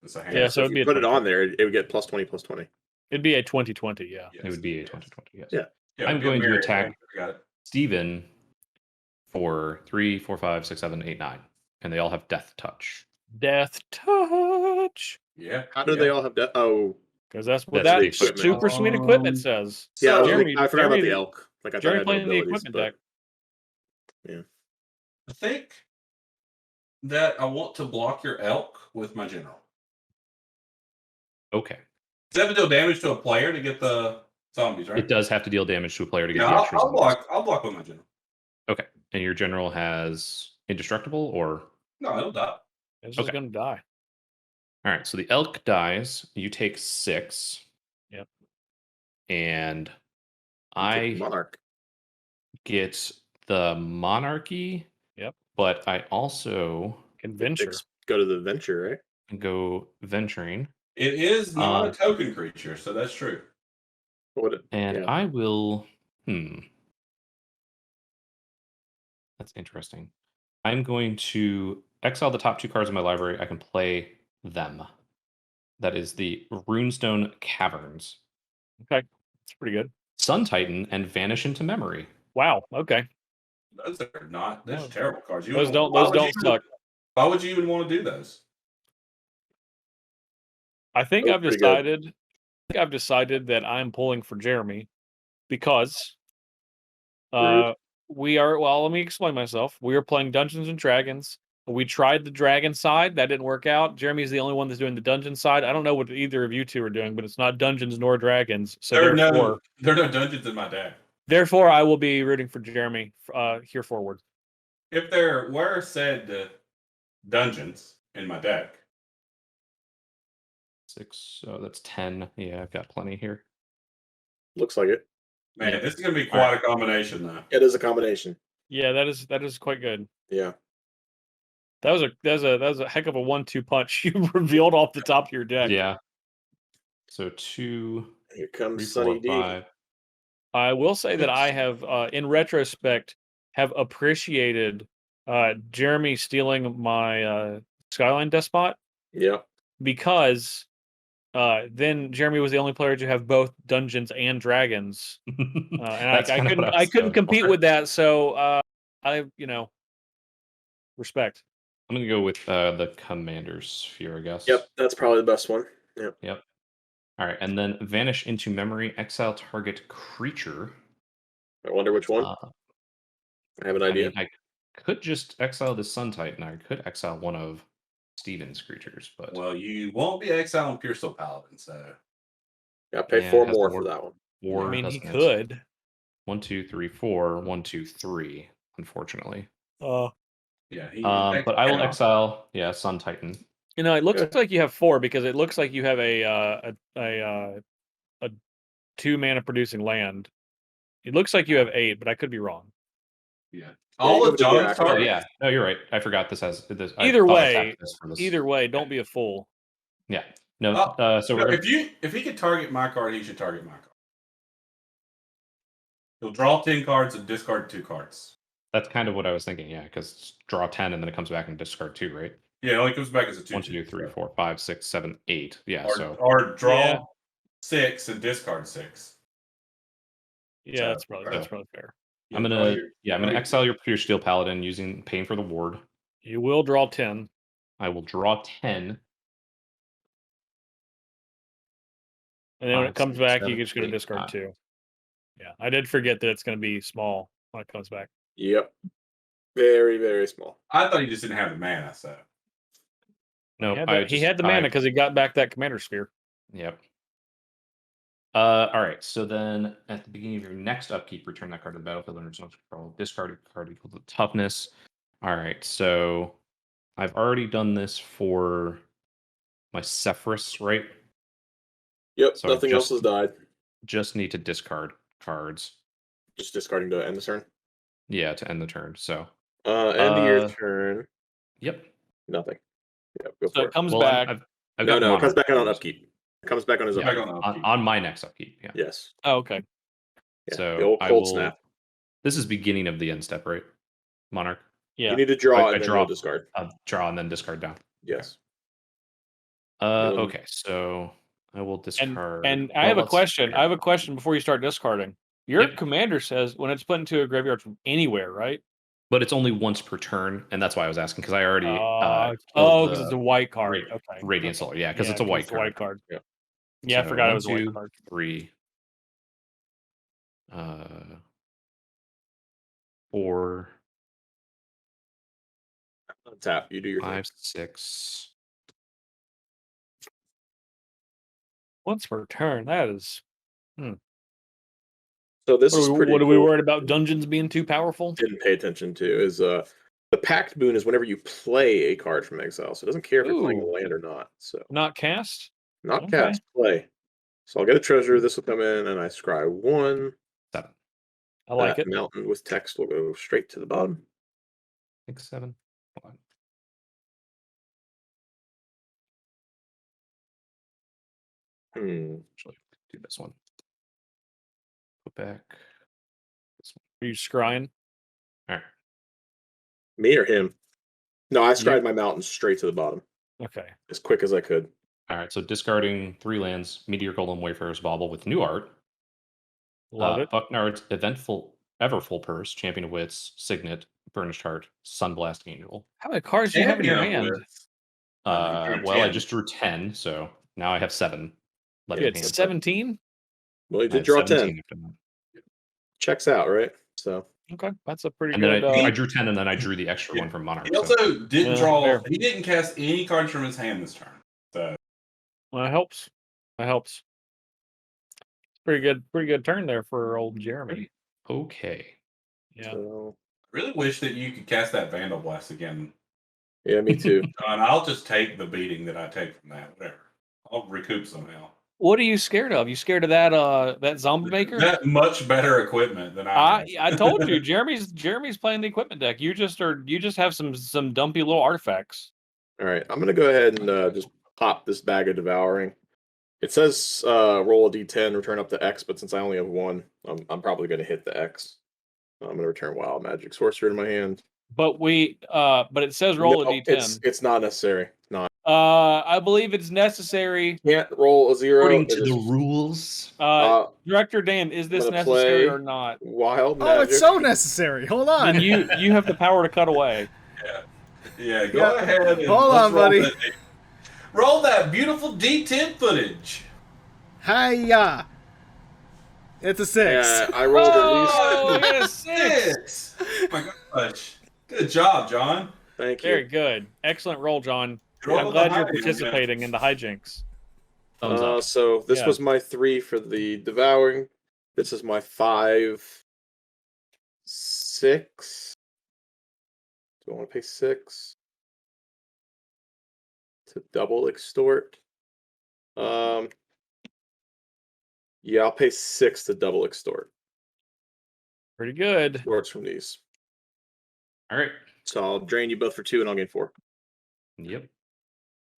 Speaker 4: It's a hand.
Speaker 1: Yeah,
Speaker 2: So
Speaker 1: so
Speaker 2: if
Speaker 1: it'd be
Speaker 2: you
Speaker 1: a
Speaker 2: put it
Speaker 1: 20.
Speaker 2: on there, it would get +20, +20.
Speaker 1: It'd be a 20/20, yeah.
Speaker 3: It would be a 20/20. Yes.
Speaker 2: Yeah.
Speaker 4: Yeah,
Speaker 3: I'm
Speaker 4: get
Speaker 3: going to
Speaker 4: married,
Speaker 3: attack
Speaker 4: man. I got it.
Speaker 3: Steven for 3, 4, 5, 6, 7, 8, 9. And they all have death touch.
Speaker 1: Death touch.
Speaker 4: Yeah.
Speaker 2: How do they all have Oh,
Speaker 1: Because that's what
Speaker 3: That's
Speaker 1: that
Speaker 2: the equipment.
Speaker 1: super sweet equipment says.
Speaker 2: yeah.
Speaker 4: So,
Speaker 1: Jeremy-
Speaker 2: I forgot about
Speaker 1: Jeremy-
Speaker 2: the elk. Like I thought I
Speaker 1: Jeremy
Speaker 2: had no
Speaker 1: playing the
Speaker 2: abilities,
Speaker 1: equipment
Speaker 2: but
Speaker 1: deck.
Speaker 4: I think that I want to block your elk with my general.
Speaker 3: Okay.
Speaker 4: Does that have to deal damage to a player to get the zombies, right?
Speaker 3: It does have to deal damage to a player to get
Speaker 4: Yeah,
Speaker 3: the
Speaker 4: I'll
Speaker 3: extra zombies.
Speaker 4: block with my general.
Speaker 3: Okay. And your general has indestructible or?
Speaker 4: No, it'll die.
Speaker 1: It's just
Speaker 3: Okay.
Speaker 1: going to die.
Speaker 3: All right. So the elk dies. You take 6.
Speaker 1: Yep.
Speaker 3: And
Speaker 2: take
Speaker 3: I
Speaker 2: Monarch.
Speaker 3: get the monarchy.
Speaker 1: Yep.
Speaker 3: But I also
Speaker 1: Can venture.
Speaker 2: Go to the venture, right?
Speaker 3: go venturing.
Speaker 4: It is not a token creature, so that's true.
Speaker 3: And
Speaker 2: yeah.
Speaker 3: I will. That's interesting. I'm going to exile the top 2 cards of my library. I can play them. That is the Runestone Caverns,
Speaker 1: Okay. It's pretty good.
Speaker 3: Sun Titan, and Vanish into Memory.
Speaker 1: Wow. Okay.
Speaker 4: Those are not. Those are
Speaker 1: No.
Speaker 4: terrible cards.
Speaker 1: Those
Speaker 4: Why
Speaker 1: don't
Speaker 4: would you-
Speaker 1: suck.
Speaker 4: Why would you even want to do those?
Speaker 1: I think
Speaker 2: Those
Speaker 1: I've
Speaker 2: are pretty good.
Speaker 1: decided. I've decided that I'm pulling for Jeremy because
Speaker 2: Rude.
Speaker 1: we are. Well, let me explain myself. We are playing Dungeons and Dragons. We tried the dragon side. That didn't work out. Jeremy's the only one that's doing the dungeon side. I don't know what either of you two are doing, but it's not dungeons nor dragons. So
Speaker 4: There are
Speaker 1: therefore,
Speaker 4: no dungeons in my deck.
Speaker 1: therefore, I will be rooting for Jeremy here forward.
Speaker 4: If there were said dungeons in my deck,
Speaker 3: 6. So that's 10. Yeah, I've got plenty here.
Speaker 2: Looks like it.
Speaker 4: man, this is going to be quite a combination, though.
Speaker 2: It is a combination.
Speaker 1: Yeah, that is quite good.
Speaker 2: Yeah.
Speaker 1: That was a heck of a 1-2 punch you revealed off the top of your deck.
Speaker 3: Yeah. So 2,
Speaker 2: Here
Speaker 3: 3,
Speaker 2: comes
Speaker 3: 4,
Speaker 2: Sunny D.
Speaker 3: 5.
Speaker 1: I will say that I have, in retrospect, have appreciated Jeremy stealing my Skyline Despot
Speaker 2: Yeah.
Speaker 1: because then Jeremy was the only player to have both Dungeons and Dragons, and
Speaker 3: That's
Speaker 1: I
Speaker 3: kinda
Speaker 1: couldn't
Speaker 3: what I was
Speaker 1: couldn't
Speaker 3: going
Speaker 1: compete
Speaker 3: for.
Speaker 1: with that. So I respect.
Speaker 3: I'm going to go with the Commander Sphere, I guess.
Speaker 2: Yep. That's probably the best one. Yep.
Speaker 3: Yep. All right. And then Vanish into Memory, exile target creature.
Speaker 2: I wonder which one. I have an idea.
Speaker 3: I could just exile the Sun Titan. I could exile one of Steven's creatures, but
Speaker 4: Well, you won't be exiling Pure Steel Paladin, so.
Speaker 2: Got to pay
Speaker 3: Yeah,
Speaker 2: 4
Speaker 3: it has
Speaker 2: more
Speaker 3: the
Speaker 2: for that one.
Speaker 3: war
Speaker 1: I mean, he
Speaker 3: doesn't it?
Speaker 1: could.
Speaker 3: 1, 2, 3, 4. 1, 2, 3. Unfortunately,
Speaker 4: Yeah,
Speaker 3: but I will exile. Yeah, Sun Titan.
Speaker 1: It looks
Speaker 2: Okay.
Speaker 1: like you have 4 because it looks like you have a 2 mana producing land. It looks like you have 8, but I could be wrong.
Speaker 4: Yeah.
Speaker 2: you
Speaker 4: All
Speaker 2: go
Speaker 4: of
Speaker 2: with the
Speaker 4: John's
Speaker 2: Jack.
Speaker 3: Oh
Speaker 4: targets.
Speaker 3: yeah, no, you're right. I forgot this has this. I
Speaker 1: Either
Speaker 3: thought I
Speaker 1: way-
Speaker 3: tapped this for this.
Speaker 1: Either way, don't be a fool.
Speaker 3: Yeah. No. So
Speaker 4: No,
Speaker 3: we're
Speaker 4: if he could target my card, he should target my card. He'll draw 10 cards and discard 2 cards.
Speaker 3: That's kind of what I was thinking, yeah, because draw 10 and then it comes back and discard 2, right?
Speaker 4: Yeah, it only comes back as a 2.
Speaker 3: 1, 2, 3, 4, 5, 6, 7, 8. Yeah, so
Speaker 4: Or draw
Speaker 1: Yeah.
Speaker 4: 6 and discard 6.
Speaker 1: Yeah,
Speaker 4: So,
Speaker 1: that's probably fair.
Speaker 3: I'm gonna exile your Pure Steel Paladin using paying for the ward.
Speaker 1: You will draw 10.
Speaker 3: I will draw 10.
Speaker 1: And then when it
Speaker 3: 5,
Speaker 1: comes
Speaker 3: 6,
Speaker 1: back,
Speaker 3: 7,
Speaker 1: you're just going
Speaker 3: 8,
Speaker 1: to discard
Speaker 3: 9.
Speaker 1: 2. Yeah, I did forget that it's going to be small when it comes back.
Speaker 2: Yep. Very, very small.
Speaker 4: I thought you just didn't have the mana, so.
Speaker 3: No,
Speaker 1: He had the mana because he got back that commander sphere.
Speaker 3: Yep. All right. So then, at the beginning of your next upkeep, return that card to the battlefield under someone's control. Discard a card equal to toughness. All right. So I've already done this for my Sephiroth, right?
Speaker 2: Yep.
Speaker 3: So
Speaker 2: nothing else has died.
Speaker 3: Just need to discard cards.
Speaker 2: Just discarding to end the turn.
Speaker 3: Yeah, to end the turn. So
Speaker 2: end of your turn.
Speaker 3: Yep.
Speaker 2: Nothing. Yep. Go
Speaker 1: So
Speaker 2: for
Speaker 1: it
Speaker 2: it.
Speaker 1: comes back.
Speaker 3: I've
Speaker 2: No,
Speaker 3: got
Speaker 2: it comes
Speaker 3: Monarch
Speaker 2: back on
Speaker 3: cards.
Speaker 2: upkeep. It comes back on his
Speaker 3: Yeah,
Speaker 2: upkeep.
Speaker 3: on my next upkeep. Yeah.
Speaker 2: Yes.
Speaker 1: Oh, okay.
Speaker 2: Yeah.
Speaker 3: So
Speaker 2: the old
Speaker 3: I
Speaker 2: cold
Speaker 3: will.
Speaker 2: snap.
Speaker 3: This is beginning of the end step, right? Monarch.
Speaker 1: Yeah.
Speaker 2: You need to draw
Speaker 3: I
Speaker 2: and then
Speaker 3: draw.
Speaker 2: you'll discard.
Speaker 3: Draw and then discard down.
Speaker 2: Yes.
Speaker 3: Okay, so I will discard.
Speaker 1: And I have a question. I have a question before you start discarding. Your commander says when it's put into a graveyard from anywhere, right?
Speaker 3: But it's only once per turn, and that's why I was asking because I already.
Speaker 1: Because it's a white card. Okay.
Speaker 3: Radiant Solar, yeah, because it's a white card.
Speaker 2: Yeah.
Speaker 1: Yeah, I
Speaker 3: So
Speaker 1: forgot it
Speaker 3: 1,
Speaker 1: was a white
Speaker 3: 2,
Speaker 1: card.
Speaker 3: 3, 4,
Speaker 2: Tap. You do your
Speaker 3: 5,
Speaker 2: thing.
Speaker 3: 6.
Speaker 1: Once per turn. That is.
Speaker 2: So this is pretty.
Speaker 1: What are we
Speaker 2: cool.
Speaker 1: worried about? Dungeons being too powerful?
Speaker 2: Didn't pay attention to is the Pact Boon is whenever you play a card from exile. So it doesn't care if you're playing a land or not. So
Speaker 1: Not cast.
Speaker 2: not
Speaker 1: Okay.
Speaker 2: cast, play. So I'll get a treasure. This will come in, and I scry 1.
Speaker 3: 7.
Speaker 1: I like it.
Speaker 2: Mountain with text will go straight to the bottom.
Speaker 3: 6, 7. Hold on. Actually, do this one. Put back. This one.
Speaker 1: Are you scrying?
Speaker 3: All right.
Speaker 2: Me or him? No, I scried my mountain straight to the bottom
Speaker 1: Okay.
Speaker 2: as quick as I could.
Speaker 3: All right. So discarding 3 lands, Meteor Golem, Wayfarer's Bauble with new art.
Speaker 1: Love it.
Speaker 3: Bucknard's Eventful Everfull Purse, Champion of Wits, Signet, Burnished Heart, Sunblast Angel.
Speaker 1: How many cards do you have in your hand?
Speaker 3: I just drew 10, so now I have 7.
Speaker 1: You had 17?
Speaker 2: Well, you
Speaker 3: I
Speaker 2: did
Speaker 3: had
Speaker 2: draw 10.
Speaker 3: 17 after that.
Speaker 2: Checks out, right? So
Speaker 1: Okay, that's a pretty
Speaker 3: And
Speaker 1: good.
Speaker 3: then I drew 10, and then I drew the extra one from Monarch.
Speaker 4: He also didn't draw.
Speaker 1: fair.
Speaker 4: He didn't cast any cards from his hand this turn. So
Speaker 1: Well, that helps. That helps. Pretty good turn there for old Jeremy.
Speaker 3: Okay.
Speaker 1: Yeah.
Speaker 2: so,
Speaker 4: I really wish that you could cast that Vandal Blast again.
Speaker 2: yeah, me too.
Speaker 4: And I'll just take the beating that I take from that. Whatever. I'll recoup somehow.
Speaker 1: What are you scared of? You scared of that zombie maker?
Speaker 4: That much better equipment than I.
Speaker 1: I told you, Jeremy's playing the equipment deck. You just have some dumpy little artifacts.
Speaker 2: All right, I'm gonna go ahead and just pop this bag of devouring. It says roll a d10, return up to X, but since I only have 1, I'm probably gonna hit the X. I'm gonna return Wild Magic Sorcerer in my hand.
Speaker 1: But but it says roll a d10.
Speaker 2: It's not necessary. It's not.
Speaker 1: I believe it's necessary.
Speaker 2: Can't roll a 0.
Speaker 3: According to the rules.
Speaker 1: Director Dan, is this
Speaker 2: gonna
Speaker 1: necessary
Speaker 2: play
Speaker 1: or not?
Speaker 2: Wild Magic.
Speaker 5: Oh, it's so necessary. Hold on.
Speaker 1: Then you have the power to cut away.
Speaker 4: Yeah. Go ahead. And
Speaker 5: Hold on, buddy.
Speaker 4: Roll that beautiful D10 footage.
Speaker 5: Hiya. It's a 6.
Speaker 2: Yeah, I rolled
Speaker 1: Oh,
Speaker 2: at least.
Speaker 1: you got a 6.
Speaker 4: Oh my gosh. Good job, John.
Speaker 2: Thank you.
Speaker 1: Very good. Excellent roll, John.
Speaker 4: Roll
Speaker 1: I'm
Speaker 4: the
Speaker 1: glad you're
Speaker 4: high,
Speaker 1: participating in the hijinks.
Speaker 3: Thumbs up.
Speaker 2: So this
Speaker 1: Yeah.
Speaker 2: was my 3 for the devouring. This is my 5, 6. Do I want to pay 6 to double extort? Yeah, I'll pay 6 to double extort.
Speaker 1: Pretty good.
Speaker 2: Works from these.
Speaker 3: All right.
Speaker 2: So I'll drain you both for 2 and I'll gain 4.
Speaker 3: Yep.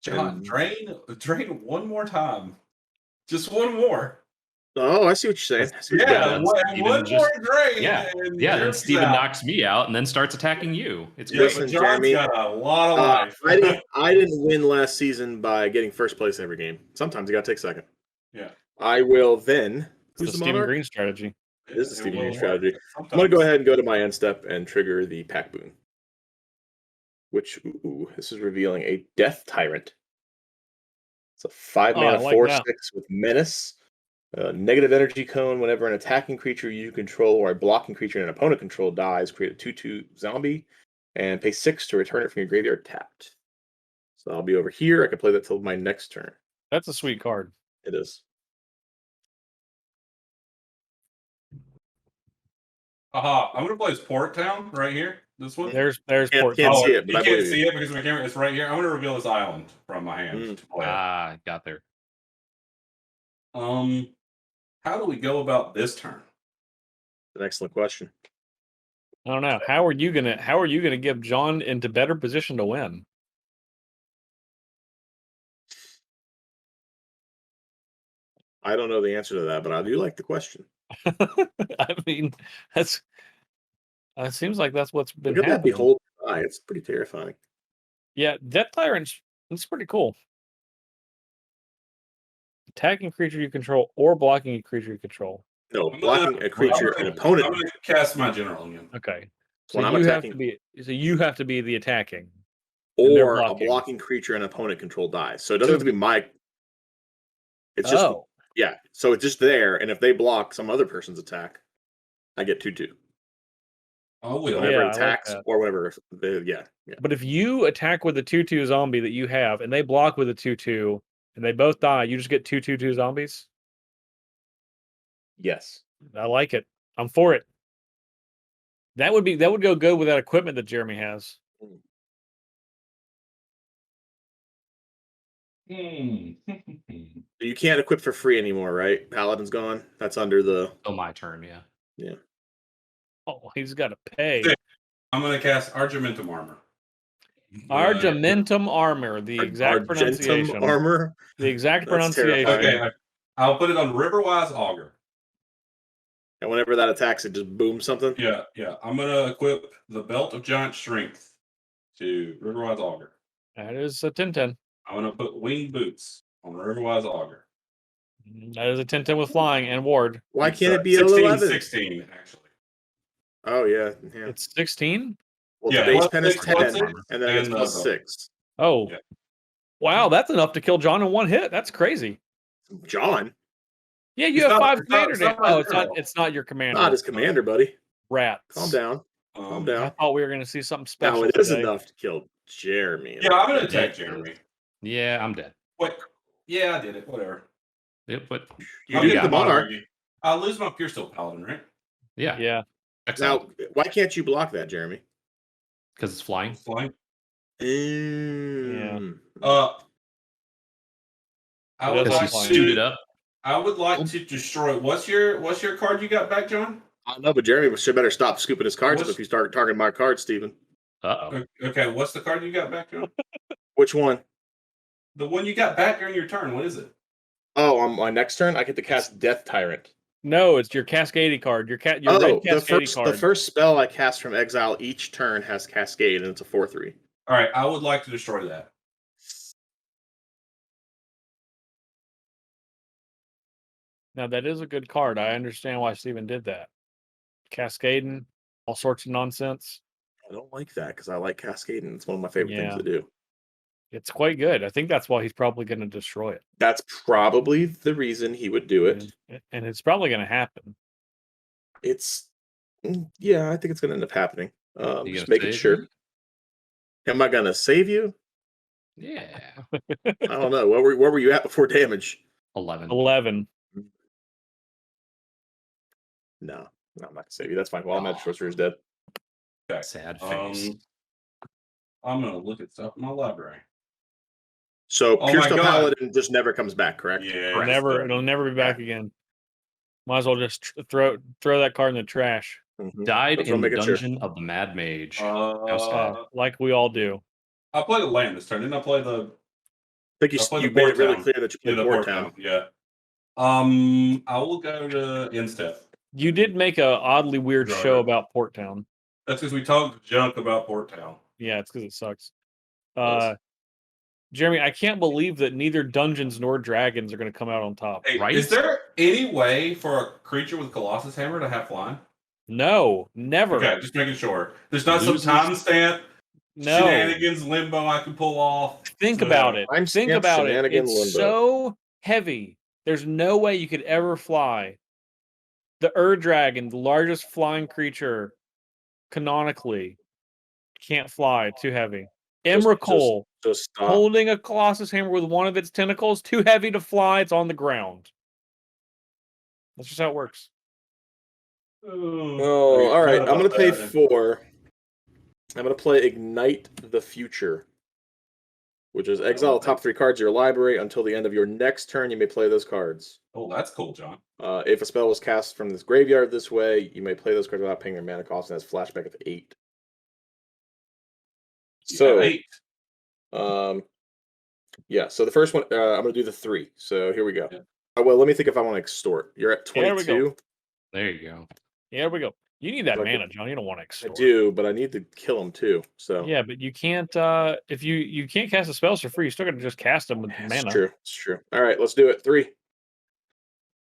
Speaker 4: John, drain one more time. Just one more.
Speaker 2: Oh, I see what you're saying. I see what you're
Speaker 4: Yeah,
Speaker 2: doing.
Speaker 4: one more drain.
Speaker 3: Yeah,
Speaker 4: and
Speaker 3: yeah. Then
Speaker 4: Jeremy's
Speaker 3: Steven
Speaker 4: out.
Speaker 3: knocks me out and then starts attacking you. It's
Speaker 4: Yeah,
Speaker 3: great.
Speaker 2: Listen,
Speaker 4: but John's
Speaker 2: Jeremy,
Speaker 4: got a lot of life.
Speaker 2: I didn't win last season by getting first place every game. Sometimes you got to take second.
Speaker 4: Yeah.
Speaker 2: I will then.
Speaker 1: It's
Speaker 2: Who's
Speaker 1: the
Speaker 2: the
Speaker 1: Stephen
Speaker 2: monarch?
Speaker 1: Green strategy.
Speaker 2: This is the Stephen
Speaker 4: It
Speaker 2: Green
Speaker 4: will
Speaker 2: strategy.
Speaker 4: work
Speaker 2: I'm going to go
Speaker 4: sometimes.
Speaker 2: ahead and go to my end step and trigger the pack boon. Which, this is revealing a Death Tyrant. It's a 5-mana
Speaker 1: I like
Speaker 2: 4/6
Speaker 1: that.
Speaker 2: with Menace. Negative energy cone. Whenever an attacking creature you control or a blocking creature an opponent control dies, create a 2/2 zombie and pay 6 to return it from your graveyard tapped. So I'll be over here. I can play that till my next turn.
Speaker 1: That's a sweet card.
Speaker 2: It is.
Speaker 4: Aha, I'm gonna play as Port Town right here. This one.
Speaker 1: There's
Speaker 2: Can't
Speaker 1: Port.
Speaker 2: see it, but
Speaker 4: you
Speaker 2: I
Speaker 4: can't
Speaker 2: believe
Speaker 4: see
Speaker 2: you.
Speaker 4: it because my camera is right here. I'm gonna reveal this island from my hand to play it.
Speaker 3: Got there.
Speaker 4: How do we go about this turn?
Speaker 2: An excellent question.
Speaker 1: I don't know. How are you gonna give John into better position to win?
Speaker 2: I don't know the answer to that, but I do like the question.
Speaker 1: I mean, that's it seems like that's what's been
Speaker 2: Look at that
Speaker 1: happening.
Speaker 2: behold eye. It's pretty terrifying.
Speaker 1: Yeah, Death Tyrant's it's pretty cool. Attacking creature you control or blocking a creature you control.
Speaker 2: No,
Speaker 4: I'm
Speaker 2: blocking
Speaker 4: gonna-
Speaker 2: a creature
Speaker 4: I'm
Speaker 2: an
Speaker 4: gonna-
Speaker 2: opponent.
Speaker 4: I'm gonna cast my general again.
Speaker 1: Okay. So
Speaker 2: When I'm
Speaker 1: you
Speaker 2: attacking-
Speaker 1: have to be the attacking. and they're
Speaker 2: Or a
Speaker 1: blocking.
Speaker 2: blocking creature an opponent control dies. So it doesn't have to be my. It's just yeah. So it's just there, and if they block some other person's attack, I get 2/2.
Speaker 4: Oh, we
Speaker 2: Whenever
Speaker 1: Yeah, I
Speaker 2: it
Speaker 1: like
Speaker 2: attacks
Speaker 1: that.
Speaker 2: or whatever. Yeah.
Speaker 1: But if you attack with a 2/2 zombie that you have, and they block with a 2/2, and they both die, you just get 2/2 zombies.
Speaker 2: Yes.
Speaker 1: I like it. I'm for it. That would go good with that equipment that Jeremy has.
Speaker 2: You can't equip for free anymore, right? Paladin's gone. That's under the.
Speaker 3: Oh, my turn. Yeah.
Speaker 1: Oh, he's got to pay.
Speaker 4: I'm gonna cast Argamentum Armor.
Speaker 1: Argamentum Armor, the exact
Speaker 2: Argentum
Speaker 1: pronunciation.
Speaker 2: armor.
Speaker 1: The exact
Speaker 2: That's
Speaker 1: pronunciation.
Speaker 2: terrifying.
Speaker 4: Okay, I'll put it on Riverwise Augur.
Speaker 2: And whenever that attacks, it just booms something.
Speaker 4: Yeah. I'm gonna equip the Belt of Giant Strength to Riverwise Augur.
Speaker 1: That is a 10/10.
Speaker 4: I'm gonna put Winged Boots on Riverwise Augur.
Speaker 1: That is a 10/10 with flying and ward.
Speaker 2: Why can't it be
Speaker 4: 16,
Speaker 2: 11?
Speaker 4: 16, actually.
Speaker 2: Oh yeah.
Speaker 1: It's 16.
Speaker 2: Well,
Speaker 4: Yeah,
Speaker 2: the base
Speaker 4: plus
Speaker 2: pen is
Speaker 4: 6,
Speaker 2: 10,
Speaker 4: plus 6,
Speaker 2: and then it's
Speaker 4: and
Speaker 2: plus
Speaker 4: the-
Speaker 2: 6.
Speaker 1: Oh,
Speaker 4: Yeah.
Speaker 1: Wow, that's enough to kill John in one hit. That's crazy.
Speaker 2: John,
Speaker 1: Yeah, you
Speaker 4: It's
Speaker 1: have
Speaker 4: not-
Speaker 1: 5
Speaker 4: it's not-
Speaker 1: commander
Speaker 4: it's
Speaker 1: damage.
Speaker 4: not my
Speaker 1: Oh,
Speaker 4: general.
Speaker 1: it's not your commander.
Speaker 2: not his commander, buddy.
Speaker 1: Rats.
Speaker 2: Calm down. Calm
Speaker 1: I
Speaker 2: down.
Speaker 1: thought we were going to see something special.
Speaker 2: Now it is
Speaker 1: today.
Speaker 2: enough to kill Jeremy.
Speaker 4: Yeah, I'm gonna attack Jeremy.
Speaker 3: Yeah, I'm dead.
Speaker 4: Wait. Yeah, I did it. Whatever.
Speaker 3: Yep, but
Speaker 2: You
Speaker 4: I'll
Speaker 2: do
Speaker 4: get
Speaker 2: get the monarch.
Speaker 4: I'll lose my Pure Steel Paladin, right?
Speaker 3: yeah.
Speaker 1: Yeah.
Speaker 2: Now, why can't you block that, Jeremy?
Speaker 3: Because it's flying.
Speaker 4: Flying.
Speaker 2: Mm.
Speaker 4: I would
Speaker 3: Because
Speaker 4: like
Speaker 3: he's
Speaker 1: flying.
Speaker 3: suited up.
Speaker 4: I would like to destroy. What's your card you got back, John?
Speaker 2: I don't know, but Jeremy should better stop scooping his cards up
Speaker 4: What's-
Speaker 2: if you start targeting my cards, Steven.
Speaker 3: Uh-oh.
Speaker 4: Okay, what's the card you got back, John?
Speaker 2: Which one?
Speaker 4: The one you got back during your turn. What is it?
Speaker 2: Oh, on my next turn, I get to cast Death Tyrant.
Speaker 1: No, it's your Cascade card. Your red
Speaker 2: the
Speaker 1: Cascade card.
Speaker 2: first spell I cast from exile each turn has Cascade, and it's a 4/3.
Speaker 4: All right, I would like to destroy that.
Speaker 1: Now that is a good card. I understand why Steven did that. Cascading, all sorts of nonsense.
Speaker 2: I don't like that because I like Cascade, and it's one of my favorite things
Speaker 1: Yeah.
Speaker 2: to do.
Speaker 1: It's quite good. I think that's why he's probably going to destroy it.
Speaker 2: That's probably the reason he would do it.
Speaker 1: And it's probably going to happen.
Speaker 2: It's yeah, I think it's gonna end up happening.
Speaker 3: You
Speaker 2: Just
Speaker 3: gonna
Speaker 2: making
Speaker 3: save
Speaker 2: sure.
Speaker 3: me?
Speaker 2: Am I gonna save you?
Speaker 3: Yeah.
Speaker 2: I don't know. Where were you at before damage?
Speaker 3: 11.
Speaker 1: 11.
Speaker 2: No, I'm not gonna save you. That's fine. Well, Mad Sorcerer is dead.
Speaker 4: Okay.
Speaker 3: Sad face.
Speaker 4: I'm gonna look at stuff in my library.
Speaker 2: So
Speaker 4: Oh
Speaker 2: Pure
Speaker 4: my
Speaker 2: Steel
Speaker 4: God.
Speaker 2: Paladin just never comes back, correct?
Speaker 4: Yeah.
Speaker 1: It'll never be back again. Might as well just throw that card in the trash.
Speaker 2: Mhm.
Speaker 3: Died
Speaker 2: That's what
Speaker 3: in the
Speaker 2: I'm making sure.
Speaker 3: dungeon of the Mad Mage. How sad.
Speaker 1: Like we all do.
Speaker 4: I played a land this turn. Didn't I play the?
Speaker 2: I think
Speaker 4: I played
Speaker 2: you
Speaker 4: the
Speaker 2: made it
Speaker 4: Port
Speaker 2: really
Speaker 4: Town.
Speaker 2: clear that you played
Speaker 4: the
Speaker 2: Port
Speaker 4: Port
Speaker 2: Town.
Speaker 4: Town. Yeah. I will go to Instep.
Speaker 1: You did make a oddly weird
Speaker 4: Right.
Speaker 1: show about Port Town.
Speaker 4: That's because we talked junk about Port Town.
Speaker 1: Yeah, it's because it sucks.
Speaker 4: Yes.
Speaker 1: Jeremy, I can't believe that neither Dungeons nor Dragons are going to come out on top.
Speaker 4: Hey,
Speaker 3: Right?
Speaker 4: is there any way for a creature with Colossus Hammer to have flying?
Speaker 1: No, never.
Speaker 4: Okay, just making sure. There's not
Speaker 3: Losers-
Speaker 4: some timestamp
Speaker 1: No.
Speaker 4: shenanigans limbo I can pull off.
Speaker 1: Think
Speaker 4: So,
Speaker 1: about it.
Speaker 2: Timestamp
Speaker 1: Think about it.
Speaker 2: shenanigan
Speaker 1: It's
Speaker 2: limbo.
Speaker 1: so heavy. There's no way you could ever fly. The Dragon, the largest flying creature canonically, can't fly. Too heavy. Emrakul,
Speaker 2: Just stop.
Speaker 1: holding a Colossus Hammer with one of its tentacles, too heavy to fly. It's on the ground. That's just how it works.
Speaker 2: Oh, all right. I'm going to pay 4. I'm going to play Ignite the Future, which is exile the top 3 cards of your library. Until the end of your next turn, you may play those cards.
Speaker 4: Oh, that's cool, John.
Speaker 2: If a spell was cast from this graveyard this way, you may play those cards without paying their mana cost, and that's flashback of 8. So, yeah. So the first one, I'm going to do the 3. So here we go.
Speaker 4: Yeah.
Speaker 2: Well, let me think if I want to extort. You're at
Speaker 1: There we
Speaker 2: 22.
Speaker 1: go.
Speaker 3: There you go.
Speaker 1: Here we go. You need that
Speaker 2: But I
Speaker 1: mana, John. You don't want to
Speaker 2: I
Speaker 1: extort.
Speaker 2: do, but I need to kill him too. So
Speaker 1: Yeah, but you can't. If you can't cast the spells for free, you still got to just cast them with mana.
Speaker 2: it's true. It's true. All right, let's do it. 3.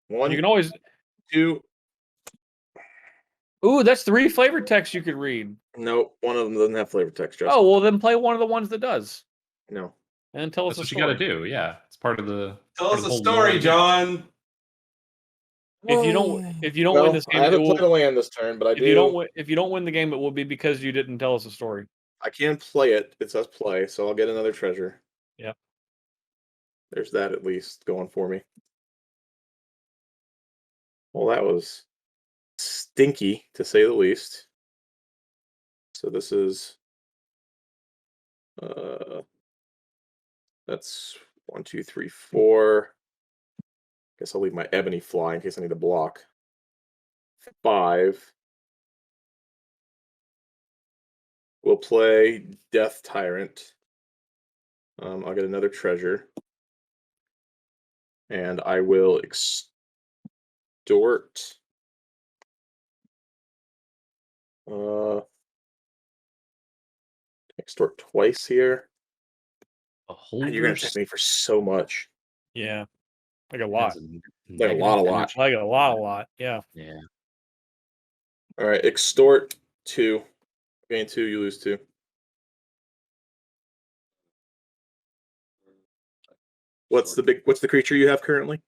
Speaker 2: 1,
Speaker 1: You can always.
Speaker 2: 2.
Speaker 1: Ooh, that's 3 flavored texts you could read.
Speaker 2: No, one of them doesn't have flavor text. Justin.
Speaker 1: Oh well, then play one of the ones that does,
Speaker 2: No.
Speaker 1: and then tell us
Speaker 3: That's
Speaker 1: a
Speaker 3: what you
Speaker 1: story.
Speaker 3: got to do. Yeah, it's part of the.
Speaker 4: Tell
Speaker 3: part
Speaker 4: us
Speaker 3: of
Speaker 4: a
Speaker 3: the whole
Speaker 4: story,
Speaker 3: lore.
Speaker 4: John.
Speaker 1: If you don't
Speaker 2: Well,
Speaker 1: win this game,
Speaker 2: I
Speaker 1: it
Speaker 2: haven't
Speaker 1: will,
Speaker 2: played a land this turn, but I
Speaker 1: if
Speaker 2: do.
Speaker 1: you don't win the game, it will be because you didn't tell us a story.
Speaker 2: I can play it. It says play, so I'll get another treasure.
Speaker 1: Yeah.
Speaker 2: There's that at least going for me. Well, that was stinky to say the least. So this is that's 1, 2, 3, 4. Guess I'll leave my ebony fly in case I need to block. 5. We'll play Death Tyrant. I'll get another treasure. And I will extort. Extort twice here. And you're going to check me for so much.
Speaker 1: Yeah, like a lot.
Speaker 2: Like a lot.
Speaker 1: Like a lot. Yeah.
Speaker 3: Yeah.
Speaker 2: All right, extort 2. Gain 2, you lose 2. What's the creature you have currently?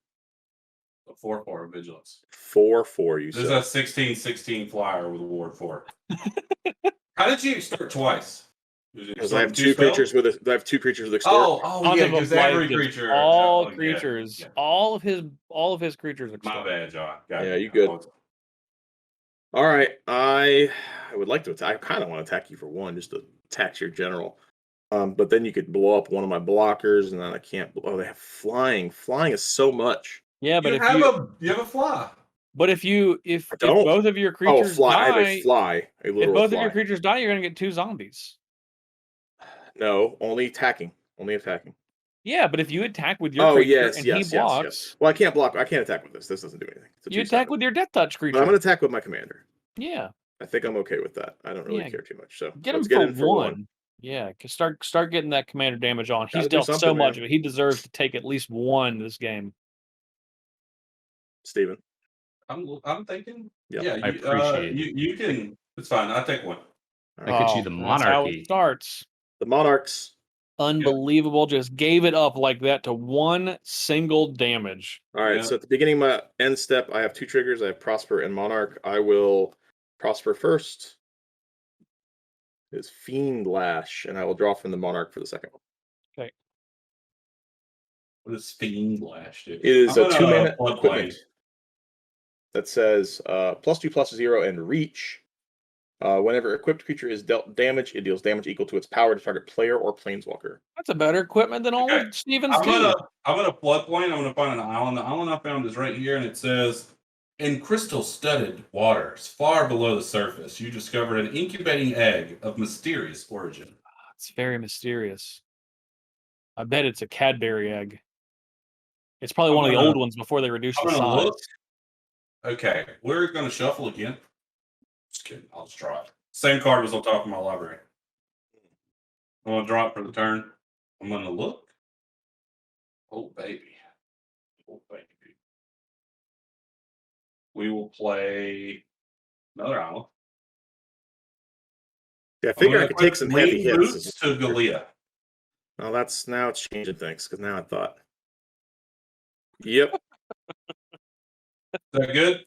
Speaker 4: A 4/4 vigilance.
Speaker 2: 4/4, you
Speaker 4: This is
Speaker 2: said.
Speaker 4: a 16/16 flyer with ward 4. How did you extort twice?
Speaker 2: Because I have 2 creatures with extort.
Speaker 4: Oh yeah,
Speaker 1: Onto
Speaker 4: because
Speaker 1: the
Speaker 4: every
Speaker 1: flag gives
Speaker 4: creature.
Speaker 1: all
Speaker 4: yeah,
Speaker 1: creatures,
Speaker 4: yeah.
Speaker 1: all of his creatures.
Speaker 4: My
Speaker 1: extort.
Speaker 4: bad, John.
Speaker 2: Yeah, you good. All right, I would like to attack. I kind of want to attack you for 1, just to tax your general. But then you could blow up one of my blockers, and then I can't. Oh, they have flying. Flying is so much.
Speaker 1: Yeah, but
Speaker 4: you have a fly.
Speaker 1: But if
Speaker 2: don't.
Speaker 1: both of your creatures
Speaker 2: fly!
Speaker 1: die,
Speaker 2: I have a fly. A
Speaker 1: if
Speaker 2: literal
Speaker 1: both
Speaker 2: fly.
Speaker 1: of your creatures die, you're gonna get 2 zombies.
Speaker 2: No, only attacking. Only attacking.
Speaker 1: Yeah, but if you attack with your creature and he blocks,
Speaker 2: yes. Well, I can't block. I can't attack with this. This doesn't do anything. It's a
Speaker 1: you
Speaker 2: 2/7.
Speaker 1: attack with your Death Touch creature.
Speaker 2: But I'm going to attack with my commander.
Speaker 1: Yeah,
Speaker 2: I think I'm okay with that. I don't really
Speaker 1: Yeah.
Speaker 2: care too much. So
Speaker 1: get him
Speaker 2: let's get in for
Speaker 1: 1. Yeah, start getting that commander damage on.
Speaker 2: Gotta
Speaker 1: He's
Speaker 2: do
Speaker 1: dealt so
Speaker 2: something,
Speaker 1: much
Speaker 2: man.
Speaker 1: of it. He deserves to take at least 1 this game.
Speaker 2: Steven.
Speaker 4: I'm thinking.
Speaker 2: Yep.
Speaker 4: Yeah,
Speaker 3: I appreciate it.
Speaker 4: you can. It's fine. I'll take 1.
Speaker 3: That gets you the
Speaker 1: That's how it
Speaker 3: monarchy.
Speaker 1: starts.
Speaker 2: The Monarchs.
Speaker 1: Unbelievable. Just gave it up like that to 1 single damage.
Speaker 2: All right.
Speaker 4: Yeah.
Speaker 2: So at the beginning of my end step, I have 2 triggers. I have Prosper and Monarch. I will Prosper first. Is Fiend Lash, and I will draw from the Monarch for the second one.
Speaker 4: What does Fiend Lash do?
Speaker 2: It is
Speaker 4: I'm
Speaker 2: a
Speaker 4: gonna
Speaker 2: 2-mana
Speaker 4: floodplain.
Speaker 2: equipment that says +2/+0 and reach. Whenever equipped creature is dealt damage, it deals damage equal to its power to target player or planeswalker.
Speaker 1: That's a better equipment than all
Speaker 4: Okay.
Speaker 1: of Steven's
Speaker 4: I'm
Speaker 1: too.
Speaker 4: gonna floodplain. I'm gonna find an island. The island I found is right here, and it says, "In crystal-studded waters, far below the surface, you discovered an incubating egg of mysterious origin."
Speaker 1: It's very mysterious. I bet it's a Cadbury egg. It's probably
Speaker 4: I'm
Speaker 1: one of the
Speaker 4: gonna-
Speaker 1: old ones before they reduced
Speaker 4: I'm
Speaker 1: the
Speaker 4: gonna
Speaker 1: size.
Speaker 4: look. Okay, we're gonna shuffle again. Just kidding. I'll just draw it. Same card was on top of my library. I'm gonna draw it for the turn. I'm gonna look. Oh baby. Oh baby. We will play another island.
Speaker 2: Yeah, I
Speaker 4: I'm
Speaker 2: figure I
Speaker 4: gonna
Speaker 2: could
Speaker 4: put
Speaker 2: take some heavy
Speaker 4: Green
Speaker 2: hits.
Speaker 4: Boots to Galia.
Speaker 2: Well, now it's changing things because now I thought. Yep,
Speaker 4: Is that good?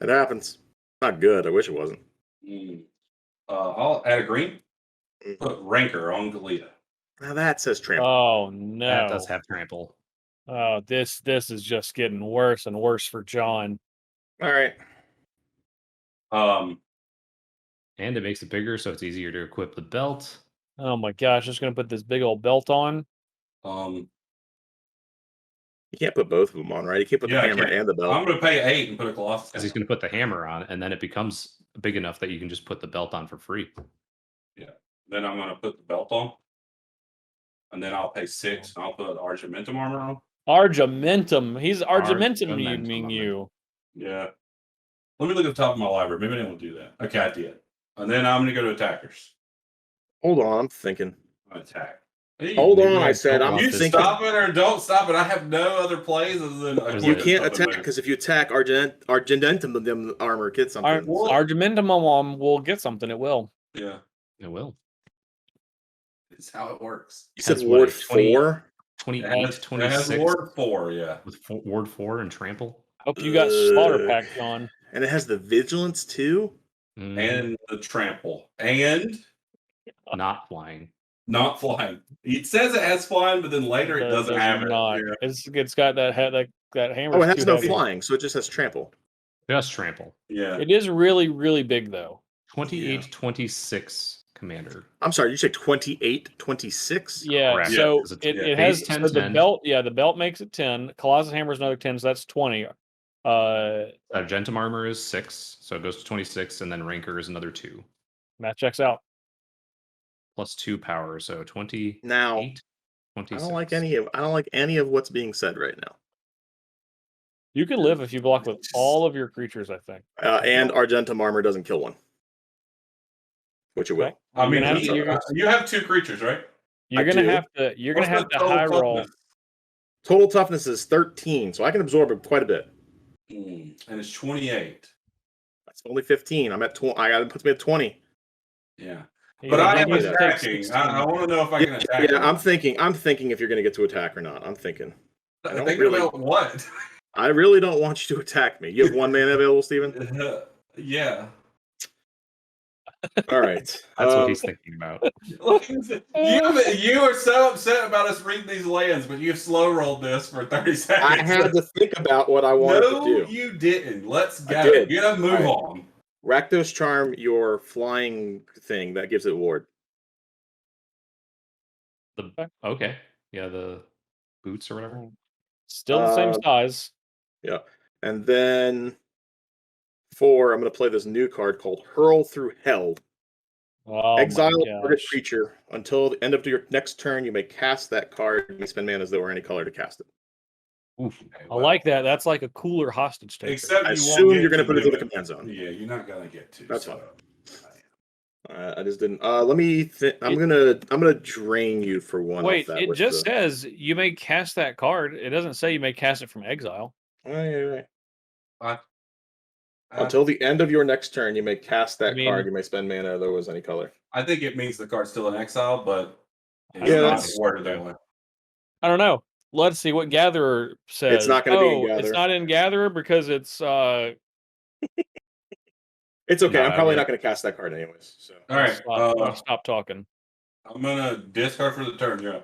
Speaker 2: it happens. Not good. I wish it wasn't.
Speaker 4: I'll add a green.
Speaker 2: Mm.
Speaker 4: Put Ranker on Galia.
Speaker 2: Now that says trample.
Speaker 1: Oh no!
Speaker 3: That does have trample.
Speaker 1: Oh, this is just getting worse and worse for John.
Speaker 2: All right.
Speaker 3: And it makes it bigger, so it's easier to equip the belt.
Speaker 1: Oh my gosh! Just gonna put this big old belt on.
Speaker 2: You can't put both of them on, right? You can't put
Speaker 4: Yeah, I
Speaker 2: the hammer
Speaker 4: can't.
Speaker 2: and the belt.
Speaker 4: I'm gonna pay 8 and put a Colossus.
Speaker 3: Because he's going to put the hammer on, and then it becomes big enough that you can just put the belt on for free.
Speaker 4: Then I'm gonna put the belt on. And then I'll pay 6 and I'll put Argamentum armor on.
Speaker 1: Argamentum. He's Argamentum. You
Speaker 3: Argamentum,
Speaker 1: mean
Speaker 3: I
Speaker 1: you?
Speaker 4: Yeah. Let me look at the top of my library. Maybe I didn't do that. Okay, I did. And then I'm gonna go to attackers.
Speaker 2: Hold on, I'm thinking.
Speaker 4: I'm gonna attack. Hey,
Speaker 2: Hold on,
Speaker 3: maybe
Speaker 2: I
Speaker 3: I
Speaker 2: said
Speaker 3: don't
Speaker 2: I'm
Speaker 3: want
Speaker 4: you
Speaker 3: this
Speaker 2: thinking.
Speaker 4: stop it or don't stop it. I have no other plays other than
Speaker 3: What is
Speaker 2: You
Speaker 3: it?
Speaker 2: can't attack because if you attack Argentum, them armor get something.
Speaker 1: Argamentum will get something. It will.
Speaker 4: Yeah,
Speaker 3: It will.
Speaker 4: it's how it works.
Speaker 2: You said
Speaker 3: Has what,
Speaker 2: Ward
Speaker 3: a 20
Speaker 2: 4?
Speaker 3: 28,
Speaker 4: It has
Speaker 3: 26
Speaker 4: Ward 4, yeah.
Speaker 3: with Ward 4 and trample.
Speaker 1: Hope you got Slaughter
Speaker 2: Ugh.
Speaker 1: Pack, John.
Speaker 2: And it has the Vigilance too?
Speaker 4: And the trample. And
Speaker 3: not flying.
Speaker 4: not flying. It says it has flying, but then later it doesn't have
Speaker 1: not.
Speaker 4: it. Yeah.
Speaker 1: It's got that that hammer.
Speaker 2: Oh, it has no flying, so it just has trample.
Speaker 3: Just trample.
Speaker 4: Yeah.
Speaker 1: It is really, really big though.
Speaker 3: 28, 26 commander.
Speaker 2: I'm sorry, you say 28, 26?
Speaker 1: Yeah,
Speaker 3: Correct.
Speaker 1: so
Speaker 3: 'cause it's
Speaker 1: it
Speaker 3: base
Speaker 1: has
Speaker 3: 10,
Speaker 1: so the
Speaker 3: 10.
Speaker 1: belt. Yeah, the belt makes it 10. Colossus hammer is another 10, so that's 20.
Speaker 3: Argentum armor is 6, so it goes to 26, and then Ranker is another 2.
Speaker 1: That checks out.
Speaker 3: Plus 2 power, so 28,
Speaker 2: Now,
Speaker 3: 26.
Speaker 2: I don't like any of what's being said right now.
Speaker 1: You can live if you block with all of your creatures. I think.
Speaker 2: And Argentum armor doesn't kill one, which it will.
Speaker 1: Okay.
Speaker 4: I
Speaker 1: You're
Speaker 4: mean,
Speaker 1: gonna have to- you're-
Speaker 4: you have 2 creatures, right?
Speaker 1: You're
Speaker 2: I
Speaker 1: gonna
Speaker 2: do.
Speaker 1: have to. You're gonna
Speaker 4: What's
Speaker 1: have
Speaker 4: the
Speaker 1: to
Speaker 4: total
Speaker 1: high roll.
Speaker 4: toughness?
Speaker 2: Total toughness is 13, so I can absorb quite a bit.
Speaker 4: And it's 28.
Speaker 2: That's only 15. I'm at 20. It puts me at 20.
Speaker 4: Yeah.
Speaker 1: Yeah,
Speaker 4: But I
Speaker 1: then
Speaker 4: am
Speaker 1: you have to take
Speaker 4: attacking.
Speaker 1: 16.
Speaker 4: I want to know if I can attack.
Speaker 2: Yeah, I'm thinking if you're going to get to attack or not. I'm thinking. I don't
Speaker 4: Think
Speaker 2: really-
Speaker 4: about what?
Speaker 2: I really don't want you to attack me. You have 1 mana available, Steven?
Speaker 4: Yeah.
Speaker 2: All right.
Speaker 3: That's what he's thinking about.
Speaker 4: You are so upset about us reading these lands, but you slow rolled this for 30 seconds.
Speaker 2: I had to think about what I wanted
Speaker 4: No,
Speaker 2: to do.
Speaker 4: you didn't. Let's
Speaker 2: I
Speaker 4: go.
Speaker 2: did.
Speaker 4: Get a move
Speaker 2: All right.
Speaker 4: on.
Speaker 2: Rakdos Charm, your flying thing, that gives it ward.
Speaker 3: Okay. Yeah, the boots or whatever.
Speaker 1: Still the same size.
Speaker 2: Yeah. And then 4, I'm going to play this new card called Hurl Through Hell.
Speaker 1: Oh
Speaker 2: Exile
Speaker 1: my
Speaker 2: a target
Speaker 1: gosh.
Speaker 2: creature. Until the end of your next turn, you may cast that card. You may spend mana as though or any color to cast it.
Speaker 3: Oof.
Speaker 1: I like that. That's like a cooler hostage taker.
Speaker 4: Except
Speaker 2: I
Speaker 4: you
Speaker 2: assume
Speaker 4: won't
Speaker 2: you're
Speaker 4: get
Speaker 2: going to put it to the
Speaker 4: move
Speaker 2: command zone.
Speaker 4: Yeah, you're not gonna get to.
Speaker 2: That's
Speaker 4: so.
Speaker 2: I just didn't. Let me. I'm gonna drain you for one.
Speaker 1: Wait,
Speaker 2: off that
Speaker 1: it
Speaker 2: with
Speaker 1: just
Speaker 2: the...
Speaker 1: says you may cast that card. It doesn't say you may cast it from exile.
Speaker 2: Oh, yeah, right.
Speaker 4: Uh,
Speaker 2: Until the end of your next turn, you may cast that
Speaker 1: I mean-
Speaker 2: card. You may spend mana as though it was any color.
Speaker 4: I think it means the card's still in exile, but it's
Speaker 1: Yeah,
Speaker 4: not
Speaker 2: that's-
Speaker 4: worded that way.
Speaker 1: I don't know. Let's see what Gatherer says.
Speaker 2: not gonna be in
Speaker 1: It's
Speaker 2: Gatherer.
Speaker 1: not in Gatherer because it's
Speaker 2: It's okay.
Speaker 3: No,
Speaker 2: I'm probably
Speaker 3: yeah.
Speaker 2: not going to cast that card anyways. So
Speaker 4: All right.
Speaker 1: stop talking.
Speaker 4: I'm gonna discard for the turn. Yeah.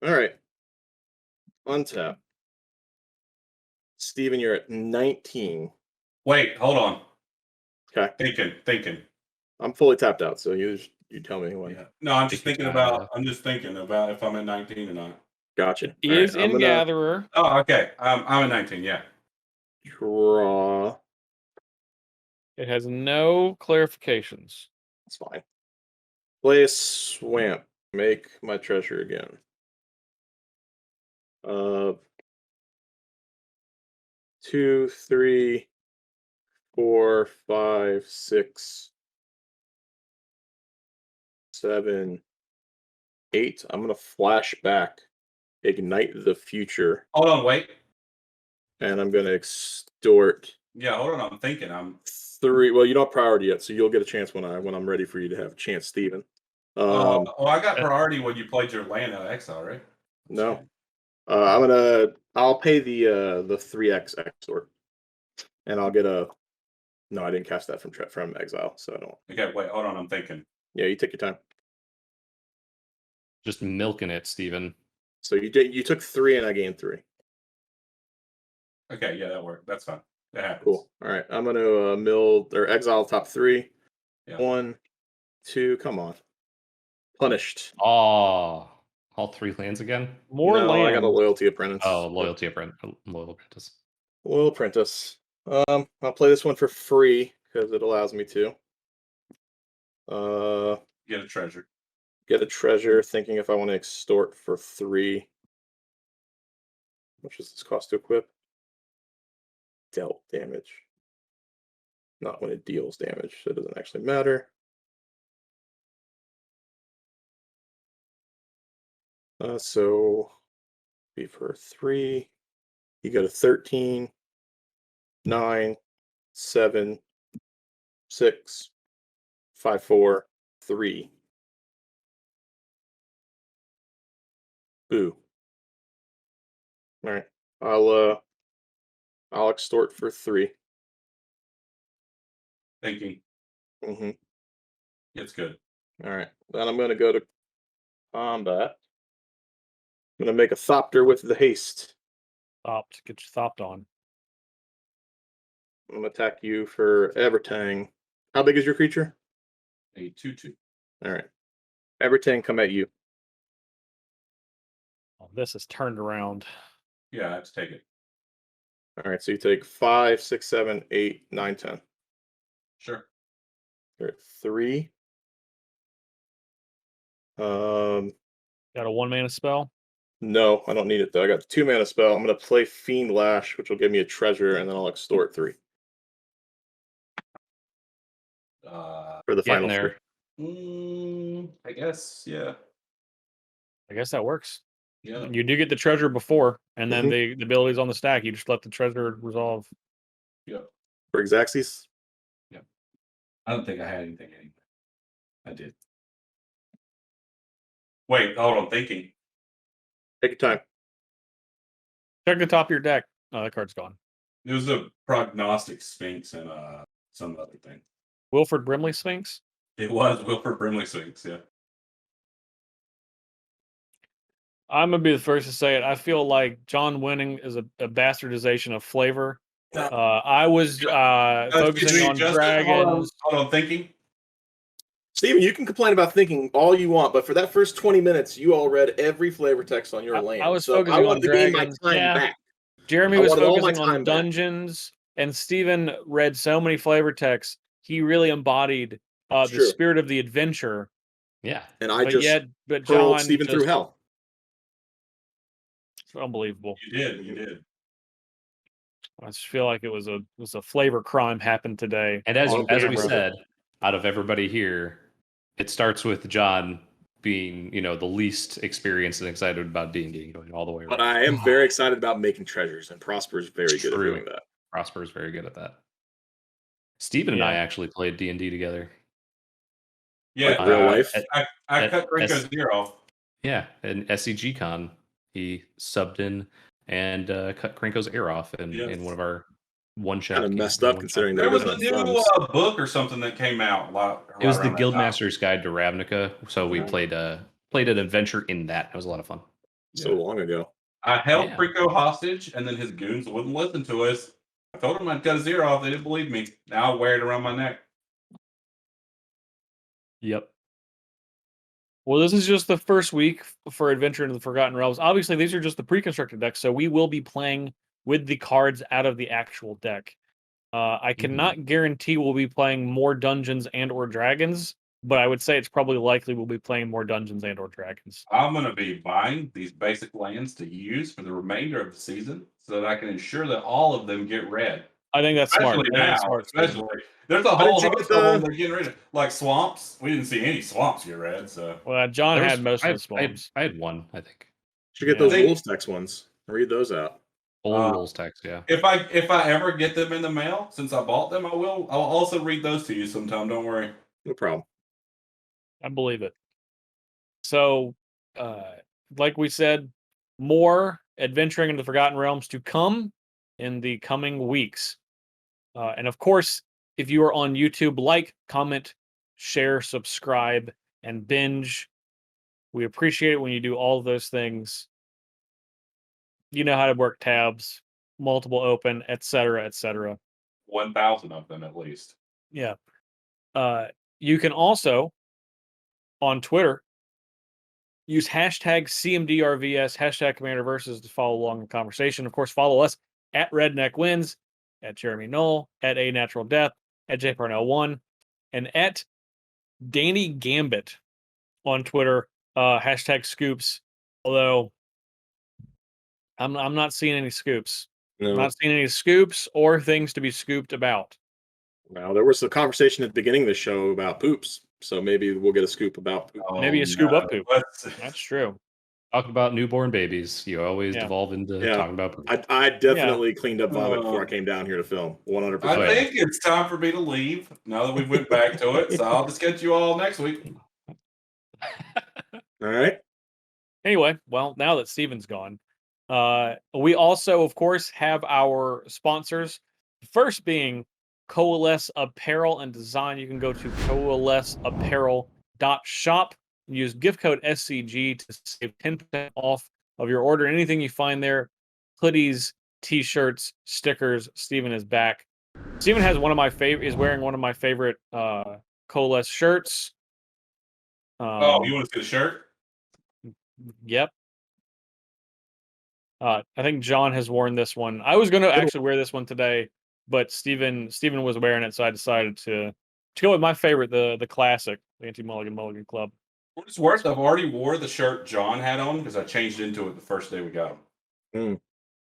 Speaker 2: all right. Untap. Steven, you're at 19.
Speaker 4: Wait, hold on.
Speaker 2: Okay.
Speaker 4: Thinking.
Speaker 2: I'm fully tapped out, so you tell me when.
Speaker 4: Yeah. No, I'm just
Speaker 3: Take
Speaker 4: thinking
Speaker 3: your time,
Speaker 4: about. I'm just thinking about if I'm at 19 or not.
Speaker 2: Gotcha.
Speaker 1: He
Speaker 2: All right,
Speaker 1: is
Speaker 2: I'm
Speaker 1: in
Speaker 2: gonna
Speaker 1: Gatherer.
Speaker 4: Oh, okay. I'm at 19. Yeah.
Speaker 2: draw.
Speaker 1: It has no clarifications.
Speaker 2: That's fine. Play a swamp. Make my treasure again. 2, 3, 4, 5, 6, 7, 8. I'm gonna flash back, ignite the future,
Speaker 4: Hold on, wait.
Speaker 2: and I'm gonna extort
Speaker 4: Yeah, hold on. I'm thinking.
Speaker 2: 3. Well, you don't have priority yet, so you'll get a chance when I'm ready for you to have a chance, Steven.
Speaker 4: I got priority when you played your land out of exile, right?
Speaker 2: No. I'll pay the 3x extort, and I'll get a. No, I didn't cast that from exile, so I don't.
Speaker 4: Okay, wait, hold on. I'm thinking.
Speaker 2: Yeah, you take your time.
Speaker 3: Just milking it, Steven.
Speaker 2: So you took 3, and I gained 3.
Speaker 4: Okay, yeah, that worked. That's fine. That happens.
Speaker 2: Cool. All right, I'm gonna mill or exile top 3.
Speaker 4: Yeah.
Speaker 2: 1, 2. Come on. Punished.
Speaker 3: Oh, all 3 lands again?
Speaker 1: More
Speaker 2: No,
Speaker 1: land.
Speaker 2: I got a loyalty apprentice.
Speaker 3: Oh, loyal apprentice.
Speaker 2: Loyal apprentice. I'll play this one for free because it allows me to.
Speaker 4: Get a treasure.
Speaker 2: Get a treasure. Thinking if I want to extort for 3. Which does this cost to equip? Dealt damage. Not when it deals damage, so it doesn't actually matter. So be for 3. You go to 13, 9, 7, 6, 5, 4, 3. Boo. All right. I'll extort for 3.
Speaker 4: Thinking.
Speaker 2: Mm-hmm.
Speaker 4: It's good.
Speaker 2: All right. Then I'm going to go to combat. I'm going to make a Thopter with the haste.
Speaker 1: Thopped. Get your thopped on.
Speaker 2: I'm going to attack you for Evertang. How big is your creature?
Speaker 4: A 2/2.
Speaker 2: All right. Evertang, come at you.
Speaker 1: Oh, this is turned around.
Speaker 4: Yeah, I have to take it.
Speaker 2: All right. So you take 5, 6, 7, 8, 9, 10.
Speaker 4: Sure.
Speaker 2: You're at 3.
Speaker 1: Got a 1-mana spell.
Speaker 2: No, I don't need it though. I got the 2-mana spell. I'm going to play Fiend Lash, which will give me a treasure, and then I'll extort 3 for the final
Speaker 3: there.
Speaker 2: 3.
Speaker 4: I guess, yeah.
Speaker 1: I guess that works.
Speaker 4: Yeah.
Speaker 1: You do get the treasure before, and then
Speaker 2: Mhm.
Speaker 1: the ability's on the stack. You just let the treasure resolve.
Speaker 4: Yeah.
Speaker 2: For Xaxes?
Speaker 4: I don't think I had anything anyway. I did. Wait, hold on. Thinking.
Speaker 2: Take your time.
Speaker 1: Check the top of your deck. Oh, that card's gone.
Speaker 4: It was a prognostic Sphinx and some other thing.
Speaker 1: Wilford Brimley Sphinx.
Speaker 4: It was Wilford Brimley Sphinx, yeah.
Speaker 1: I'm gonna be the first to say it. I feel like John Winning is a bastardization of flavor. I was focusing on dragons.
Speaker 4: Hold on, thinking.
Speaker 2: Steven, you can complain about thinking all you want, but for that first 20 minutes, you all read every flavor text on your land.
Speaker 1: I was
Speaker 2: so
Speaker 1: focusing
Speaker 2: I want
Speaker 1: on
Speaker 2: to gain my
Speaker 1: dragons.
Speaker 2: time
Speaker 1: Yeah.
Speaker 2: back.
Speaker 1: Jeremy
Speaker 2: I
Speaker 1: was
Speaker 2: wanted all my
Speaker 1: focusing on
Speaker 2: time back.
Speaker 1: dungeons, and Steven read so many flavor texts. He really embodied the
Speaker 2: True.
Speaker 1: spirit of the adventure.
Speaker 3: Yeah.
Speaker 2: And I
Speaker 1: But
Speaker 2: just
Speaker 1: but
Speaker 2: hurled
Speaker 1: John
Speaker 2: Steven through
Speaker 1: just
Speaker 2: hell.
Speaker 1: it's unbelievable.
Speaker 4: You did.
Speaker 1: I just feel like it was a flavor crime happened today.
Speaker 3: And as
Speaker 1: on
Speaker 3: we
Speaker 1: camera.
Speaker 3: said, out of everybody here, it starts with John being, the least experienced and excited about D&D going all the way
Speaker 2: But
Speaker 3: around.
Speaker 2: I am very excited about making treasures, and Prosper is very good at
Speaker 3: True.
Speaker 2: doing that.
Speaker 3: Prosper is very good at that. Steven and I actually played D&D together.
Speaker 4: Yeah,
Speaker 2: Like real life?
Speaker 4: I cut Rinko's ear off.
Speaker 3: Yeah, in SCG Con, he subbed in and cut Krenko's ear off in one of our one-shot.
Speaker 2: Kind of messed up considering
Speaker 4: There was a
Speaker 2: not
Speaker 4: new
Speaker 2: funds.
Speaker 4: book or something that came out.
Speaker 3: It was the Guildmaster's Guide to Ravnica, so we played an adventure in that. It was a lot of fun.
Speaker 2: So long ago.
Speaker 4: I held Precon hostage, and then his goons wouldn't listen to us. I told them I'd cut his ear off. They didn't believe me. Now I wear it around my neck.
Speaker 1: Yep. Well, this is just the first week for Adventure into the Forgotten Realms. Obviously, these are just the pre-constructed decks, so we will be playing with the cards out of the actual deck. I cannot guarantee we'll be playing more dungeons and or dragons but I would say it's probably likely we'll be playing more Dungeons and or Dragons.
Speaker 4: I'm going to be buying these basic lands to use for the remainder of the season so that I can ensure that all of them get red.
Speaker 1: I think that's smart.
Speaker 4: Especially
Speaker 1: I think that's
Speaker 4: now,
Speaker 1: smart.
Speaker 4: especially. There's a
Speaker 2: How
Speaker 4: whole
Speaker 2: did you
Speaker 4: host
Speaker 2: get
Speaker 4: of them
Speaker 2: the-
Speaker 4: that are getting rid of. Like swamps. We didn't see any swamps get red, so.
Speaker 1: Well, John had most of the swamps.
Speaker 3: I had one, I think.
Speaker 2: Should get
Speaker 1: Yeah.
Speaker 2: those rules text ones. Read those out.
Speaker 3: Full rules text, yeah.
Speaker 4: If I ever get them in the mail, since I bought them, I'll also read those to you sometime. Don't worry.
Speaker 2: No problem.
Speaker 1: I believe it. So, like we said, more adventuring into the Forgotten Realms to come in the coming weeks. And of course, if you are on YouTube, like, comment, share, subscribe, and binge. We appreciate it when you do all of those things. You know how to work tabs, multiple open, etc., etc.
Speaker 4: 1,000 of them at least.
Speaker 1: Yeah. You can also, on Twitter, use hashtag CMDRVS, hashtag Commander Versus to follow along the conversation. Of course, follow us at Redneck Wins, at Jeremy Knoll, at A Natural Death, at JParnell1, and at Danny Gambit on Twitter, hashtag Scoops. Although I'm not seeing any scoops.
Speaker 2: No.
Speaker 1: Not seeing any scoops or things to be scooped about.
Speaker 2: Well, there was a conversation at the beginning of the show about poops, so maybe we'll get a scoop about poop.
Speaker 1: Maybe a scoop up poop.
Speaker 4: Let's-
Speaker 1: That's true.
Speaker 3: Talk about newborn babies. You always
Speaker 1: Yeah.
Speaker 3: devolve into
Speaker 2: Yeah.
Speaker 3: talking about poop.
Speaker 2: I definitely cleaned up vomit before I came down here to film. 100%.
Speaker 4: I think it's time for me to leave now that we went back to it. So I'll just get you all next week.
Speaker 2: All right.
Speaker 1: Anyway, well, now that Steven's gone, we also, of course, have our sponsors. First being Coalesce Apparel and Design. You can go to coalesceapparel.shop. Use gift code SCG to save 10% off of your order. Anything you find there, hoodies, t-shirts, stickers. Steven is back. Steven has one of my favorite. Is wearing one of my favorite Coalesce shirts.
Speaker 4: You want to see the shirt?
Speaker 1: Yep. I think John has worn this one. I was going to actually wear this one today, but Steven was wearing it, so I decided to go with my favorite, the classic, the Anti-Mulligan Club.
Speaker 4: For what it's worth, I've already wore the shirt John had on because I changed into it the first day we got him.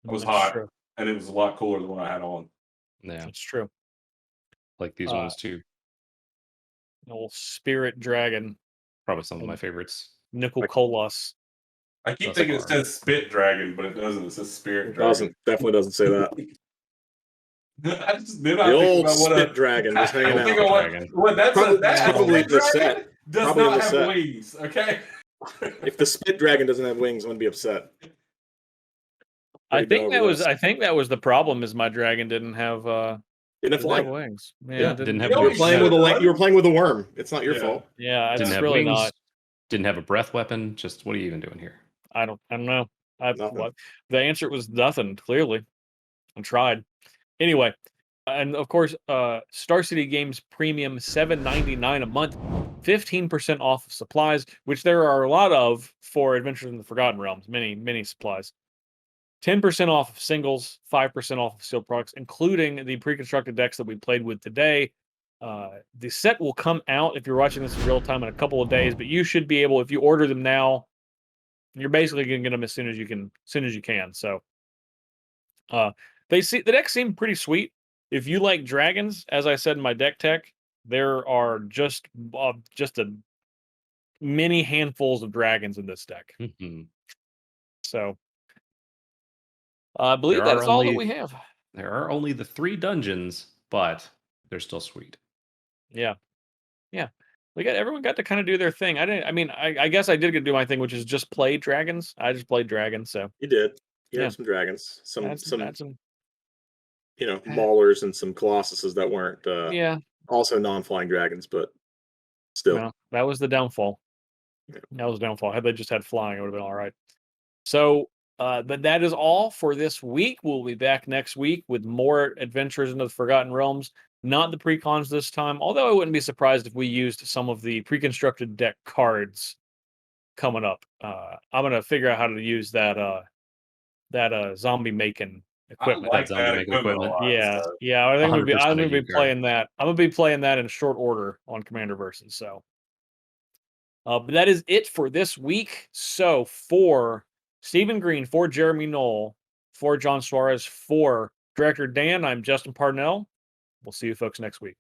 Speaker 4: It was
Speaker 1: That's
Speaker 4: hot,
Speaker 1: true.
Speaker 4: and it was a lot cooler than what I had on.
Speaker 3: Yeah,
Speaker 1: That's true.
Speaker 3: like these ones too.
Speaker 1: The old Spirit Dragon,
Speaker 3: Probably some of my favorites.
Speaker 1: Nickel Colos.
Speaker 4: I keep
Speaker 3: Thus
Speaker 4: thinking it
Speaker 3: far.
Speaker 4: says Spit Dragon, but it doesn't. It says Spirit
Speaker 2: It
Speaker 4: Dragon.
Speaker 2: doesn't. Definitely doesn't say that.
Speaker 4: I just
Speaker 2: The old spit dragon just hanging
Speaker 4: I think
Speaker 2: out.
Speaker 4: of
Speaker 3: Dragon.
Speaker 4: what that's
Speaker 2: Probably-
Speaker 4: that
Speaker 2: probably
Speaker 4: Spit
Speaker 2: the
Speaker 4: Dragon
Speaker 2: set.
Speaker 4: does
Speaker 2: Probably
Speaker 4: not
Speaker 2: the
Speaker 4: have
Speaker 2: set.
Speaker 4: wings. Okay.
Speaker 2: If the spit dragon doesn't have wings, I'm gonna be upset.
Speaker 1: I
Speaker 2: Pretty
Speaker 1: think
Speaker 2: good
Speaker 1: that
Speaker 2: over
Speaker 1: was
Speaker 2: this.
Speaker 1: I think that was the problem. Is my dragon didn't have
Speaker 2: Didn't have
Speaker 1: didn't have
Speaker 2: flying.
Speaker 1: wings.
Speaker 2: Yeah,
Speaker 3: didn't have
Speaker 4: You know
Speaker 2: You were
Speaker 3: wings.
Speaker 2: playing with a you were playing with a worm. It's not your
Speaker 4: Yeah.
Speaker 2: fault.
Speaker 1: Yeah,
Speaker 3: Didn't
Speaker 1: it's
Speaker 3: have
Speaker 1: really
Speaker 3: wings.
Speaker 1: not.
Speaker 3: Didn't have a breath weapon. Just what are you even doing here?
Speaker 1: I don't know.
Speaker 2: Nothing.
Speaker 1: The answer was nothing. Clearly, I tried. Anyway, and of course, Star City Games Premium $7.99 a month, 15% off of supplies, which there are a lot of for Adventures in the Forgotten Realms. Many supplies. 10% off of singles, 5% off of sealed products, including the pre-constructed decks that we played with today. The set will come out if you're watching this in real time in a couple of days, but you should be able, if you order them now, you're basically going to get them as soon as you can. So, the decks seem pretty sweet. If you like dragons, as I said in my deck tech, there are just a many handfuls of dragons in this deck.
Speaker 3: Mhm.
Speaker 1: So, I believe
Speaker 3: There are
Speaker 1: that's all that
Speaker 3: only-
Speaker 1: we have.
Speaker 3: There are only the 3 dungeons, but they're still sweet.
Speaker 1: Yeah. Everyone got to kind of do their thing. I guess I did get to do my thing, which is just play dragons. I just played dragons, so
Speaker 2: You did. You
Speaker 1: Yeah.
Speaker 2: had some dragons, some
Speaker 1: had some
Speaker 2: maulers and some colossuses that weren't
Speaker 1: yeah.
Speaker 2: also non-flying dragons, but still.
Speaker 1: Well, that was the downfall.
Speaker 2: Yeah.
Speaker 1: That was the downfall. Had they just had flying, it would have been all right. So, but that is all for this week. We'll be back next week with more Adventures into the Forgotten Realms. Not the Precons this time, although I wouldn't be surprised if we used some of the pre-constructed deck cards coming up. I'm gonna figure out how to use that zombie making equipment.
Speaker 4: I like
Speaker 3: Zombie
Speaker 4: that
Speaker 3: make
Speaker 4: equipment a
Speaker 3: equipment.
Speaker 4: lot,
Speaker 1: Yeah,
Speaker 4: so.
Speaker 1: yeah. I think I'm
Speaker 3: 100%
Speaker 1: gonna
Speaker 3: a
Speaker 1: be
Speaker 3: U card.
Speaker 1: playing that. I'm gonna be playing that in short order on Commander Versus. So But that is it for this week. So for Stephen Green, for Jeremy Knoll, for John Suarez, for Director Dan, I'm Justin Parnell. We'll see you folks next week.